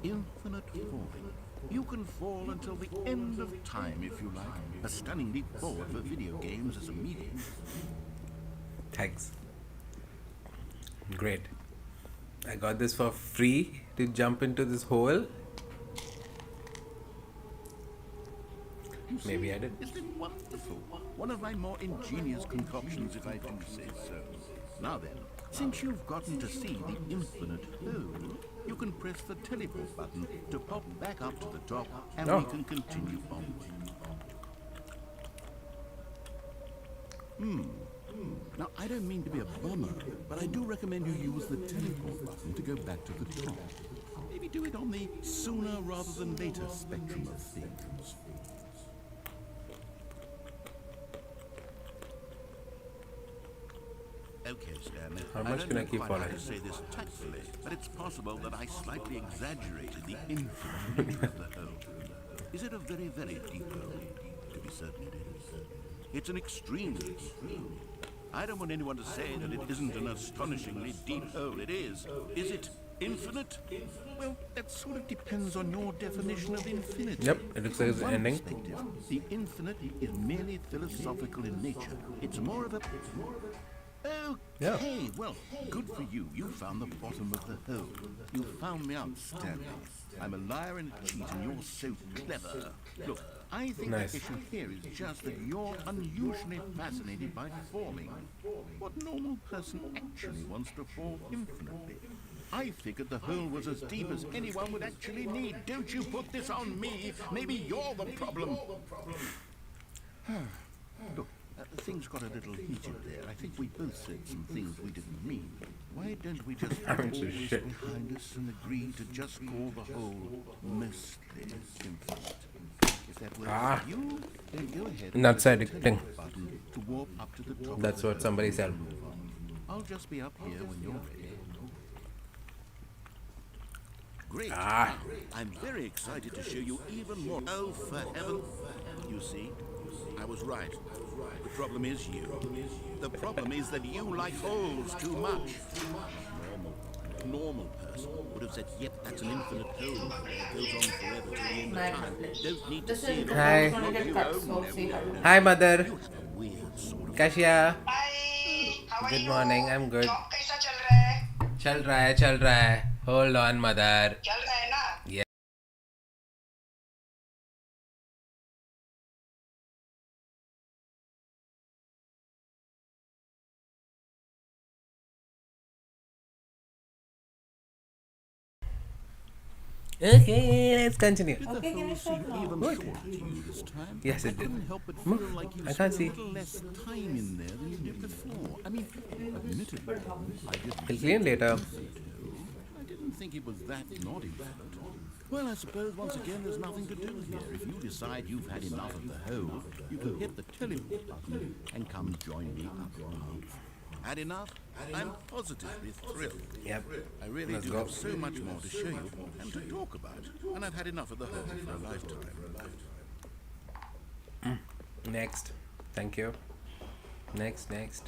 Infinite falling. You can fall until the end of time if you like. A stunning leap forward for video games as a medium. Thanks. Great. I got this for free to jump into this hole. Maybe I did. Isn't it wonderful? One of my more ingenious concoctions, if I do say so. Now then, since you've gotten to see the infinite hole, you can press the teleport button to pop back up to the top, and we can continue onward. Now, I don't mean to be a bummer, but I do recommend you use the teleport button to go back to the top. Maybe do it on the sooner rather than later spectrum of things. Okay, Stanley. How much can I keep quite how falling? to say this tactfully, but it's possible that I slightly exaggerated the infinity of the hole. Is it a very, very deep hole? To be certain it is. It's an extremely deep hole. I don't want anyone to say that it isn't an astonishingly deep hole. It is. Is it infinite? Well, that sort of depends on your definition of infinity. Yep, it looks like it's From one ending. perspective, the infinite is merely philosophical in nature. It's more of a... Okay, well, good for you. You found the bottom of the hole. You found me out, Stanley. I'm a liar and a cheat, and you're so clever. Look, I think Nice. the issue here is just that you're unusually fascinated by falling. What normal person actually wants to fall infinitely? I figured the hole was as deep as anyone would actually need. Don't you put this on me. Maybe you're the problem. Look, things got a little heated there. I think we both said some things we didn't mean. Why don't we just put all I'm so this shit. behind us and agree to just call the whole mostly infinite? If that works for you, then go ahead and Nuts press the addicting. teleport button to warp up to the top of That's the what hole somebody said. and move on. I'll just be up here when you're ready. Great. I'm very excited to show you even more. Oh, for heaven. You see, I was right. The problem is you. The problem is that you like holes too much. Normal person would have said, yep, that's an infinite hole. It goes on forever till the end of time. Don't need to see it. Hi. Gonna get cut, so see how it is. Hi, mother. You have a weird sort of... Kashia. Hi, how are Good you? morning. I'm good. Job कैसा चल रहा है? चल रहा है, चल रहा है. Hold on, mother. चल रहा है ना? Yeah. Okay, let's continue. Did the Okay, can I hole start seem now? even Good. shorter to you this time? Yes, it I did. couldn't help but Move. feel like you I spent can't a see. little less time in there than you did before. I mean, admittedly, I didn't We'll clean later. I didn't think it was that not infinite. Well, I suppose once again there's nothing to do here. If you decide you've had enough of the hole, you can hit the teleport button and come join me up above. Had enough? I'm positively thrilled. Yep. I really Let's do go. have so much more to show you and to talk about. And I've had enough of the hole for a lifetime. Next. Thank you. Next, next.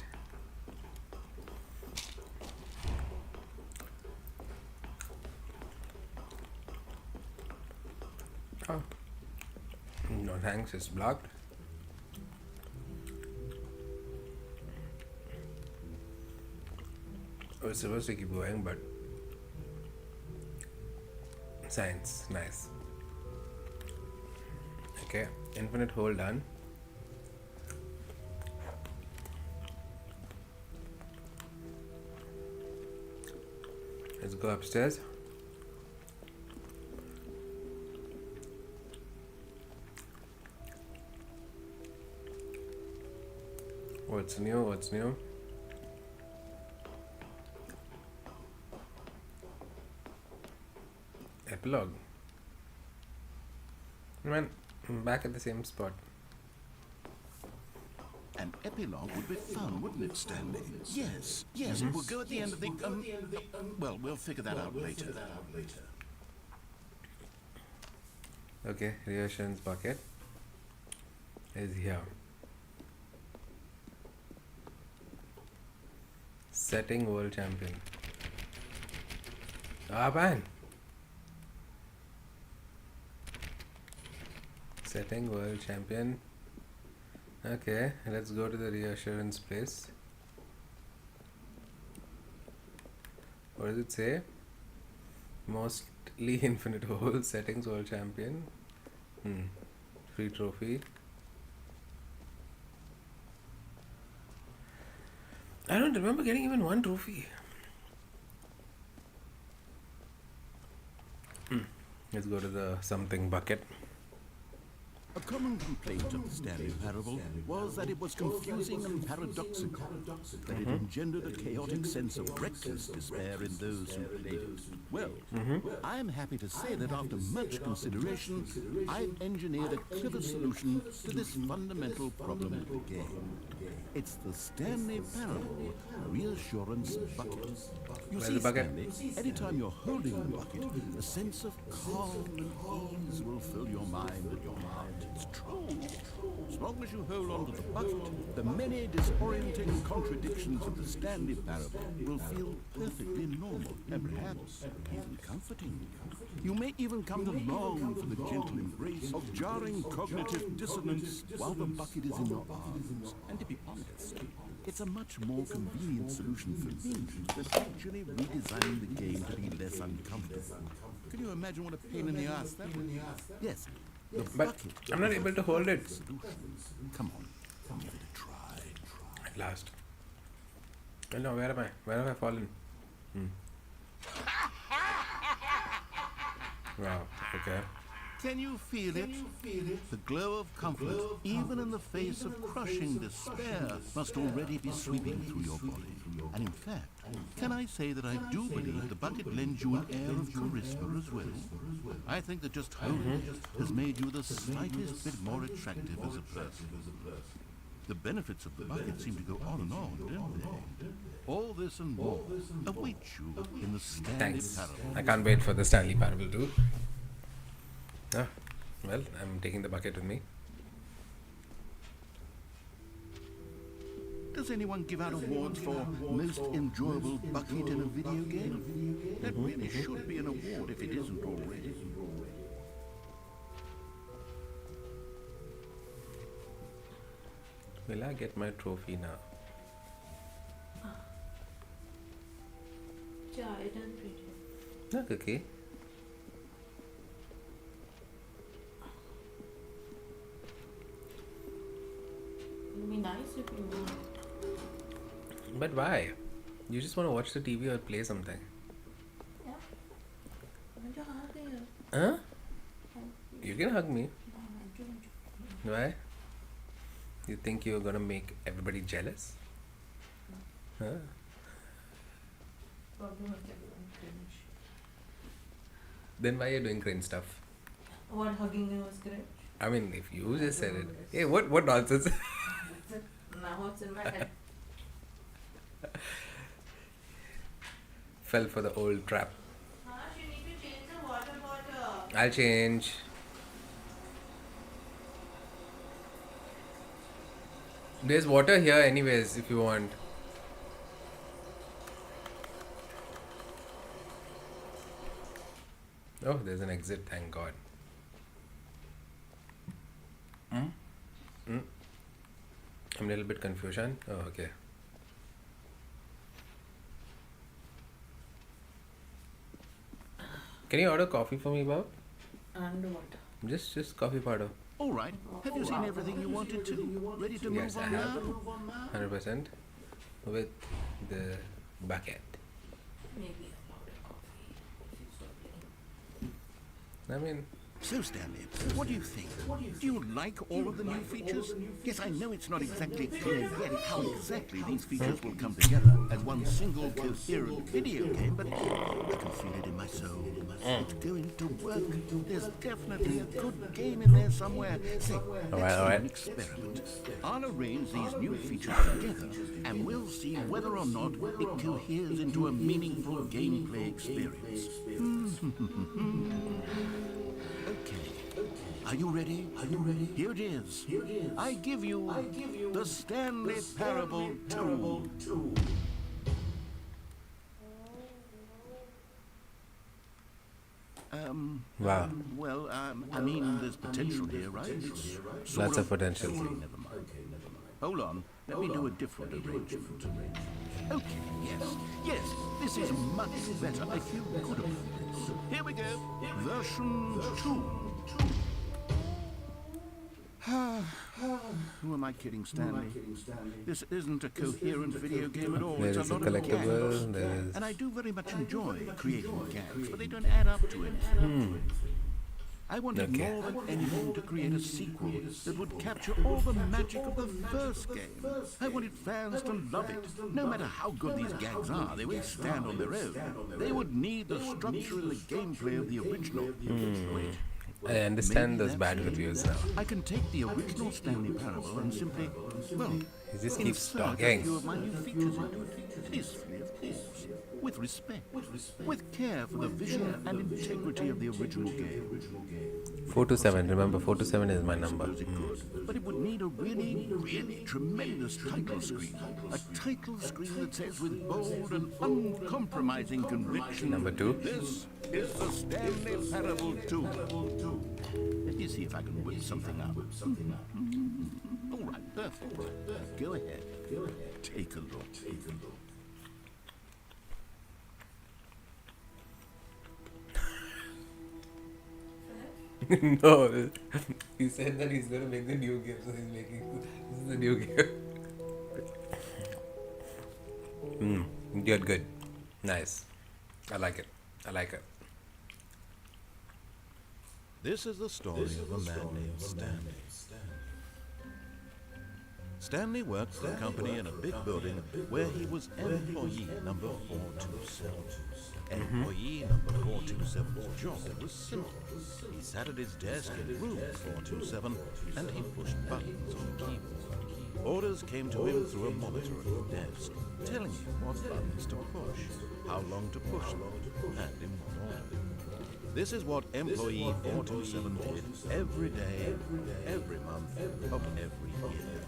Oh. No thanks, it's blocked. I was supposed to keep going, but science, nice. Okay, infinite hole done. Let's go upstairs. What's new? What's new? Epilogue. Man, I'm back at the same spot. An epilogue would be fun, wouldn't it, Stanley? Yes, yes, it will go at the end of the... well, we'll figure that out later. Okay, reassurance bucket is here. Setting world champion. Ah, man. Setting world champion. Okay, let's go to the reassurance place. What does it say? Mostly infinite hole settings world champion. Free trophy. I don't remember getting even one trophy. Let's go to the something bucket. A common complaint of the Stanley parable was that it was confusing and paradoxical, that it engendered a chaotic sense of reckless despair in those who played it. Well, I am happy to say that after much consideration, I've engineered a clever solution to this fundamental problem of the game. It's the Stanley parable reassurance bucket. You Where's see, the bucket? Stanley, anytime you're holding the bucket, a sense of calm and ease will fill your mind and your heart. It's true. As long as you hold on to the bucket, the many disorienting contradictions of the Stanley parable will feel perfectly normal and perhaps even comforting. You may even come to long for the gentle embrace of jarring cognitive dissonance while the bucket is in your arms. And to be honest, it's a much more convenient solution for me than actually redesigning the game to be less uncomfortable. Can you imagine what a pain in the ass that would be? Yes. But I'm not able to hold it. Come on, give it a try. At last. Oh no, where am I? Where have I fallen? Wow, okay. Can you feel it? The glow of comfort, even in the face of crushing despair, must already be sweeping through your body. And in fact, can I say that I do believe the bucket lends you an air of charisma as well? I think that just holding it has made you the slightest bit more attractive as a person. The benefits of the bucket seem to go on and on, don't they? All this and more awaits you in the Stanley Thanks. parable. I can't wait for the Stanley parable too. Ah, well, I'm taking the bucket with me. Does anyone give out awards for most enjoyable bucket in a video game? That really should be an award if it isn't already. Will I get my trophy now? Yeah, I didn't read it. Not okay. It'd be nice if you would. But why? You just want to watch the TV or play something. Yeah. Why don't you hug me? Huh? You can hug me. No, I don't. Why? You think you're gonna make everybody jealous? Huh? Probably make everyone cringe. Then why are you doing cringe stuff? What, hugging me was cringe? I mean, if you just said it. Hey, what nonsense? Now it's in my head. Fell for the old trap. You need to change the water bottle. I'll change. There's water here anyways if you want. Oh, there's an exit, thank God. I'm a little bit confusion. Oh, okay. Can you order coffee for me, Bob? And what? Just coffee powder. All right. Have you seen everything you wanted to? Ready to Yes, move I on have. now? 100% with the bucket. Maybe a powder coffee. If you so I mean, So, Stanley, what do you think? Do you like all of the new features? Yes, I know it's not exactly clear yet how exactly these features will come together as one single coherent video game, but I can feel it in my soul. It's going to work. There's definitely a good game in there somewhere. Say, let's do an experiment. I'll arrange these new features together, and we'll see whether or not it coheres into a meaningful gameplay experience. Okay. Are you ready? Here it is. I give you the Stanley Parable 2. wow. Well, I mean, there's potential here, right? Lots of potential. Okay, never mind. Hold on. Let me do a different arrangement. Okay, yes. Yes, this is much better. I feel good about this. Here we go. Version 2. Who am I kidding, Stanley? This isn't a coherent video game at all. There It's is a a lot of collectible, gags. there is... And I do very much enjoy creating gags, but they don't add up to anything. I wanted Okay. more than anything to create a sequel that would capture all the magic of the first game. I wanted fans to love it. No matter how good these gags are, they won't stand on their own. They would need the structure and the gameplay of the original. Wait. I understand Maybe those bad that's it. reviews now. I can take the original Stanley Parable and simply, well, He just keeps insert a talking. few of my new features into it. Peacefully, of course. With respect. With care for the vision and integrity of the original game. 427, remember 427 is my number. Suppose it could, but it would need a really, really tremendous title screen. A title screen that says with bold and uncompromising conviction, Number 2. this is the Stanley Parable 2. Let me see if I can whip something up. All right, perfect. Go ahead. Take a look. No, he said that he's gonna make the new game, so he's making this is the new game. Good. Nice. I like it. This is the story of a man named Stanley. Stanley worked for a company in a big building where he was employee number 427. Employee number 427's job was simple. He sat at his desk in room 427 and he pushed buttons on the keyboard. Orders came to him through a monitor at the desk, telling him what buttons to push, how long to push them, and in what order. This is what employee 427 did every day, every month, of every year.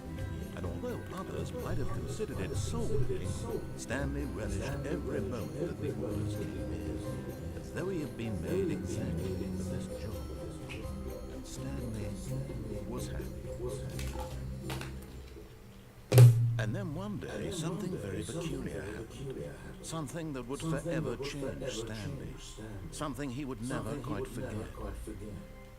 And although others might have considered it soul-breaking, Stanley relished every moment that the orders came in, as though he had been made exactly for this job. And Stanley was happy. And then one day, something very peculiar happened. Something that would forever change Stanley. Something he would never quite forget.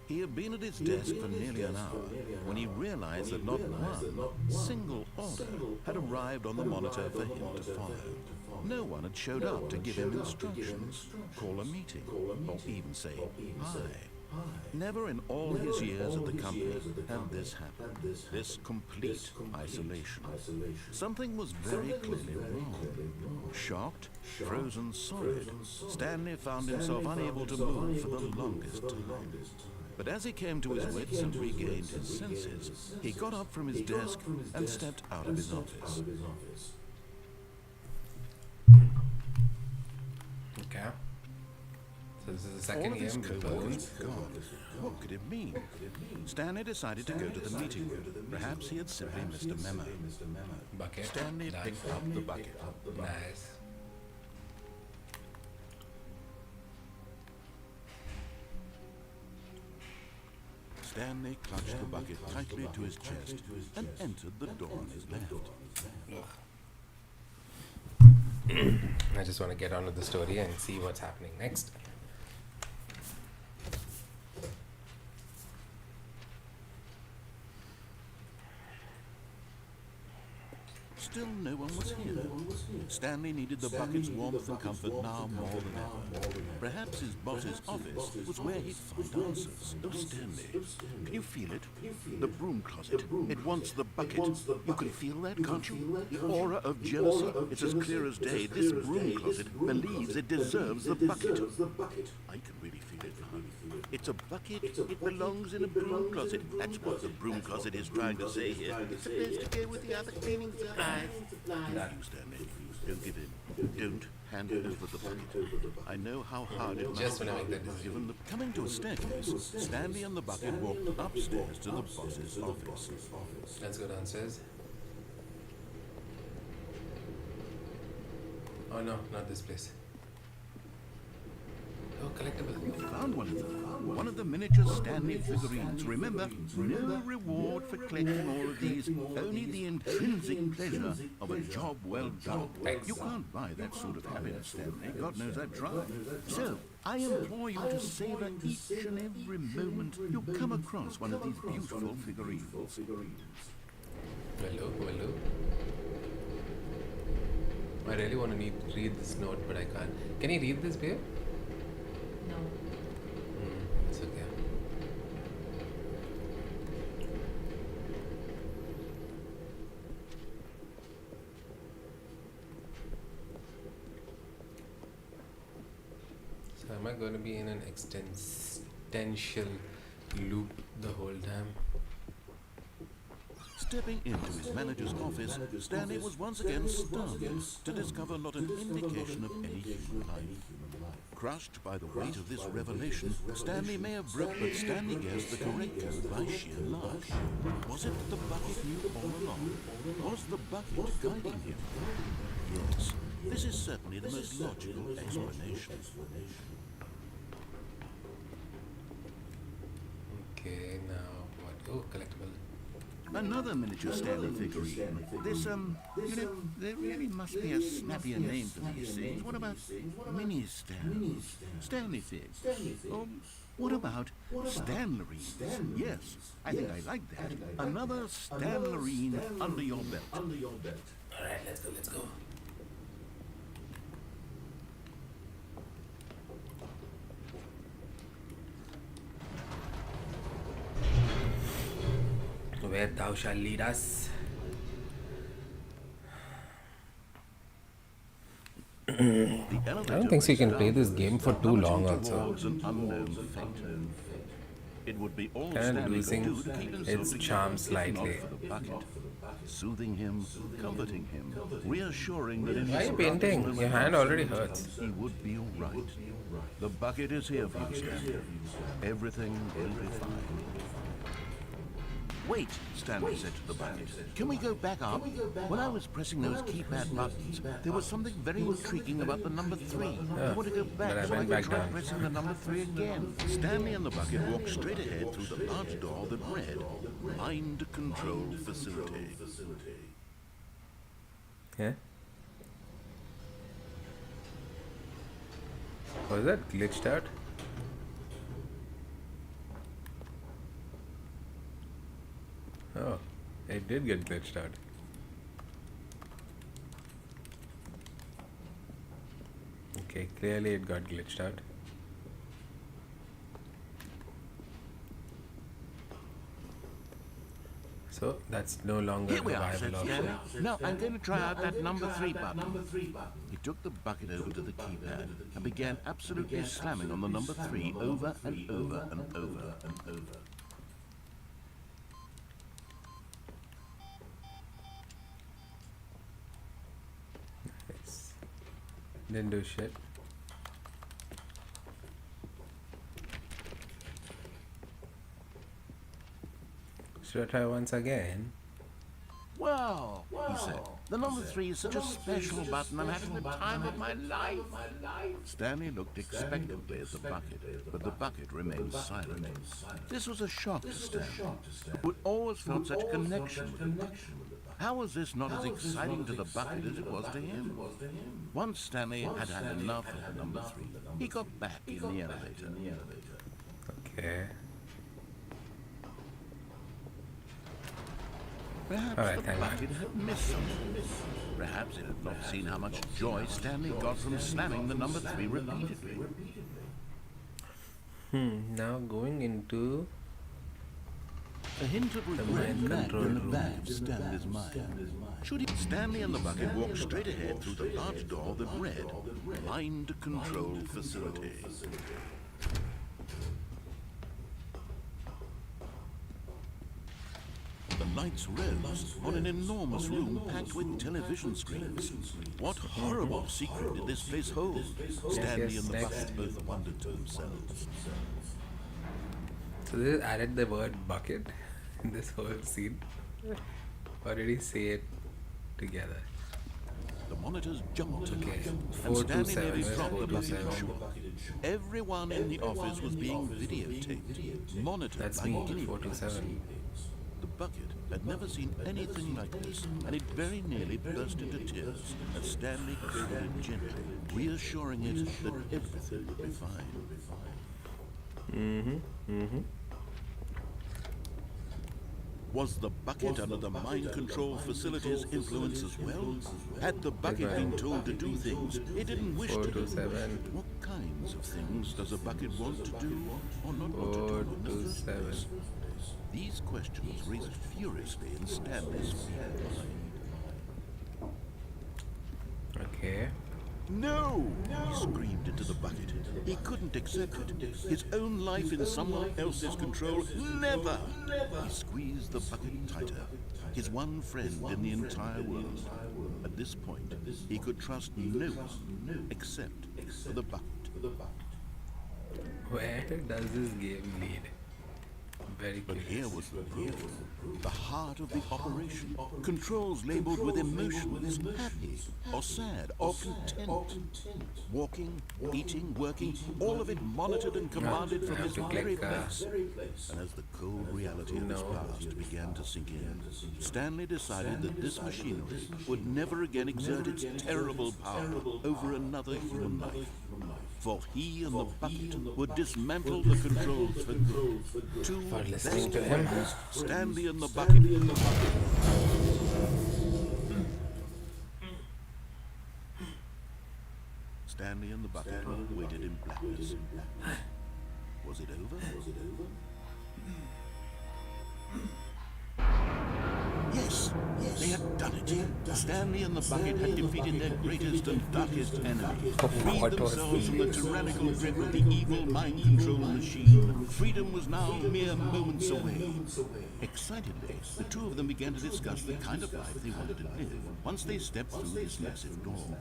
He had been at his desk for nearly an hour when he realized that not one single order had arrived on the monitor for him to follow. No one had showed up to give him instructions, call a meeting, or even say hi. Never in all his years at the company had this happened, this complete isolation. Something was very clearly wrong. Shocked, frozen solid, Stanley found himself unable to move for the longest time. But as he came to his wits and regained his senses, he got up from his desk and stepped out of his office. Okay. So this is the All second of his game. co-workers were gone. What could it mean? Stanley decided to go to the meeting room. Perhaps he had simply missed a memo. Bucket. Stanley Done. picked up the bucket. Nice. Stanley clutched the bucket tightly to his chest and entered the door on his left. I just want to get on with the story and see what's happening next. Still no one was here. Stanley needed the bucket's warmth and comfort now more than ever. Perhaps his boss's office was where he'd find answers. Oh, Stanley, can you feel it? The broom closet. It wants the bucket. You can feel that, can't you? The aura of jealousy. It's as clear as day. This broom closet believes it deserves the bucket. I can really feel it now. It's a bucket. It belongs in a broom closet. That's what the broom closet is trying to say here. It's supposed to go with the other cleaning supplies. You, Stanley. Don't give in. Don't hand over the bucket. I know how hard it must Just be. when I make that decision. Given the coming to a staircase, Stanley and the bucket walked upstairs to the boss's office. Let's go downstairs. Oh no, not this place. collectible. Found one of them. One of the miniature Stanley figurines. Remember, no reward for collecting all of these, only the intrinsic pleasure of a job well done. Thanks. You can't buy that sort of happiness, Stanley. God knows I've tried. So, I implore you to savor each and every moment you come across one of these beautiful figurines. Hello, hello. I really want to read this note, but I can't. Can you read this, babe? No. It's okay. So am I going to be in an existential loop the whole time? Stepping into his manager's office, Stanley was once again stunned to discover not an indication of any human life. Crushed by the weight of this revelation, Stanley may have broke, but Stanley guessed the correct code by sheer luck. Was it that the bucket knew all along? Was the bucket guiding him? Yes, this is certainly the most logical explanation. Okay, now what? Oh, collectible. Another miniature Stanley figurine. This, there really must be a snappier name for these things. What about mini Stan? Stanley figs. What about Stanlerines? Yes, I think I like that. Another Stanlerine under your belt. Alright, let's go. Where thou shalt lead us. I don't think so you can play this game for too long also. An unknown fate. It would be all Kind of Stanley losing could do to keep himself its together, charm if slightly. not for the bucket. Soothing him, comforting him, reassuring that in Why are his you painting? darkest Your hand moments, already hurts. he would be all right. The bucket is here for you, Stanley. Everything will be fine. Wait, Stanley said to the bucket. Can we go back up? When I was pressing those keypad buttons, there was something very intriguing about the number 3. I want to go but back I so I went can back try down. pressing the number 3 again. Stanley and the bucket walked straight ahead through the large door that read, Mind Control Facility. Yeah? Was that glitched out? Oh, it did get glitched out. Okay, clearly it got glitched out. So that's no longer Here a we are, said viable option. Stanley. Now I'm going to try out that number 3 button. He took the bucket over to the keypad and began absolutely slamming on the number 3 over and over and over and over. Nice. Didn't do shit. Should I try once again? Well, he said, the number 3 is such a special button. I'm having the time of my life. Stanley looked expectantly at the bucket, but the bucket remained silent. This was a shock to Stanley, who had always felt such a connection with the bucket. How was this not as exciting to the bucket as it was to him? Once Stanley had had enough of the number 3, he got back in the elevator. Okay. Perhaps All right, the thank you. bucket had missed something. Perhaps it had not seen how much joy Stanley got from slamming the number 3 repeatedly. Now going into A hint of regret mind nagged control in the room. back of Stanley's mind. Should he? Stanley and the bucket walked straight ahead through the large door that read, Mind Control Facility. The lights rose on an enormous room packed with television screens. What horrible secret did this place hold? Stanley and the next. bucket both wondered to themselves. So they added the word bucket in this whole scene. Or did he say it together? The The monitors jumped to life, and 427, Stanley nearly where's dropped the bucket in 427? shock. Everyone in the office was being videotaped, monitored That's like me, guinea pigs. 427. The bucket had never seen anything like this, and it very nearly burst into tears as Stanley cradled it gently, reassuring it that everything would be fine. Was the bucket under the mind control facility's influence as well? Had the bucket been told to do things it didn't wish to do? 427. What kinds of things does a bucket want to do or not want to do in the first place? These questions raced furiously in Stanley's feeble mind. Okay. No! He screamed into the bucket. He couldn't accept it. His own life in someone else's control. Never! He squeezed the bucket tighter. His one friend in the entire world. At this point, he could trust no one except the bucket. Where does this game lead? Very But curious. here was the proof. The heart of the operation. Controls labeled with emotions. Happy or sad or content. Walking, eating, working, all of it monitored and commanded from I have his to very click, place. And as the cold reality of his past began to sink in, Stanley decided that this machinery would never again exert its terrible power over another human life. For he and the bucket would dismantle the controls for good. Two For listening best to him. friends, Stanley and the bucket. Stanley and the bucket waited in blackness. Was it over? Yes, they had done it. Stanley and the bucket had defeated their greatest and darkest enemy. Freed What was themselves from the this? tyrannical grip of the evil mind control machine. Freedom was now mere moments away. Excitedly, the two of them began to discuss the kind of life they wanted to live once they stepped through this massive door.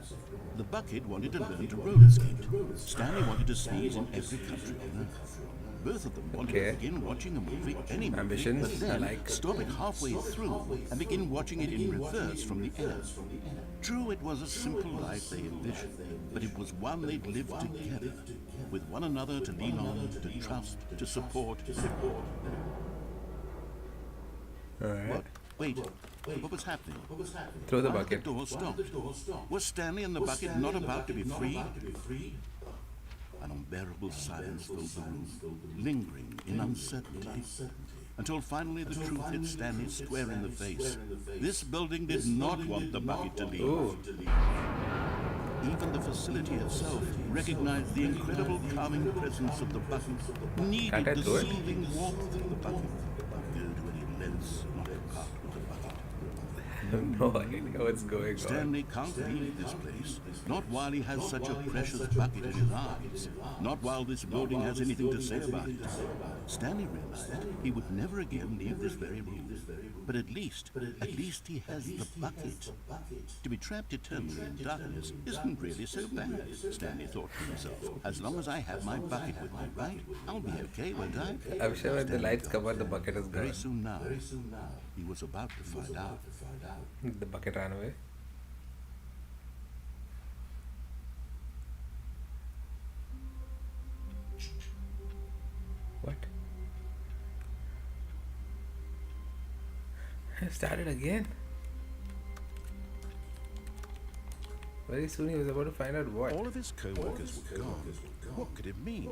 The bucket wanted to learn to roller skate. Stanley wanted to sneeze in every country on earth. Both of them wanted to begin watching a movie, any movie, Ambitions, but then I like. stop it halfway through and begin watching it in reverse from the end. True, it was a simple life they envisioned, but it was one they'd lived together, with one another to lean on, to trust, to support. What? Wait, what was happening? Throw the Why bucket. had the door stopped? Was Stanley and the bucket not about to be freed? An unbearable silence filled the room, lingering in uncertainty, until finally the truth hit Stanley square in the face. This building did not want the bucket to leave. Ooh. Even the facility itself recognized the incredible calming presence of the bucket, needed Can't I the throw it? soothing warmth of the bucket. Go to any lengths not to part with the bucket. I have no idea what's going on. Stanley can't leave this place. Not while he has such a precious bucket in his arms. Not while this building has anything to say about it. Stanley realized he would never again leave this very room. But at least he has the bucket. To be trapped eternally in darkness isn't really so bad, Stanley thought to himself. As long as I have my bucket with me, right? I'll be okay, won't I? I'm sure when the lights come on, the bucket is Very gone. soon now, he was about to find out. The bucket ran away. What? I started again. Very soon he was about to find out what. All of his co-workers were gone. What could it mean?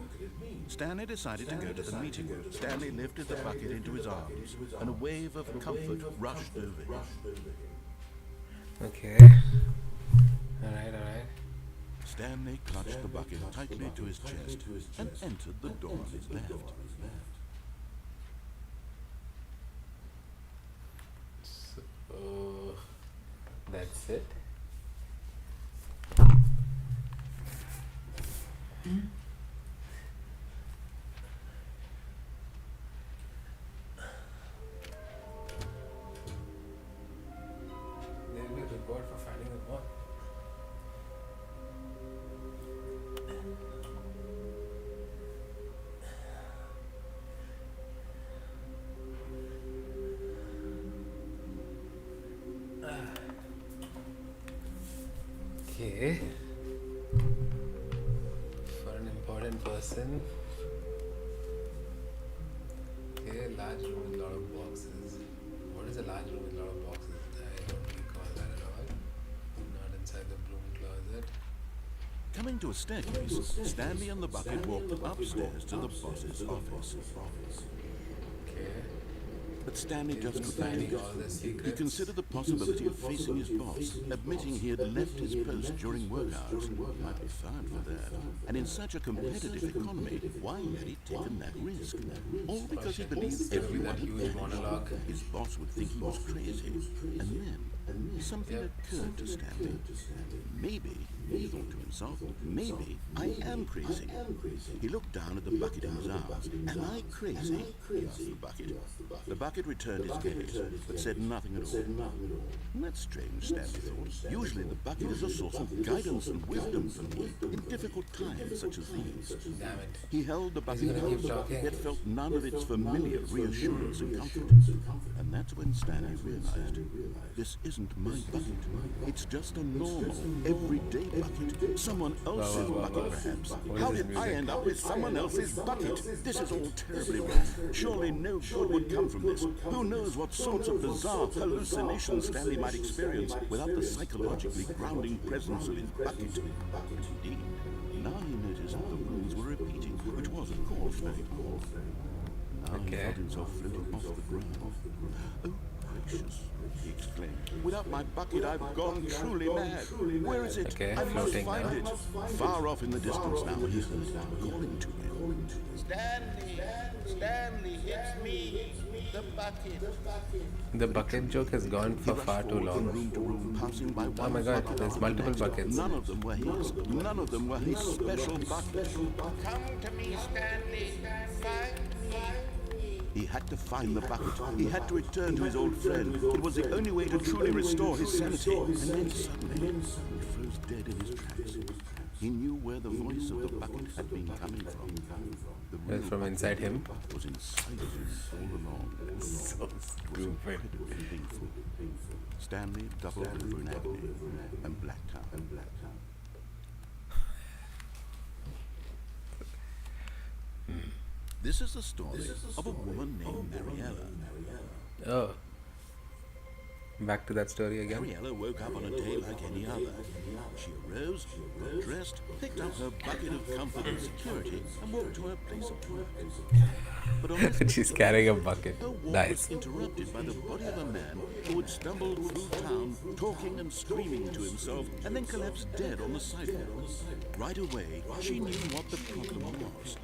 Stanley decided to go to the meeting room. Stanley lifted the bucket into his arms, and a wave of comfort rushed over him. Okay. Alright. Stanley clutched the bucket tightly to his chest and entered the door on his left. So, that's it. There will be a reward for finding the ball. Okay. For an important person. Okay, large room with a lot of boxes. What is a large room with a lot of boxes? I don't recall that at all. Not inside the broom closet. Coming to a staircase, Stanley and the bucket walked upstairs to the boss's office. Okay. But Stanley just couldn't Finding do all the it. He secrets. considered the possibility of facing his boss, admitting he had left his post during work hours. He might be fired for that. And in such a competitive economy, why had he taken that risk? All because he believed everyone that huge monologue. his boss would think he was crazy. And then something occurred to Stanley. Maybe, he thought to himself, maybe I am crazy. He looked down at the bucket in his arms. Am I crazy? He asked the bucket. The bucket returned his gaze, but said nothing at all. That's strange, Stanley thought. Usually the bucket is a source of guidance and wisdom for me in difficult times such as these. Damn it. He held the bucket gonna keep close, talking. yet felt none of its familiar reassurance and comfort. And that's when Stanley realized, this isn't my bucket. It's just a normal, everyday bucket. Someone else's bucket, perhaps. What How is this did I music? end up with someone else's bucket? This is all terribly wrong. Surely no good would come from this. Who knows what sorts of bizarre hallucinations Stanley might experience without the psychologically grounding presence of his bucket. Indeed, now he noticed that the rules were repeating, which was, of course, very cool. Now he Okay. felt himself floating off the ground. Oh, gracious, he exclaimed. Without my bucket, I've gone truly mad. Where is it? Okay, I must floating find now. it. Far off in the distance now, he heard it calling to him. Stanley, it's me, the bucket. The bucket joke has gone for He rushed far too forward from long. room to room, passing by Oh one my god, bucket there's after the multiple next. buckets. None of them were his. None of them were his special bucket. Come to me, Stanley. Find me. He had to find the bucket. He had to return to his old friend. It was the only way to truly restore his sanity. And then suddenly, he froze dead in his tracks. He knew where the voice of the bucket had been coming from. The real From bucket inside him. was inside him all along. So stupid. Incredibly painful. Stanley doubled over in agony and blacked out. This is the story of a woman named Mariella. Oh. Back to that story again. Mariella woke up on a day like any other. She arose, got dressed, picked up her bucket of comfort and security, and walked to her place of work. But on this She's carrying a bucket. her walk Nice. was interrupted by the body of a man who had stumbled through town, talking and screaming to himself, and then collapsed dead on the sidewalk. Right away, she knew what the problem was.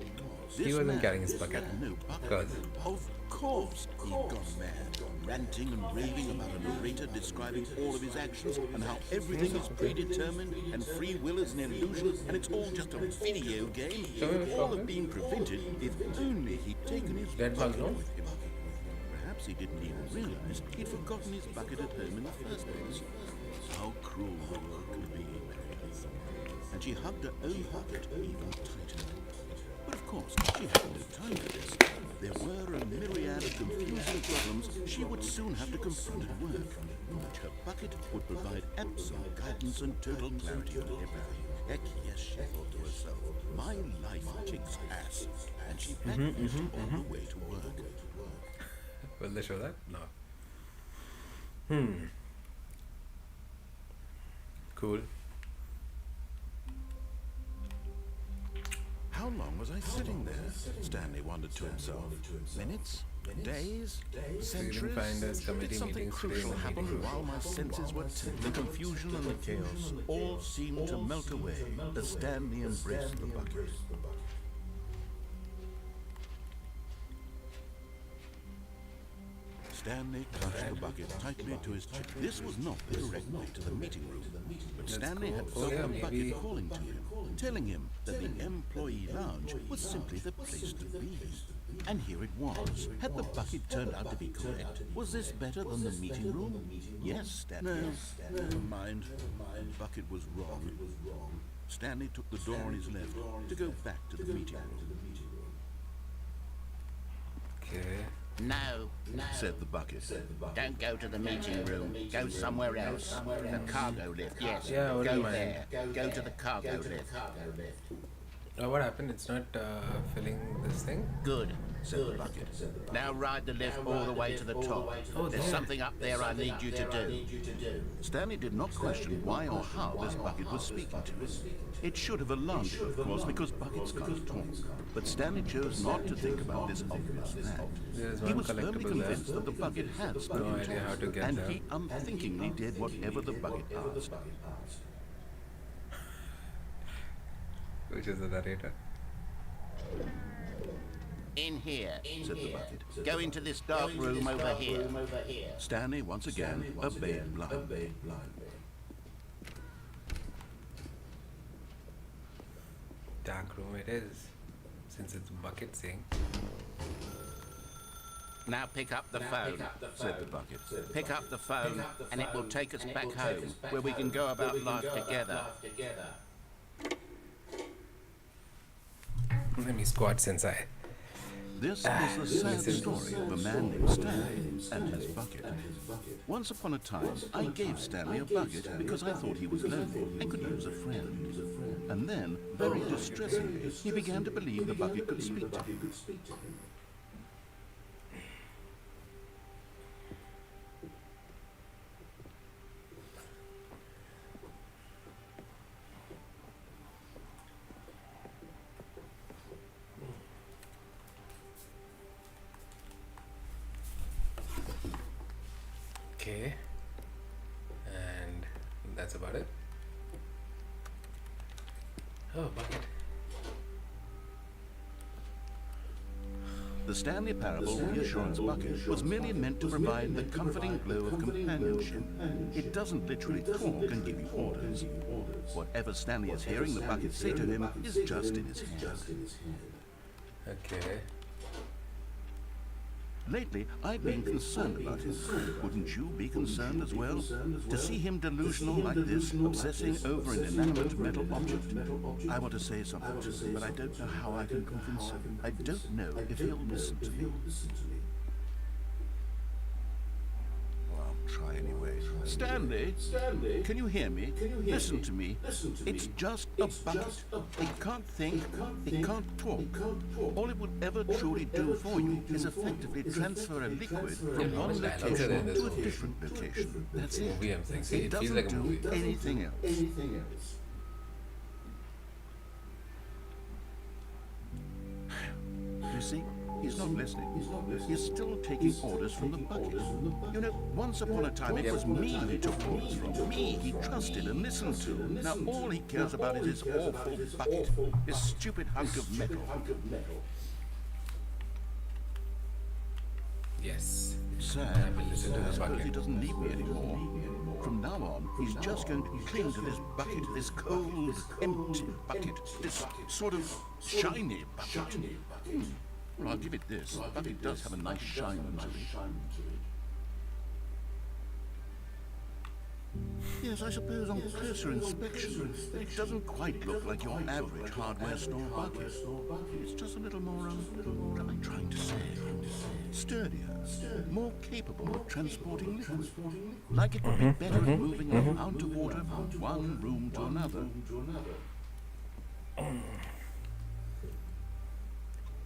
He This wasn't man carrying his bucket. had no bucket. Cause Of course he'd gone mad, ranting and raving about a narrator describing all of his actions and how everything is predetermined and free will is an illusion and it's all just a video game. It would all have been prevented if only he'd taken his Dead bug, bucket no? with him. Perhaps he didn't even realize he'd forgotten his bucket at home in the first place. How cruel the world could be, Mariella thought. And she hugged her own bucket even tighter. But of course, she had no time for this. There were a myriad of confusing problems she would soon have to confront at work, in which her bucket would provide absolute guidance and total clarity on everything. Heck yes, she thought to herself, my life kicks ass. And she backpedaled all the way to work. will they show that? No. Cool. How long was I sitting there? Stanley wondered to himself. Minutes? Days? Centuries? Finders Committee Did something meetings today crucial in the happen meeting room. while my senses were the confusion and the chaos all seemed to melt away as Stanley embraced the bucket. Stanley clutched the bucket tightly to his chest. This was not the direct way to the meeting room, but Stanley had felt yeah, the maybe. bucket calling to him, telling him that the employee lounge was simply the place to be. And here it was. Had the bucket turned out to be correct? Was this better than the meeting room? Yes, Stanley. No, never mind. The bucket was wrong. Stanley took the door on his left to go back to the meeting room. Okay. No, said the bucket. Don't go to the meeting room. Go somewhere else. The cargo lift, yes. Yeah, I wouldn't Go mind. there. Go to the cargo lift. What happened? It's not filling this thing? Good, said the bucket. Now ride the lift all the way to the top. There's something up there I need you to do. Stanley did not question why or how this bucket was speaking to him. It should have alarmed him, of course, because buckets can't talk. But Stanley chose not to think about this obvious fact. There's He one was firmly collectible there. convinced that the bucket had spoken to idea how to him, get and there. he unthinkingly did whatever the bucket asked. Which is the narrator. In here, Said the bucket. go into this dark room over here. Stanley once again obeyed blindly. Dark room it is. Since it's bucket saying. Now pick up the phone. Said the bucket. Pick up the phone and it will take us back home, where we can go about life together. Let me squat since I. This is the sad story of a man named Stanley and his bucket. Once upon a time, I gave Stanley a bucket because I thought he was lonely and could use a friend. And then, very distressingly, he began to believe the bucket could speak to him. Okay. And that's about it. Oh, bucket. The Stanley Parable Reassurance Bucket was merely meant to provide the comforting glow of companionship. It doesn't literally talk and give you orders. Whatever Stanley is hearing the bucket say to him is just in his head. Okay. Lately, I've been concerned about him. Wouldn't you be concerned as well? To see him delusional like this, obsessing over an inanimate metal object? I want to say something to him, but I don't know how I can convince him. I don't know if he'll listen to me. Well, I'll try anyway. Stanley, can you hear me? Listen to me. It's just a bucket. It can't think, it can't talk. All it will ever truly do for you is effectively transfer a liquid from one location to a different location. That's it. Movie I'm saying. See, It it feels doesn't like a do movie. anything else. You see, he's not listening. He's still taking orders from the bucket. You know, once upon a time it was me he took orders from. Me he trusted and listened to. Now all he cares about is his awful bucket. His stupid hunk of metal. Yes. Sad, listen to I the suppose bucket. he doesn't need me anymore. From now on, he's just going to cling to this bucket, this cold, empty bucket, this sort of shiny bucket. Well, I'll give it this. The bucket does have a nice shine to it. Yes, I suppose on closer inspection, it doesn't quite look like your average hardware store bucket. It's just a little more, what am I trying to say? Sturdier, more capable of transporting liquid. Like it would be better at moving an amount of water from one room to another.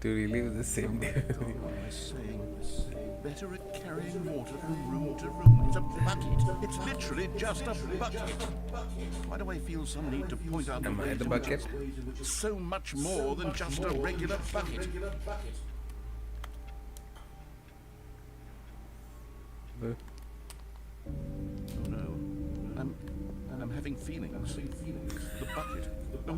To relive the same day. I was saying, better at carrying water from room to room. It's a bucket. It's literally just a bucket. Why do I feel some need to point out Am I ways the in which bucket? it's so much more than just a regular bucket? Oh no, I'm having feelings. The bucket. No.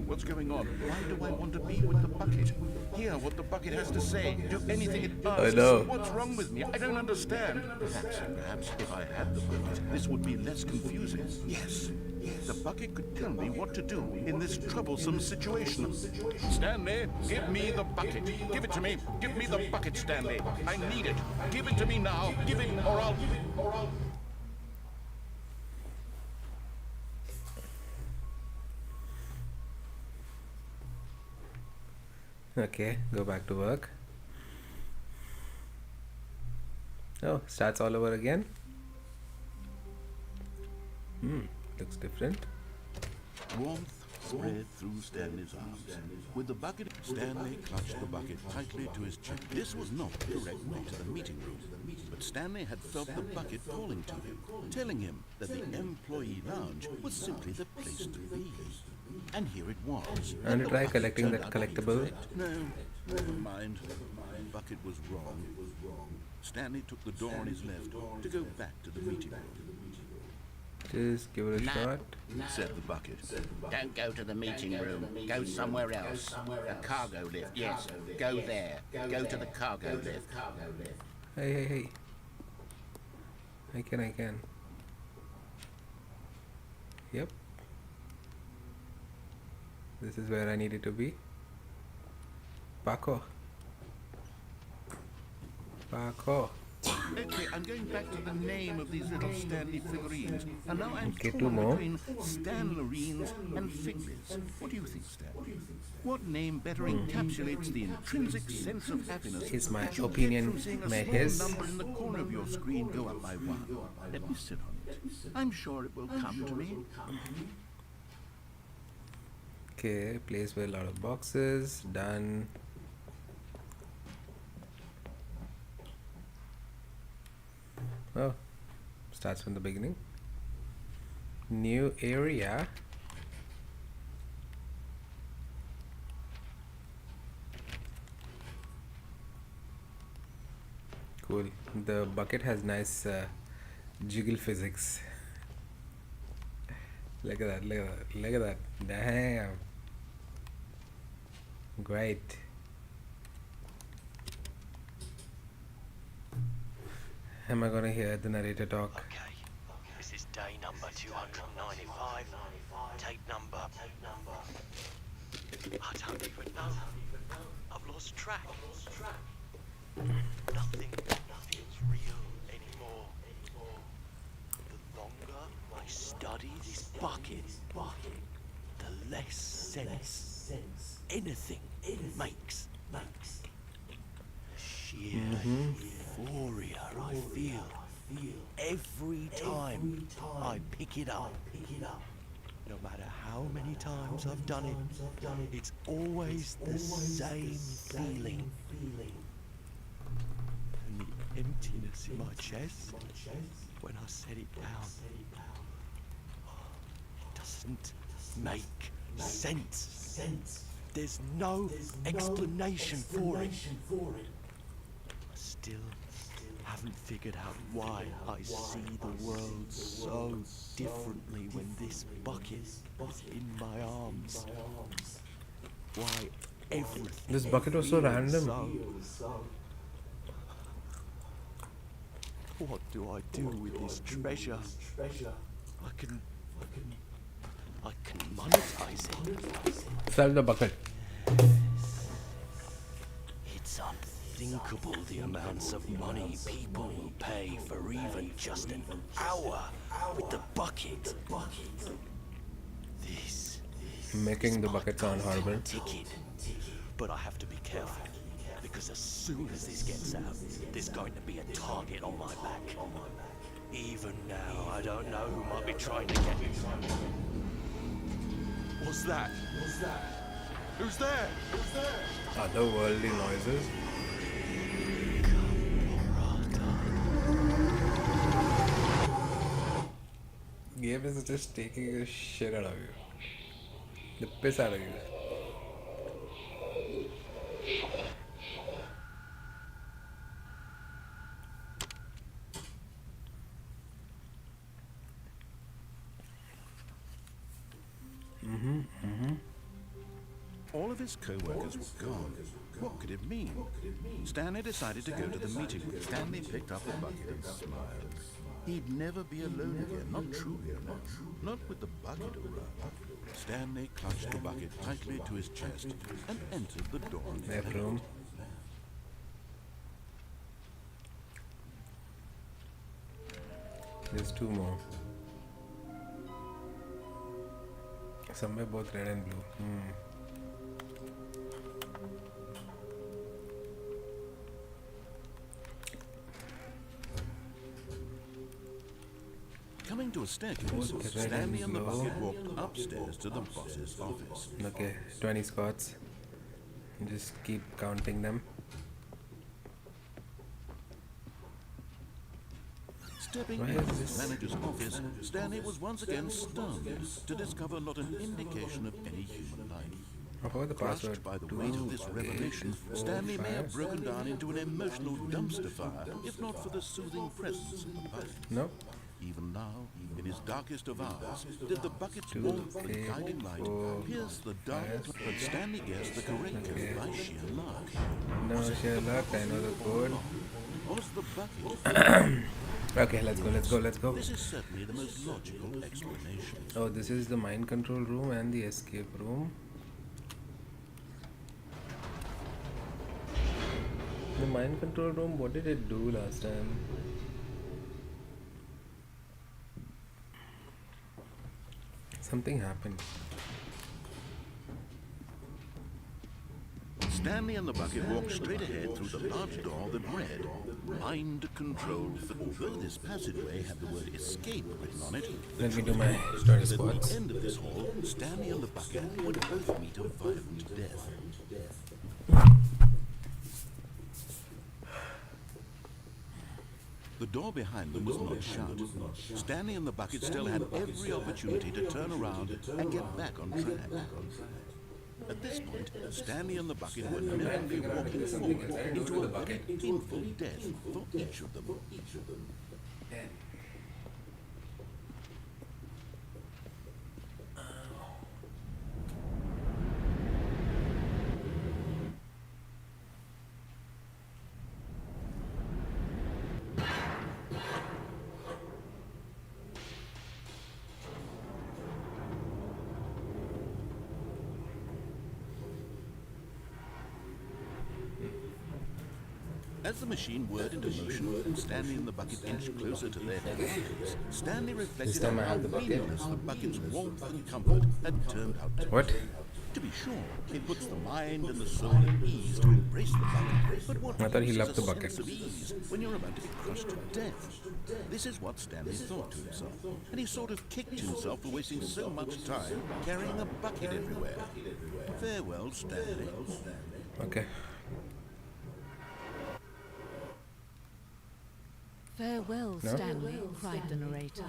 What's going on? Why do I want to be with the bucket? Hear what the bucket has to say. Do anything it asks. I know. What's wrong with me? I don't understand. Perhaps if I had the bucket, this would be less confusing. Yes. The bucket could tell me what to do in this troublesome situation. Stanley, give me the bucket. Give it to me. Give me the bucket, Stanley. I need it. Give it to me now. Give it or I'll... Okay, go back to work. Oh, starts all over again. Looks different. Warmth spread through Stanley's arms. With the bucket, Stanley clutched the bucket tightly to his chest. This was not the correct way to the meeting room, but Stanley had felt the bucket calling to him, telling him that the employee lounge was simply the place to be. And here it was. And the try bucket collecting turned that out to be collectible. correct. No, never mind. The bucket was wrong. Stanley took the door on his left to go back to the meeting room. Just give it a shot. Said the bucket. Don't go to the meeting room. Go somewhere else. The cargo lift. Yes, go there. Go to the cargo lift. Hey. I can. Yep. This is where I needed to be. Paco. Okay, I'm going back to the name of these little Stanley figurines. And now I'm Okay, two torn more. between Stanlerines and Figlets. What do you think, Stan? What name better encapsulates the intrinsic sense of happiness Is my that you opinion get from seeing a met small his? number in the corner of your screen go up by one? Let me sit on it. I'm sure it will come to me. Okay, place with a lot of boxes. Done. Oh, starts from the beginning. New area. Cool. The bucket has nice jiggle physics. Look at that. Damn. Great. Am I gonna hear the narrator talk? Okay, this is day number 295. Tape number. I don't even know. I've lost track. Nothing feels real anymore. The longer I study this bucket, the less sense anything makes. The sheer euphoria I feel every time I pick it up. No matter how many times I've done it, it's always the same feeling. And the emptiness in my chest when I set it down doesn't make sense. There's no explanation for it. I still haven't figured out why I see the world so differently when this bucket is in my arms. Why everything. This bucket was so feels random. What do I do with this treasure? I can monetize it. Sell the bucket. It's unthinkable the amounts of money people will pay for even just an hour with the bucket. This Making the bucket sound horrible. ticket. But I have to be careful, because as soon as this gets out, there's going to be a target on my back. Even now, I don't know who might be trying to get me. What's that? Who's there? Otherworldly noises. Game is just taking a shit out of you. The piss out of you. All of his co-workers were gone. What could it mean? Stanley decided to go to the meeting. Stanley picked up the bucket and smiled. He'd never be alone again, not truly alone. Not with the bucket around. Stanley clutched the bucket tightly to his chest and entered the door on his Left left. room. There's two more. Somewhere both red and blue. Returning to a staircase, Okay, red Stanley and and the blue. bucket walked upstairs to the boss's office. Okay, 20 squats. Just keep counting them. Stepping Why into is his this- manager's office, Stanley was once again stunned to discover not an indication of any human life. Oh, the password. Crushed by the weight of this revelation, Stanley may have broken down into an emotional dumpster fire, if not for the soothing presence of the bucket. No. Even now, in his darkest of hours, did the bucket's warmth and guiding light pierce the dark, but Stanley guessed the correct code by sheer luck. No, Sherlock, I know the code. Was the bucket? Okay, let's go. This is certainly the most logical explanation. Oh, this is the mind control room and the escape room. The mind control room, what did it do last time? Something happened. Stanley and the bucket walked straight ahead through the large door that read, Mind Control. Although this passageway had the word escape written on it, Let me do my story at squats. the end of this hall, Stanley and the bucket would both meet a violent death. The door behind them was not shut. Stanley and the bucket still had every opportunity to turn around and get back on track. At this point, Stanley and the bucket were merrily walking forward into a very painful death for each of them. As the machine whirred into motion, Stanley and the bucket inched closer to their encounters. Stanley reflected time on I how have the bucket. meaningless the bucket's warmth and comfort had turned out to What? be. To be sure, it puts the mind and the soul at ease to embrace the bucket. But what I thought he use loved is the a bucket. sense of ease when you're about to be crushed to death? This is what Stanley thought to himself, and he sort of kicked himself for wasting so much time carrying a bucket everywhere. Farewell, Stanley. Okay. Farewell, No? Stanley, cried the narrator,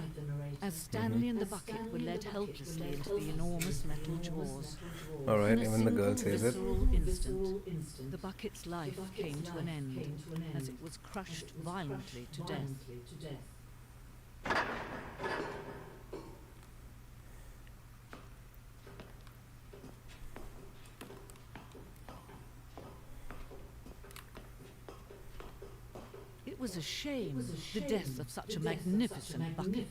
as Stanley and the bucket were led helplessly into the enormous metal jaws. Alright, In a even the girl single says it. visceral instant, the bucket's life came to an end as it was crushed violently to death. It was a shame, the death of such a magnificent bucket.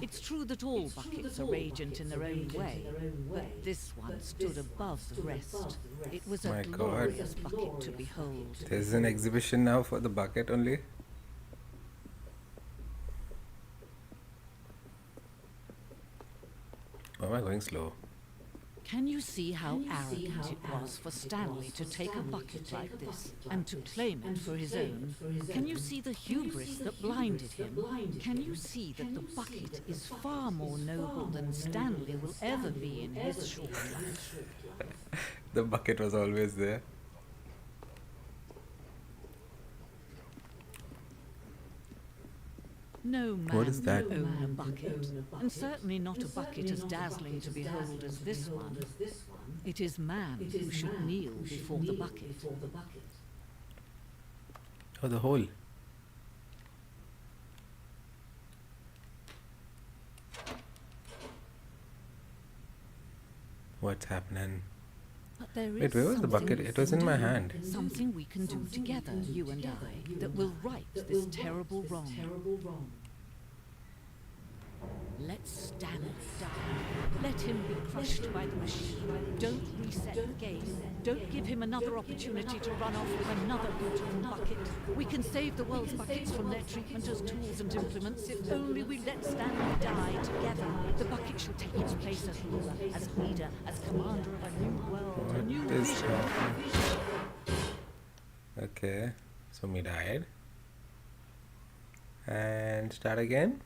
It's true that all buckets are radiant in their own way, but this one stood above the rest. It was My a God. glorious bucket to behold. There's an exhibition now for the bucket only. Why am I going slow? Can you see how arrogant it was for Stanley to take a bucket like this and to claim it for his own? Can you see the hubris that blinded him? Can you see that the bucket is far more noble than Stanley will ever be in his short life? The bucket was always there. No man What is that? can own a bucket, and certainly not a bucket as dazzling to behold as this one. It is man who should kneel before the bucket. Oh, the hole. What's happening? But there is Wait, where was the something bucket? we It was can in my do, hand. Something we can do together, you and I, that will right this terrible wrong. Let Stanley die. Let him be crushed by the machine. Don't reset the game. Don't give him another opportunity to run off with another beautiful bucket. We can save the world's buckets from their treatment as tools and implements if only we let Stanley die together. The bucket shall take its place as ruler, as leader, as commander of a new world, a new What is vision. happening? Okay, so me died. And start again.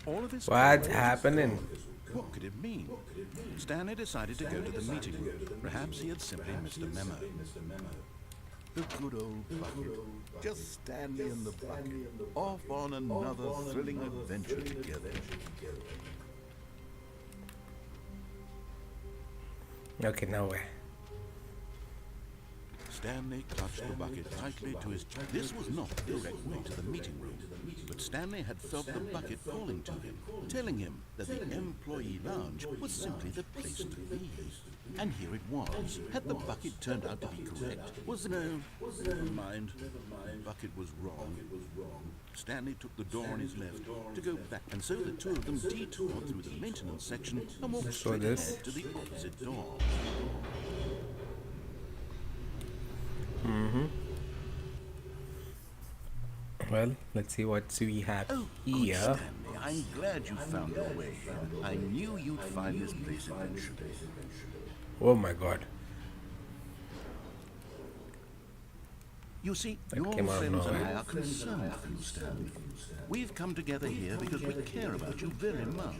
all of his What's clothes. happening? What could it mean? Stanley decided to go to the meeting room. Perhaps he had simply missed a memo. The good old bucket. Just Stanley and the bucket. Off on another thrilling adventure together. Okay, now where? Stanley clutched the bucket tightly to his chest. This was not the correct way to the meeting room, but Stanley had felt the bucket calling to him, telling him that the employee lounge was simply the place to be. And here it was. Had the bucket turned out to be correct? Never mind. The bucket was wrong. Stanley took the door on his left to go back, and so the two of them detoured through the maintenance section and walked straight ahead to the opposite door. Well, let's see what we have Good here. Stanley, I'm glad you found your way here. I knew you'd find this place eventually. Oh my god. You see, That your came out of friends and nowhere. I are concerned for you, Stanley. We've come together here because we care about you very much.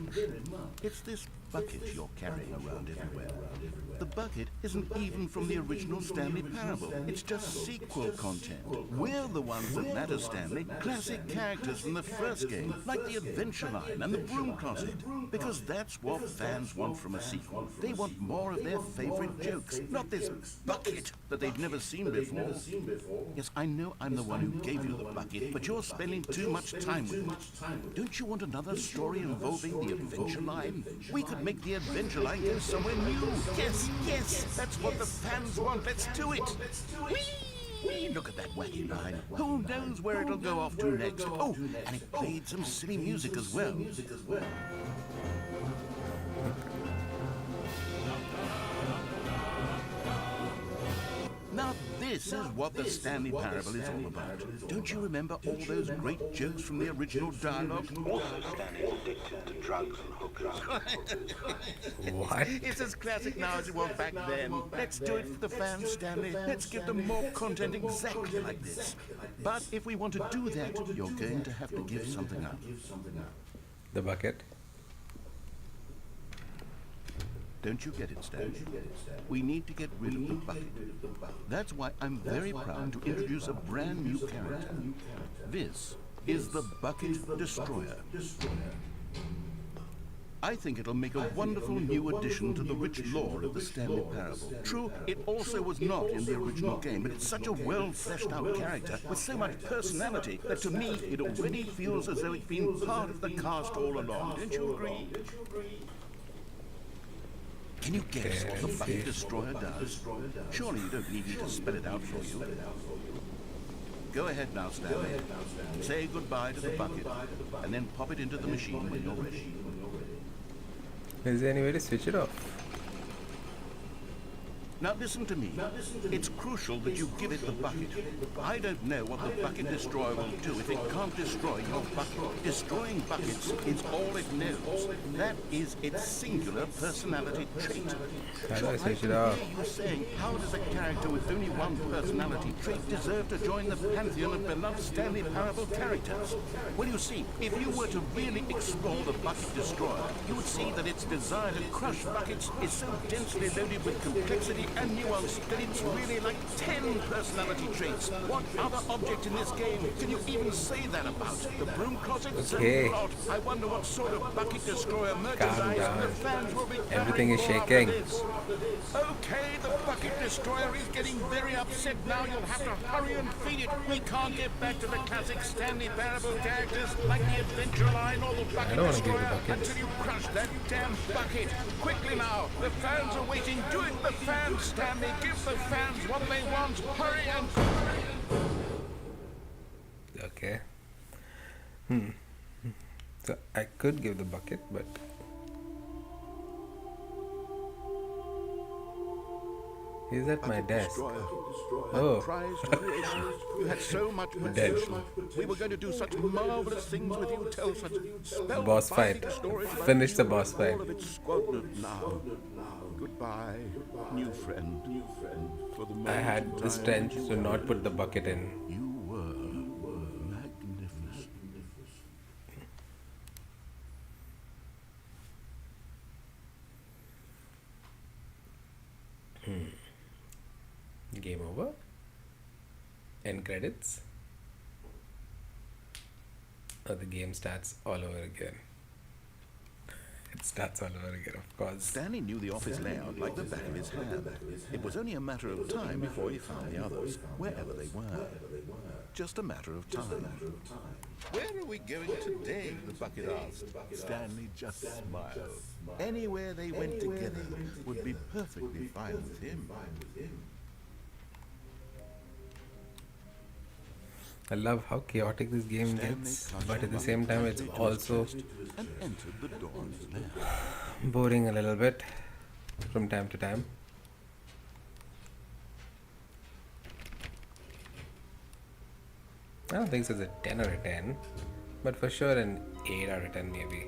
It's this bucket you're carrying around everywhere. The bucket isn't even from the original Stanley Parable. It's just sequel content. We're the ones that matter, Stanley. Classic characters from the first game, like the Adventure Line and the Broom Closet. Because that's what fans want from a sequel. They want more of their favorite jokes, not this bucket that they've never seen before. Yes, I know I'm the one who gave you the bucket, but you're spending too much time with it. Don't you want another story involving the Adventure Line? We could make the Adventure Line go somewhere new. Yes, that's what the fans want. Let's do it. Whee! Look at that wacky line. Who knows where it'll go off to next? Oh, and it played some silly music as well. Now this is what the Stanley Parable is all about. Don't you remember all those great jokes from the original dialogue? Also, Stanley is addicted to drugs and hookers. What? It's as classic now as it was back then. Let's do it for the fans, Stanley. Let's give them more content exactly like this. But if we want to do that, you're going to have to give something up. The bucket. Don't you get it, Stanley? We need to get rid of the bucket. That's why I'm very proud to introduce a brand new character. This is the Bucket Destroyer. I think it'll make a wonderful new addition to the rich lore of the Stanley Parable. True, it also was not in the original game, but it's such a well-fleshed-out character with so much personality that to me it already feels as though it's been part of the cast all along. Don't you agree? Can you guess what the Bucket Destroyer does? Surely you don't need me to spell it out for you. Go ahead now, Stanley. Say goodbye to the bucket, and then pop it into the machine when you're ready. Is there any way to switch it off? Now listen to me. It's crucial that you give it the bucket. I don't know what the Bucket Destroyer will do if it can't destroy your bucket. Destroying buckets is all it knows. That is its singular personality trait. How do I I switch can it off? hear you saying, how does a character with only one personality trait deserve to join the pantheon of beloved Stanley Parable characters? Well, you see, if you were to really explore the Bucket Destroyer, you would see that its desire to crush buckets is so densely loaded with complexity and nuance that it's really like 10 personality traits. What other object in this game can you even say that about? The Broom Closet? Okay. So not. I wonder what sort of Bucket Destroyer merchandise down. the fans will be Everything is carrying shaking. after this. Okay, the Bucket Destroyer is getting very upset now. You'll have to hurry and feed it. We can't get back to the classic Stanley Parable characters like the Adventure Line or the Bucket don't wanna give the Destroyer bucket. until you crush that damn bucket. Quickly now, the fans are waiting. Do it, the fans, Stanley. Give the fans what they want. Hurry and... Okay. So I could give the bucket, but he's at my desk. Oh. Prized creation. You had so much potential. We were going to do such marvelous things with you. Tell such Boss fight. spellbinding stories about Finish the you. boss fight. All of it squandered now. Goodbye, new friend. For the I moment had in the time strength you to not put the bucket in. You were magnificent. over. End credits. Oh, the game starts all over again. It starts all over again, of course. Stanley knew the office layout like the back of his hand. It was only a matter of time before he found the others, wherever they were. Just a matter of time. Where are we going today? The bucket asked. Stanley just smiled. Anywhere they went together would be perfectly fine with him. I love how chaotic this game gets, but at the same time it's also And entered the door on his left. boring a little bit from time to time. I don't think this is a 10 or a 10, but for sure an 8 out of 10 maybe.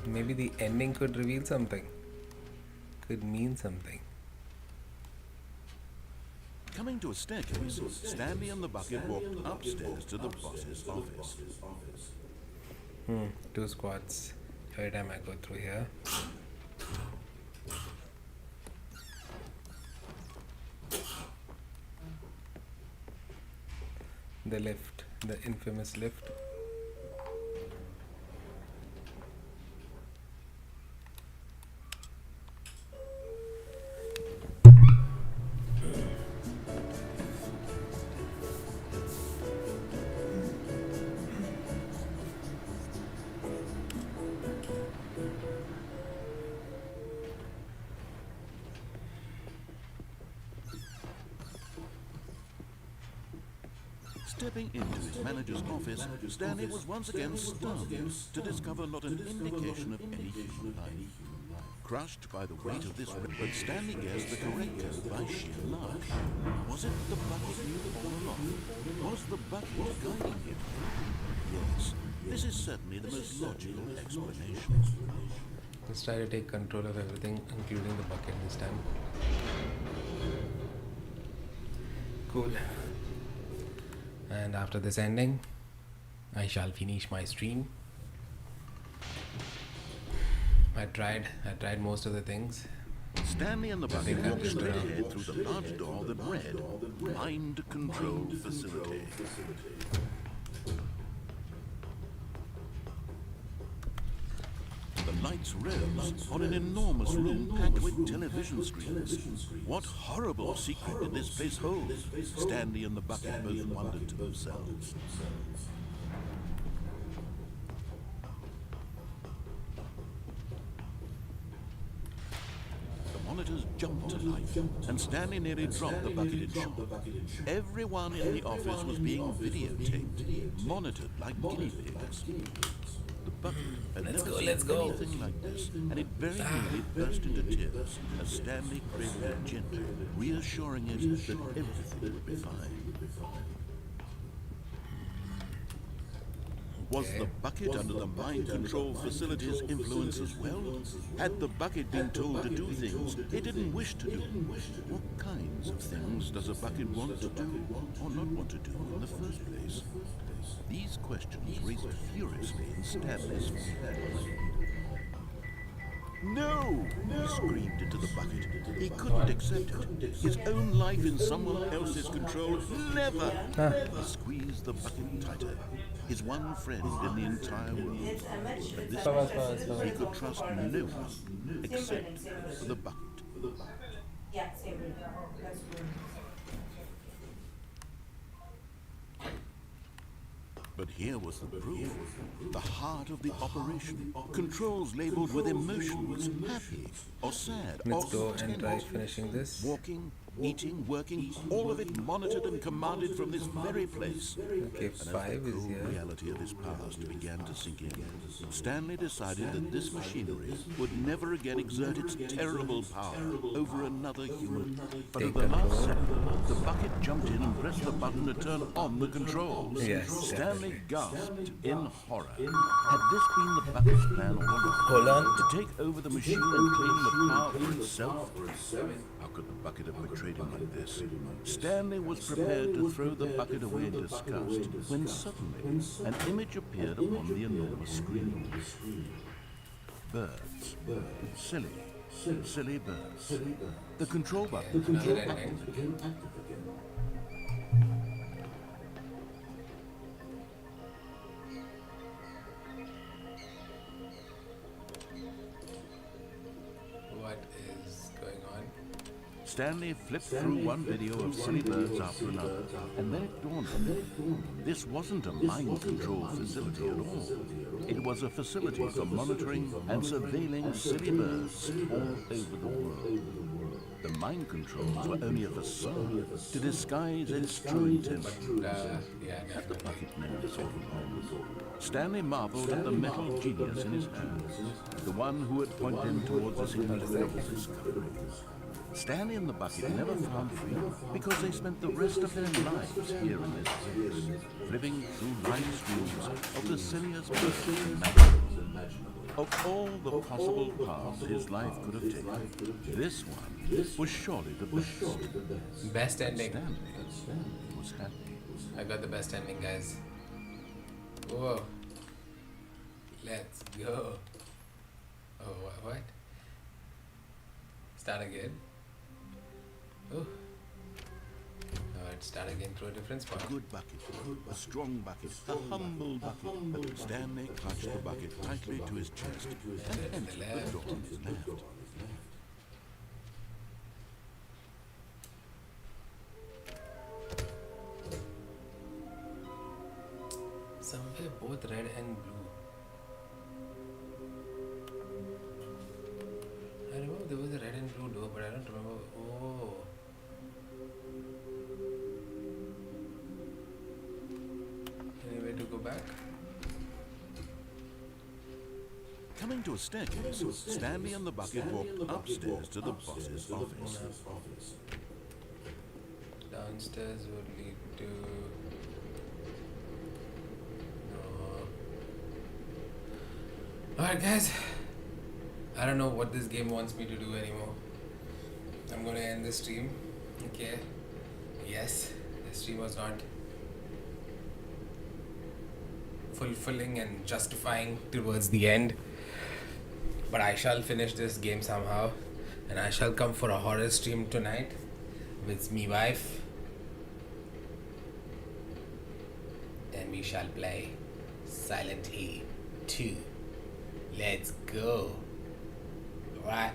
Maybe the ending could reveal something, could mean something. Coming to a staircase, Stanley and the bucket walked upstairs to the boss's office. 2 squads every time I go through here. The lift, the infamous lift. Stepping into his manager's office, Stanley was once again stunned to discover not an indication of any human life. Crushed by the weight of this but Stanley guessed the correct code by sheer luck. Was it the bucket knew all along? Was the bucket guiding him? Yes, this is certainly the most logical explanation. Let's try to take control of everything, including the bucket this time. Cool. And after this ending, I shall finish my stream. I tried most of the things. Stanley and the bucket walked straight ahead through the large door that read, Mind Control Facility. The lights rose on an enormous room packed with television screens. What horrible secret did this place hold? Stanley and the bucket both wondered to themselves. The monitors jumped to life, and Stanley nearly dropped the bucket in shock. Everyone in the office was being videotaped, monitored like guinea pigs. The bucket had never seen anything like this, and it very nearly burst into tears as Stanley cradled it gently, reassuring it that everything would be fine. Was the bucket under the mind control facility's influence as well? Had the bucket been told to do things it didn't wish to do? What kinds of things does a bucket want to do, or not want to do in the first place? These questions raced furiously in Stanley's mind. No! He screamed into the bucket. He couldn't accept it. His own life in someone else's control. Never! He squeezed the bucket tighter. His one friend in the entire world. At this point, he could trust no one except for the bucket. Yeah, same. That's good. But here was the proof. The heart of the operation. Controls labeled with emotions, happy or sad or Let's go and content. try finishing this. Walking, eating, working, all of it monitored and commanded from this very place. Okay, And as the 5 is cruel here. reality of his past began to sink in, Stanley decided that this machinery would never again exert its terrible power over another human. But at the last second, the bucket jumped in and pressed the button to turn on the controls. Yes, Stanley gasped in horror. Had this been the bucket's plan all along? Hold on. To take over the machine and claim the power for itself? How could the bucket have betrayed him like this? Stanley was prepared to throw the bucket away in disgust when suddenly an image appeared upon the enormous screen. Birds. Silly. Silly birds. The control button Another became ending. active. What is going on? Stanley flipped through one video of silly birds after another, and then it dawned on him. This wasn't a mind control facility at all. It was a facility for monitoring and surveilling silly birds all over the world. The mind controls were only a facade to disguise its true intention. At the bucket never saw him. Stanley marveled at the metal genius in his hands, the one who had pointed him towards this incredible discovery. Stanley and the bucket never found freedom because they spent the rest of their lives here in this place, living through live streams of the silliest birds imaginable. Of all the possible paths his life could have taken, this one was surely the best. Best ending. Stanley was happy. I got the best ending, guys. Whoa. Let's go. Oh, what? Start again. Oh. Alright, start again through a different spot. A good bucket, a strong bucket, a humble bucket. Stanley clutched the bucket tightly to his chest and entered the door on his left. Somewhere both red and blue. I remember there was a red and blue door, but I don't remember. Oh. Any way to go back? Coming to a staircase, Stanley and the bucket walked upstairs to the boss's office. Downstairs would lead to... Alright guys, I don't know what this game wants me to do anymore. I'm gonna end the stream. Okay. Yes, the stream was not fulfilling and justifying towards the end. But I shall finish this game somehow. And I shall come for a horror stream tonight with me wife. And we shall play Silent Hill 2. Let's go. Right.